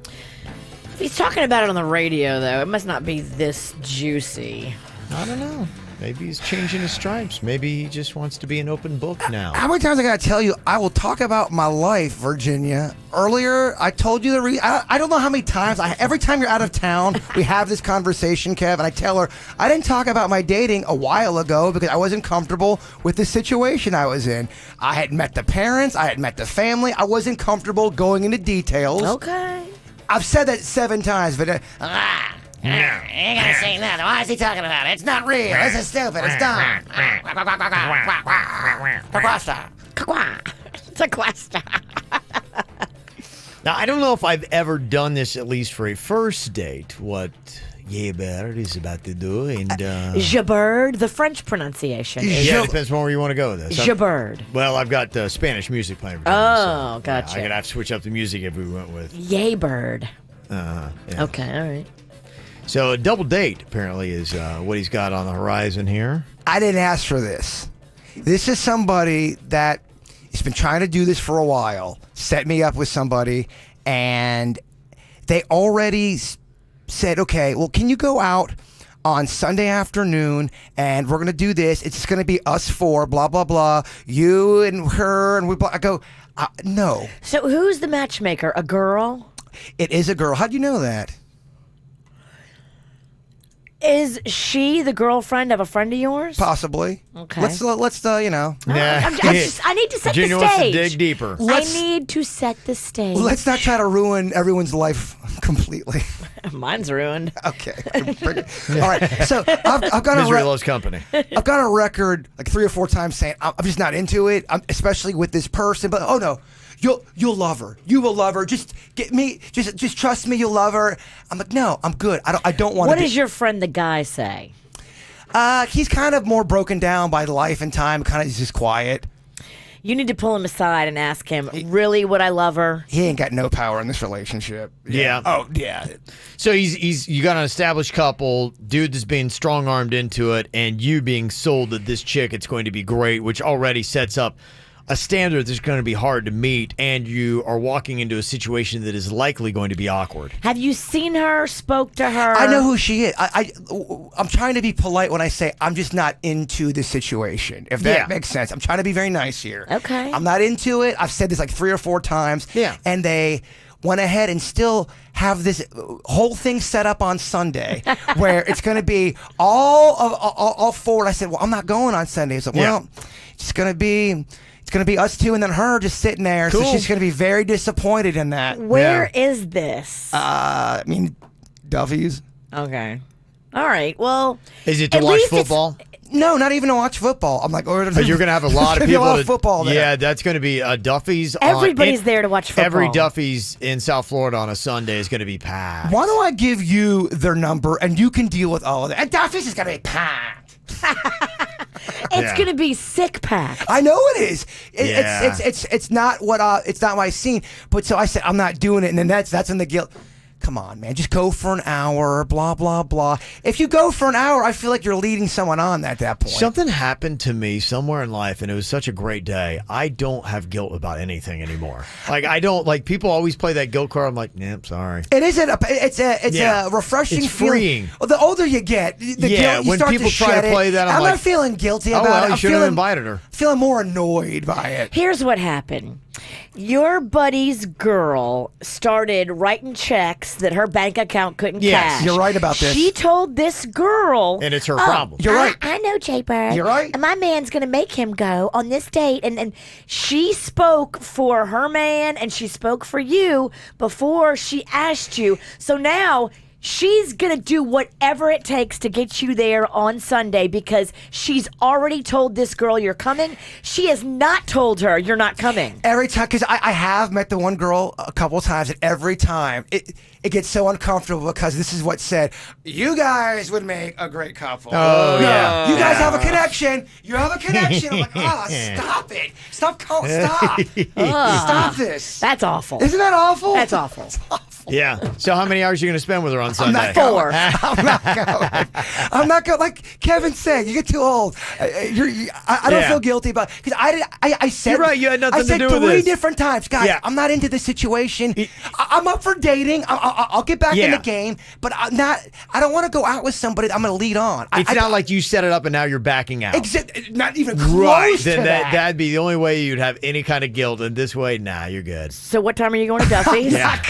If he's talking about it on the radio, though, it must not be this juicy.
I don't know. Maybe he's changing his stripes. Maybe he just wants to be an open book now.
How many times I gotta tell you, I will talk about my life, Virginia. Earlier, I told you I don't know how many times. Every time you're out of town, we have this conversation, Kev, and I tell her, I didn't talk about my dating a while ago because I wasn't comfortable with the situation I was in. I had met the parents. I had met the family. I wasn't comfortable going into details.
Okay.
I've said that 7 times, but...
You ain't gonna say nothing. Why is he talking about it? It's not real. This is stupid. It's dumb.
Now, I don't know if I've ever done this, at least for a first date, what Jbird is about to do. And
Jbird, the French pronunciation.
Yeah, it depends on where you want to go with this.
Jbird.
Well, I've got Spanish music playing.
Oh, gotcha.
I'm going to have to switch up the music if we went with
Jbird.
Yeah.
Okay, all right.
So a double date, apparently, is what he's got on the horizon here.
I didn't ask for this. This is somebody that has been trying to do this for a while, set me up with somebody, and they already said, okay, well, can you go out on Sunday afternoon, and we're going to do this. It's going to be us 4, blah, blah, blah, you and her, and we blah. I go, no.
So who's the matchmaker? A girl?
It is a girl. How'd you know that?
Is she the girlfriend of a friend of yours?
Possibly.
Okay.
Let's you know.
Yeah.
I need to set
Junior
the stage.
wants to dig deeper.
I need to set the stage.
Let's not try to ruin everyone's life completely.
Mine's ruined.
Okay. All right. So I've got
Misery loves company.
I've got a record like 3 or 4 times saying I'm just not into it, especially with this person. But oh no. You'll love her. You will love her. Just get me. Just trust me. You'll love her. I'm like, no, I'm good. I don't want to.
What does your friend, the guy, say?
He's kind of more broken down by life and time. Kind of just quiet.
You need to pull him aside and ask him, really, would I love her?
He ain't got no power in this relationship.
Yeah.
Oh yeah.
So you got an established couple, dude that's being strong-armed into it, and you being sold that this chick, it's going to be great, which already sets up a standard that's going to be hard to meet, and you are walking into a situation that is likely going to be awkward.
Have you seen her, spoke to her?
I know who she is. I'm trying to be polite when I say I'm just not into the situation, if that makes sense. I'm trying to be very nice here.
Okay.
I'm not into it. I've said this like 3 or 4 times.
Yeah.
And they went ahead and still have this whole thing set up on Sunday where it's going to be all 4. And I said, well, I'm not going on Sunday. So, well, it's going to be us 2 and then her just sitting there.
Cool.
So she's going to be very disappointed in that.
Where is this?
I mean, Duffy's.
Okay. All right. Well,
is it to watch football?
No, not even to watch football. I'm like,
but you're going to have a lot of people.
Football there.
Yeah, that's going to be Duffy's.
Everybody's there to watch football.
Every Duffy's in South Florida on a Sunday is going to be packed.
Why don't I give you their number and you can deal with all of that? And Duffy's is going to be packed.
It's going to be sick packed.
I know it is. It's not what it's not my scene. But so I said I'm not doing it, and then that's in the guilt. come on, man, just go for an hour, blah, blah, blah. If you go for an hour, I feel like you're leading someone on at that point.
Something happened to me somewhere in life, and it was such a great day. I don't have guilt about anything anymore. Like, I don't, like, people always play that guilt card. I'm like, yeah, I'm sorry.
It isn't it's a refreshing
It's freeing.
feeling. Well, the older you get, the guilt, you
when
start
people
to
try
shed
to play
it.
that, I'm
I'm
like,
not feeling guilty
oh,
about
well,
it.
you should have invited her.
Feeling more annoyed by it.
Here's what happened. Your buddy's girl started writing checks that her bank account couldn't cash.
You're right about this.
She told this girl,
and it's her problem.
You're right.
I know, Jbird.
You're right.
And my man's going to make him go on this date. And she spoke for her man and she spoke for you before she asked you. So now she's going to do whatever it takes to get you there on Sunday because she's already told this girl you're coming. She has not told her you're not coming.
Every time, because I have met the one girl a couple of times, and every time it gets so uncomfortable because this is what's said. You guys would make a great couple.
Oh, yeah.
You guys have a connection. You have a connection. I'm like, stop it. Stop. Stop this.
That's awful.
Isn't that awful?
That's awful.
Yeah. So how many hours are you going to spend with her on Sunday?
Four.
I'm not going. Like Kevin said, you get too old. I don't feel guilty about because I said
You're right. You had nothing
I said
to do with
three
this.
different times, guys.
Yeah.
I'm not into this situation. I'm up for dating. I'll get back in the game, but I'm not. I don't want to go out with somebody that I'm going to lead on.
It's not like you set it up and now you're backing out.
Not even close
Right.
to
Then
that.
that'd be the only way you'd have any kind of guilt. And this way, nah, you're good.
So what time are you going to Duffy's?
Yeah.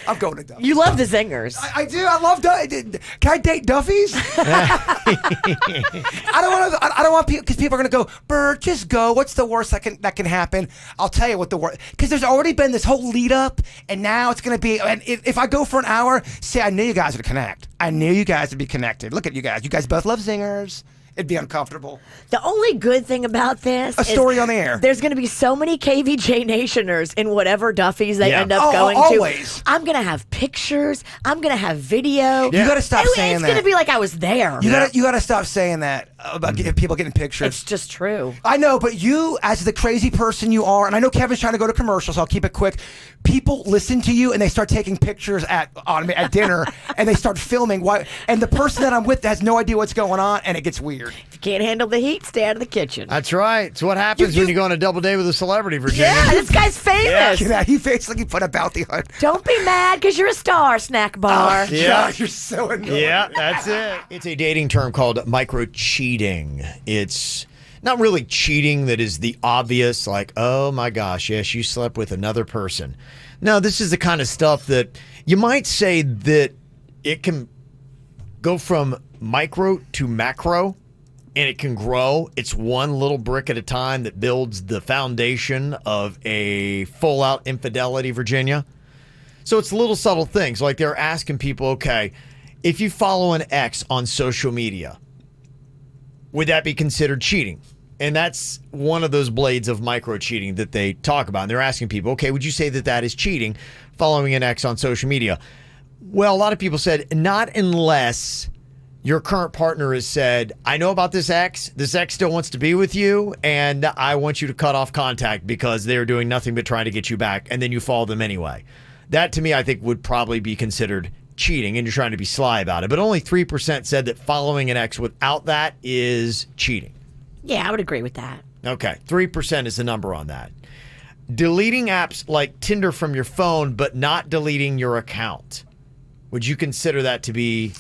I'm going to Duffy's.
You love the zingers.
I do. I love Duffy's. Can I date Duffy's? I don't want people because people are going to go, Bert, just go. What's the worst that can happen? I'll tell you what the worst, because there's already been this whole lead up, and now it's going to be. And if I go for an hour, say I knew you guys would connect. I knew you guys would be connected. Look at you guys. You guys both love zingers. It'd be uncomfortable.
The only good thing about this
A story on the air.
There's going to be so many KVJ Nationers in whatever Duffy's they end up going
always.
to. I'm going to have pictures. I'm going to have video.
You got to stop saying
It's
that.
going to be like I was there.
You got to stop saying that about people getting pictures.
It's just true.
I know, but you, as the crazy person you are, and I know Kevin's trying to go to commercials, so I'll keep it quick. People listen to you and they start taking pictures at dinner and they start filming. And the person that I'm with has no idea what's going on, and it gets weird.
If you can't handle the heat, stay out of the kitchen.
That's right. It's what happens when you go on a double date with a celebrity, Virginia.
Yeah, this guy's famous.
Yeah, he faced like he put a bounty on.
Don't be mad because you're a star, snack bar.
Yeah, God, you're so annoying.
Yeah, that's it. It's a dating term called micro-cheating. It's not really cheating that is the obvious, like, oh my gosh, yes, you slept with another person. No, this is the kind of stuff that you might say that it can go from micro to macro, and it can grow. It's one little brick at a time that builds the foundation of a full-out infidelity, Virginia. So it's little subtle things, like they're asking people, okay, if you follow an ex on social media, would that be considered cheating? And that's one of those blades of micro-cheating that they talk about. And they're asking people, okay, would you say that that is cheating, following an ex on social media? Well, a lot of people said, not unless your current partner has said, I know about this ex still wants to be with you, and I want you to cut off contact because they're doing nothing but trying to get you back, and then you follow them anyway. That, to me, I think would probably be considered cheating, and you're trying to be sly about it. But only 3% said that following an ex without that is cheating.
Yeah, I would agree with that.
Okay, 3% is the number on that. Deleting apps like Tinder from your phone, but not deleting your account. Would you consider that to be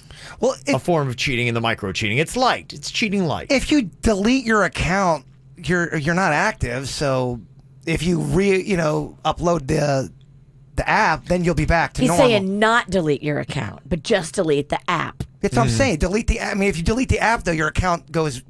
a form of cheating in the micro-cheating? It's light. It's cheating light.
If you delete your account, you're not active. So if you upload the app, then you'll be back to
He's
normal.
saying not delete your account, but just delete the app.
That's what I'm saying. Delete the app. I mean, if you delete the app, though, your account goes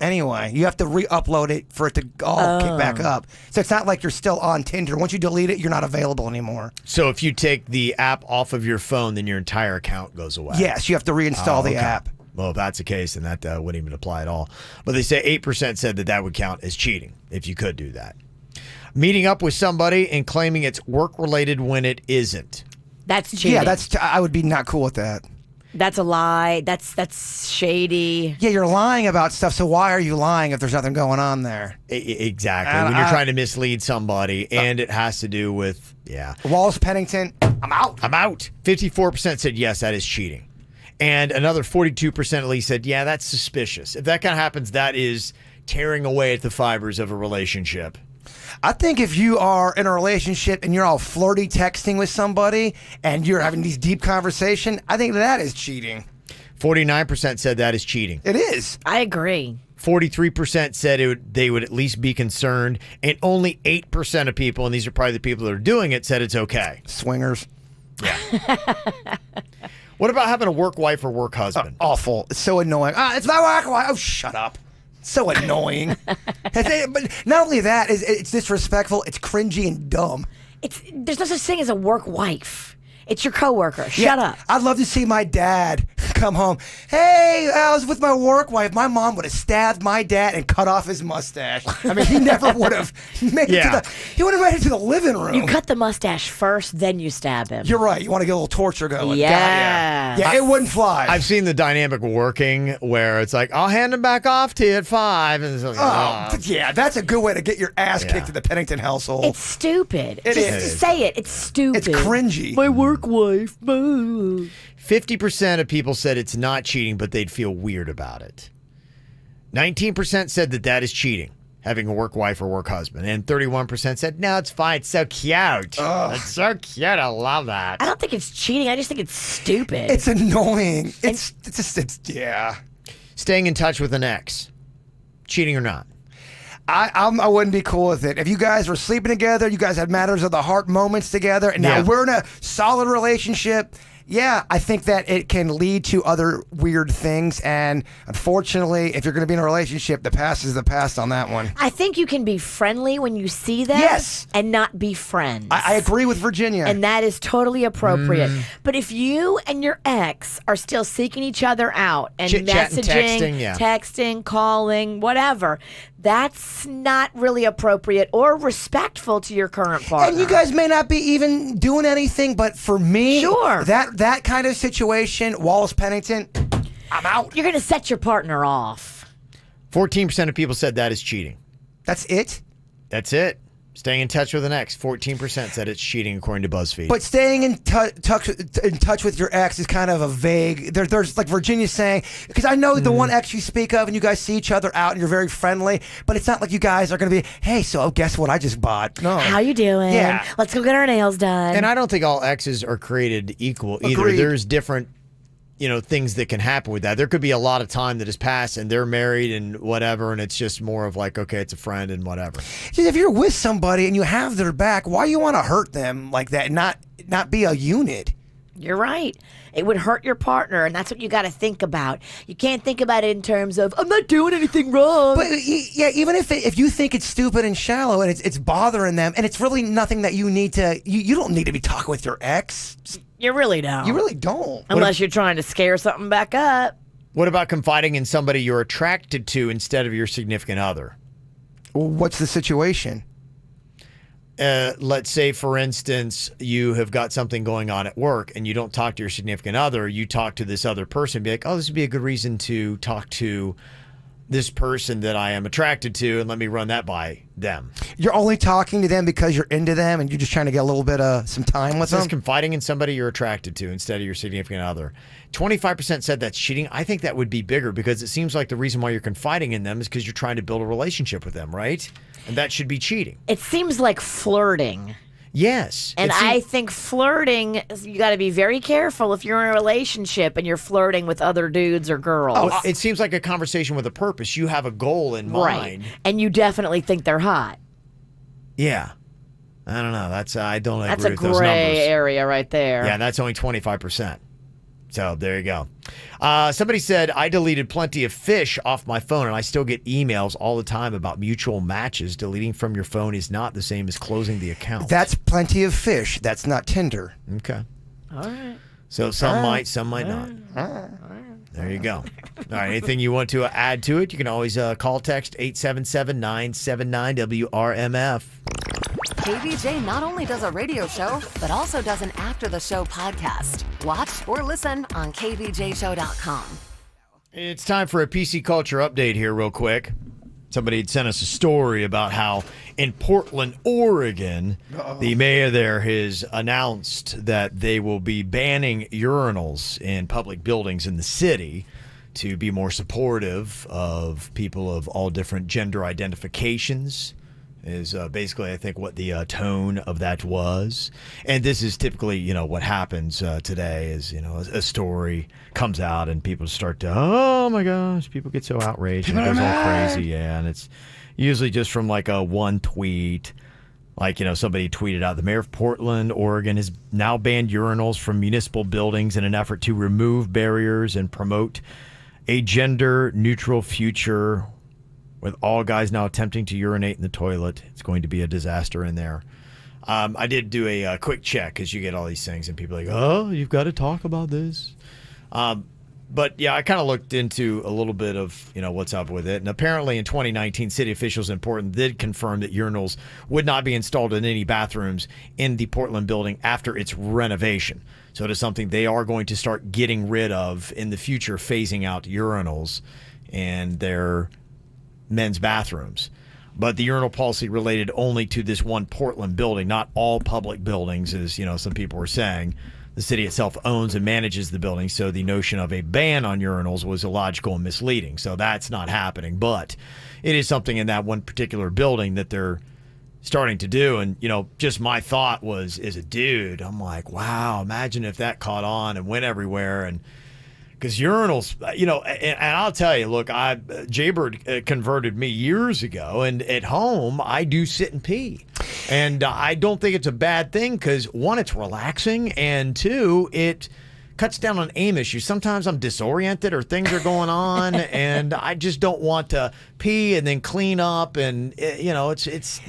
anyway. You have to re-upload it for it to all kick back up. So it's not like you're still on Tinder. Once you delete it, you're not available anymore.
So if you take the app off of your phone, then your entire account goes away.
Yes, you have to reinstall the app.
Well, if that's the case, then that wouldn't even apply at all. But they say 8% said that would count as cheating if you could do that. Meeting up with somebody and claiming it's work-related when it isn't.
That's cheating.
Yeah, I would be not cool with that.
That's a lie. That's shady.
Yeah, you're lying about stuff, so why are you lying if there's nothing going on there?
Exactly. When you're trying to mislead somebody, and it has to do with,
Wallace Pennington, I'm out.
54% said yes, that is cheating. And another 42% at least said, yeah, that's suspicious. If that kind of happens, that is tearing away at the fibers of a relationship.
I think if you are in a relationship and you're all flirty texting with somebody and you're having these deep conversation, I think that is cheating.
49% said that is cheating.
It is.
I agree.
43% said they would at least be concerned, and only 8% of people, and these are probably the people that are doing it, said it's okay.
Swingers.
Yeah. What about having a work wife or work husband?
Awful. It's so annoying. It's my work wife. Oh, shut up. So annoying. But not only that, it's disrespectful, it's cringy and dumb.
There's no such thing as a work wife. It's your coworker. Shut up.
I'd love to see my dad come home. Hey, I was with my work wife. My mom would have stabbed my dad and cut off his mustache. I mean, he never would have made it to the. He would have made it to the living room.
You cut the mustache first, then you stab him.
You're right. You want to get a little torture going.
Yeah.
Yeah, it wouldn't fly.
I've seen the dynamic working where it's like, I'll hand him back off to you at 5. And it's like,
yeah, that's a good way to get your ass kicked in the Pennington household.
It's stupid.
It
Just
is.
say it. It's stupid.
It's cringy.
My work wife.
50% of people said it's not cheating, but they'd feel weird about it. 19% said that is cheating, having a work wife or work husband. And 31% said, no, it's fine. It's so cute. It's so cute. I love that.
I don't think it's cheating. I just think it's stupid.
It's annoying. It's yeah.
Staying in touch with an ex, cheating or not?
I wouldn't be cool with it. If you guys were sleeping together, you guys had matters of the heart moments together, and now we're in a solid relationship. Yeah, I think that it can lead to other weird things. And unfortunately, if you're going to be in a relationship, the past is the past on that one.
I think you can be friendly when you see them.
Yes.
And not be friends.
I agree with Virginia.
And that is totally appropriate. But if you and your ex are still seeking each other out and messaging, texting, calling, whatever, that's not really appropriate or respectful to your current partner.
And you guys may not be even doing anything, but for me,
sure,
that kind of situation, Wallace Pennington, I'm out.
You're going to set your partner off.
14% of people said that is cheating.
That's it?
That's it. Staying in touch with an ex, 14% said it's cheating according to BuzzFeed.
But staying in touch with your ex is kind of a vague. There's like Virginia's saying, because I know the one ex you speak of, and you guys see each other out, and you're very friendly. But it's not like you guys are going to be, hey, so guess what I just bought? No.
How you doing?
Yeah.
Let's go get our nails done.
And I don't think all exes are created equal either.
Agreed.
There's different, things that can happen with that. There could be a lot of time that has passed and they're married and whatever, and it's just more of like, okay, it's a friend and whatever.
If you're with somebody and you have their back, why you want to hurt them like that and not be a unit?
You're right. It would hurt your partner, and that's what you got to think about. You can't think about it in terms of, I'm not doing anything wrong.
But yeah, even if you think it's stupid and shallow and it's bothering them, and it's really nothing that you need to, you don't need to be talking with your ex.
You really don't.
You really don't.
Unless you're trying to scare something back up.
What about confiding in somebody you're attracted to instead of your significant other?
What's the situation?
Let's say, for instance, you have got something going on at work and you don't talk to your significant other. You talk to this other person, be like, oh, this would be a good reason to talk to this person that I am attracted to, and let me run that by them.
You're only talking to them because you're into them and you're just trying to get a little bit of some time with them?
Just confiding in somebody you're attracted to instead of your significant other. 25% said that's cheating. I think that would be bigger because it seems like the reason why you're confiding in them is because you're trying to build a relationship with them, right? And that should be cheating.
It seems like flirting.
Yes.
And I think flirting, you got to be very careful if you're in a relationship and you're flirting with other dudes or girls.
Oh, it seems like a conversation with a purpose. You have a goal in mind.
Right. And you definitely think they're hot.
Yeah. I don't know. I don't agree with those numbers.
That's a gray area right there.
Yeah, that's only 25%. So there you go. Somebody said, I deleted plenty of fish off my phone and I still get emails all the time about mutual matches. Deleting from your phone is not the same as closing the account.
That's plenty of fish. That's not Tinder.
Okay.
All right.
So some might, some might not. There you go. All right. Anything you want to add to it, you can always call, text 877-979-WRMF.
KVJ not only does a radio show, but also does an after-the-show podcast. Watch or listen on kvjshow.com.
It's time for a PC culture update here real quick. Somebody had sent us a story about how in Portland, Oregon, the mayor there has announced that they will be banning urinals in public buildings in the city to be more supportive of people of all different gender identifications. Is basically, I think, what the tone of that was. And this is typically, what happens today is, a story comes out and people start to, oh my gosh, people get so outraged and it goes all crazy. Yeah, and it's usually just from like a one tweet. Like, somebody tweeted out, the mayor of Portland, Oregon has now banned urinals from municipal buildings in an effort to remove barriers and promote a gender-neutral future. With all guys now attempting to urinate in the toilet, it's going to be a disaster in there. I did do a quick check because you get all these things and people are like, oh, you've got to talk about this. But yeah, I kind of looked into a little bit of what's up with it. And apparently in 2019, city officials in Portland did confirm that urinals would not be installed in any bathrooms in the Portland building after its renovation. So it is something they are going to start getting rid of in the future, phasing out urinals and their men's bathrooms. But the urinal policy related only to this one Portland building, not all public buildings, as some people were saying. The city itself owns and manages the building, so the notion of a ban on urinals was illogical and misleading. So that's not happening, but it is something in that one particular building that they're starting to do. And just my thought was, as a dude, I'm like, wow, imagine if that caught on and went everywhere. And because urinals, and I'll tell you, look, Jbird converted me years ago, and at home, I do sit and pee. And I don't think it's a bad thing because, one, it's relaxing, and two, it cuts down on aim issues. Sometimes I'm disoriented or things are going on, and I just don't want to pee and then clean up, and it's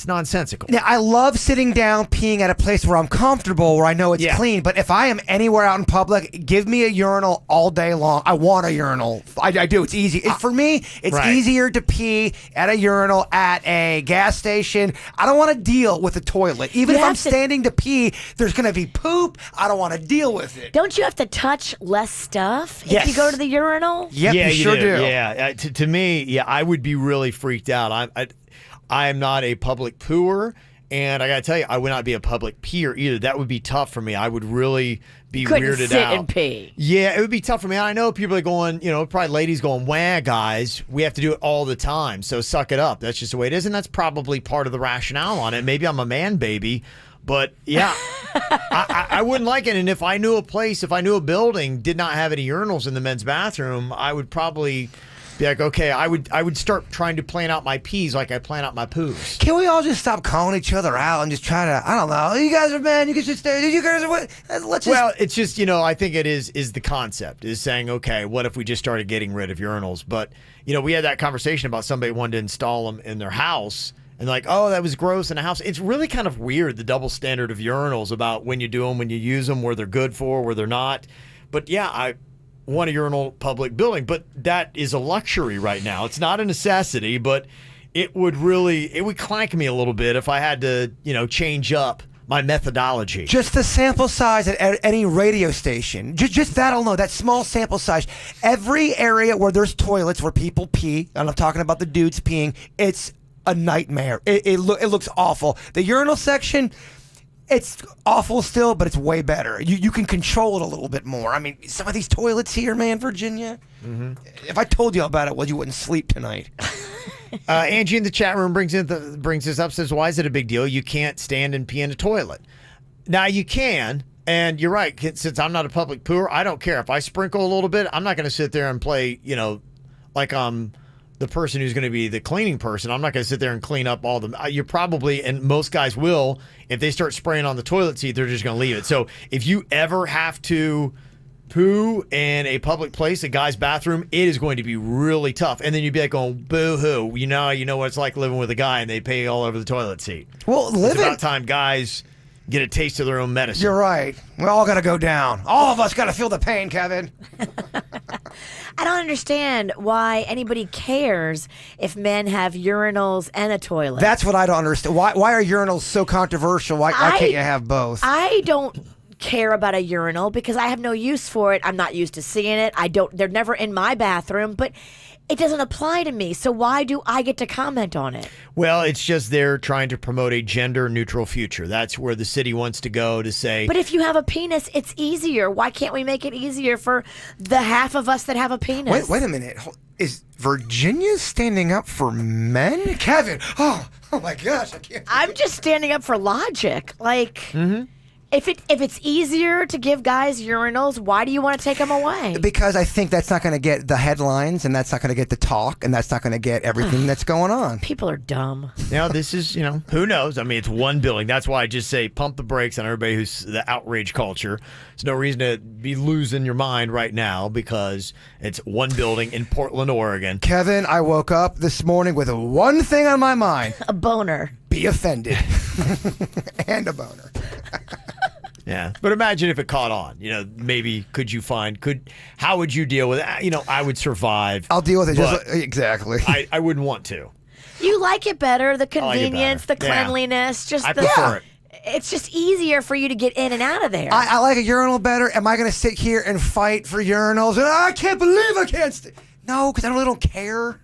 nonsensical.
Yeah, I love sitting down, peeing at a place where I'm comfortable, where I know it's clean. But if I am anywhere out in public, give me a urinal all day long. I want a urinal. I do. It's easy. For me, it's easier to pee at a urinal at a gas station. I don't want to deal with a toilet. Even if I'm standing to pee, there's going to be poop. I don't want to deal with it.
Don't you have to touch less stuff if you go to the urinal?
Yep, you sure do.
Yeah, to me, I would be really freaked out. I am not a public pooer, and I got to tell you, I would not be a public peer either. That would be tough for me. I would really be weirded
sit
out.
And pee.
Yeah, it would be tough for me. I know people are going, probably ladies going, wah, guys, we have to do it all the time, so suck it up. That's just the way it is, and that's probably part of the rationale on it. Maybe I'm a man baby. But yeah, I wouldn't like it. And if I knew a building did not have any urinals in the men's bathroom, I would probably be like, okay, I would start trying to plan out my pees like I plan out my poos.
Can we all just stop calling each other out and just try to, I don't know, you guys are men, you guys just stay, you guys are what? Let's just. Well,
it's just, I think it is the concept is saying, okay, what if we just started getting rid of urinals? But, we had that conversation about somebody wanted to install them in their house. And like, oh, that was gross in a house. It's really kind of weird, the double standard of urinals about when you do them, when you use them, where they're good for, where they're not. But yeah, I want a urinal public building. But that is a luxury right now. It's not a necessity, but it would clank me a little bit if I had to, change up my methodology.
Just the sample size at any radio station. Just that alone, that small sample size. Every area where there's toilets where people pee, and I'm talking about the dudes peeing, it's a nightmare. It looks awful. The urinal section, it's awful still, but it's way better. You can control it a little bit more. I mean, some of these toilets here, man, Virginia. Mm-hmm. If I told you about it, well, you wouldn't sleep tonight.
Angie in the chat room brings this up, says, why is it a big deal? You can't stand and pee in a toilet. Now, you can, and you're right. Since I'm not a public pooer, I don't care. If I sprinkle a little bit, I'm not going to sit there and play, like the person who's going to be the cleaning person. I'm not going to sit there and clean up all the. You're probably, and most guys will, if they start spraying on the toilet seat, they're just going to leave it. So if you ever have to poo in a public place, a guy's bathroom, it is going to be really tough. And then you'd be like going, boo-hoo. You know what it's like living with a guy and they pee all over the toilet seat.
Well,
it's about time guys get a taste of their own medicine.
You're right. We all got to go down. All of us got to feel the pain, Kevin.
I don't understand why anybody cares if men have urinals and a toilet.
That's what I don't understand. Why are urinals so controversial? Why can't you have both?
I don't care about a urinal because I have no use for it. I'm not used to seeing it. They're never in my bathroom, but it doesn't apply to me. So why do I get to comment on it?
Well, it's just they're trying to promote a gender-neutral future. That's where the city wants to go to say...
But if you have a penis, it's easier. Why can't we make it easier for the half of us that have a penis?
Wait a minute. Is Virginia standing up for men? Kevin! Oh my gosh, I can't...
I'm just standing up for logic. Like...
Mm-hmm.
If it's easier to give guys urinals, why do you want to take them away?
Because I think that's not going to get the headlines, and that's not going to get the talk, and that's not going to get everything that's going on.
People are dumb.
Now, this is, who knows? I mean, it's one building. That's why I just say pump the brakes on everybody who's the outrage culture. There's no reason to be losing your mind right now because it's one building in Portland, Oregon.
Kevin, I woke up this morning with one thing on my mind.
A boner.
Be offended. And a boner.
Yeah, but imagine if it caught on. Maybe how would you deal with it? I would survive.
I'll deal with it. Exactly.
I wouldn't want to.
You like it better, the convenience,
better.
the cleanliness,
I prefer it.
It's just easier for you to get in and out of there.
I like a urinal better. Am I going to sit here and fight for urinals? And I can't believe I can't. No, because I really don't care.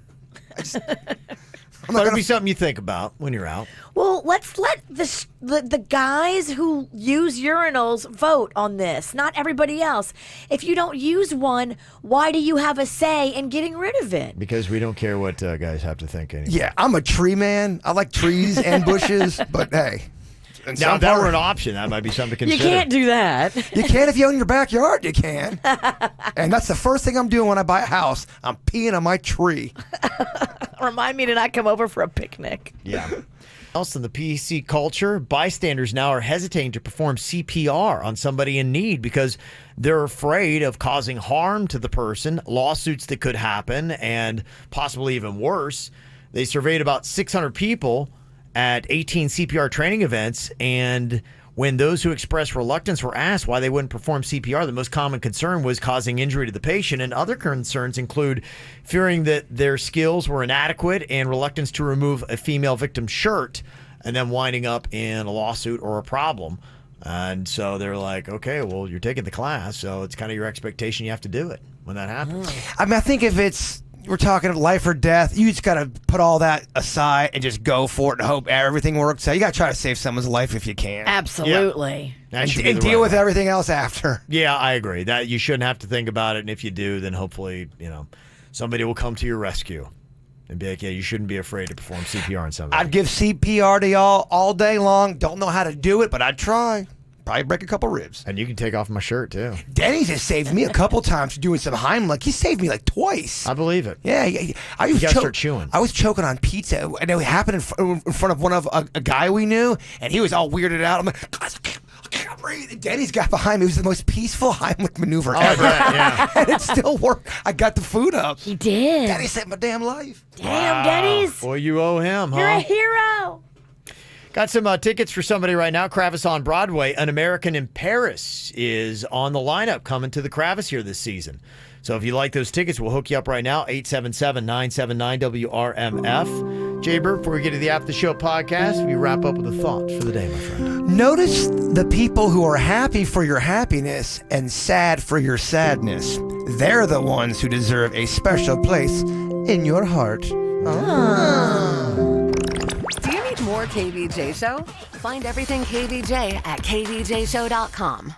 It'll be something you think about when you're out.
Well, let's let the guys who use urinals vote on this, not everybody else. If you don't use one, why do you have a say in getting rid of it?
Because we don't care what guys have to think anymore.
Yeah, I'm a tree man. I like trees and bushes, but hey.
Now, if that were an option, that might be something to consider.
You can't do that.
You can if you own your backyard, you can. And that's the first thing I'm doing when I buy a house. I'm peeing on my tree.
Remind me to not come over for a picnic.
Yeah. Else in the PC culture, bystanders now are hesitating to perform CPR on somebody in need because they're afraid of causing harm to the person, lawsuits that could happen, and possibly even worse. They surveyed about 600 people at 18 CPR training events, and when those who expressed reluctance were asked why they wouldn't perform CPR, the most common concern was causing injury to the patient, and other concerns include fearing that their skills were inadequate and reluctance to remove a female victim's shirt and then winding up in a lawsuit or a problem. And so they're like, okay, well, you're taking the class, so it's kind of your expectation you have to do it when that happens.
I mean, I think if we're talking life or death, you just got to put all that aside and just go for it and hope everything works out. You got to try to save someone's life if you can.
Absolutely.
Yeah.
And deal with everything else after.
Yeah, I agree. That you shouldn't have to think about it, and if you do, then hopefully, somebody will come to your rescue and be like, yeah, you shouldn't be afraid to perform CPR on somebody.
I'd give CPR to y'all all day long. Don't know how to do it, but I'd try. Probably break a couple ribs.
And you can take off my shirt, too.
Dennys has saved me a couple times doing some Heimlich. He saved me like twice.
I believe it.
Yeah.
You gotta start chewing.
I was choking on pizza, and it happened in front of a guy we knew, and he was all weirded out. I'm like, guys, I can't breathe. Dennys got behind me. It was the most peaceful Heimlich maneuver ever.
Yeah.
And it still worked. I got the food up.
He did.
Denny saved my damn life.
Damn, Dennys.
Boy, you owe him, huh?
You're a hero.
Got some tickets for somebody right now. Kravis on Broadway. An American in Paris is on the lineup coming to the Kravis here this season. So if you like those tickets, we'll hook you up right now. 877-979-WRMF. Jbird, before we get to the After the Show podcast, we wrap up with a thought for the day, my friend.
Notice the people who are happy for your happiness and sad for your sadness. They're the ones who deserve a special place in your heart.
Do you need more KVJ Show? Find everything KVJ at kvjshow.com.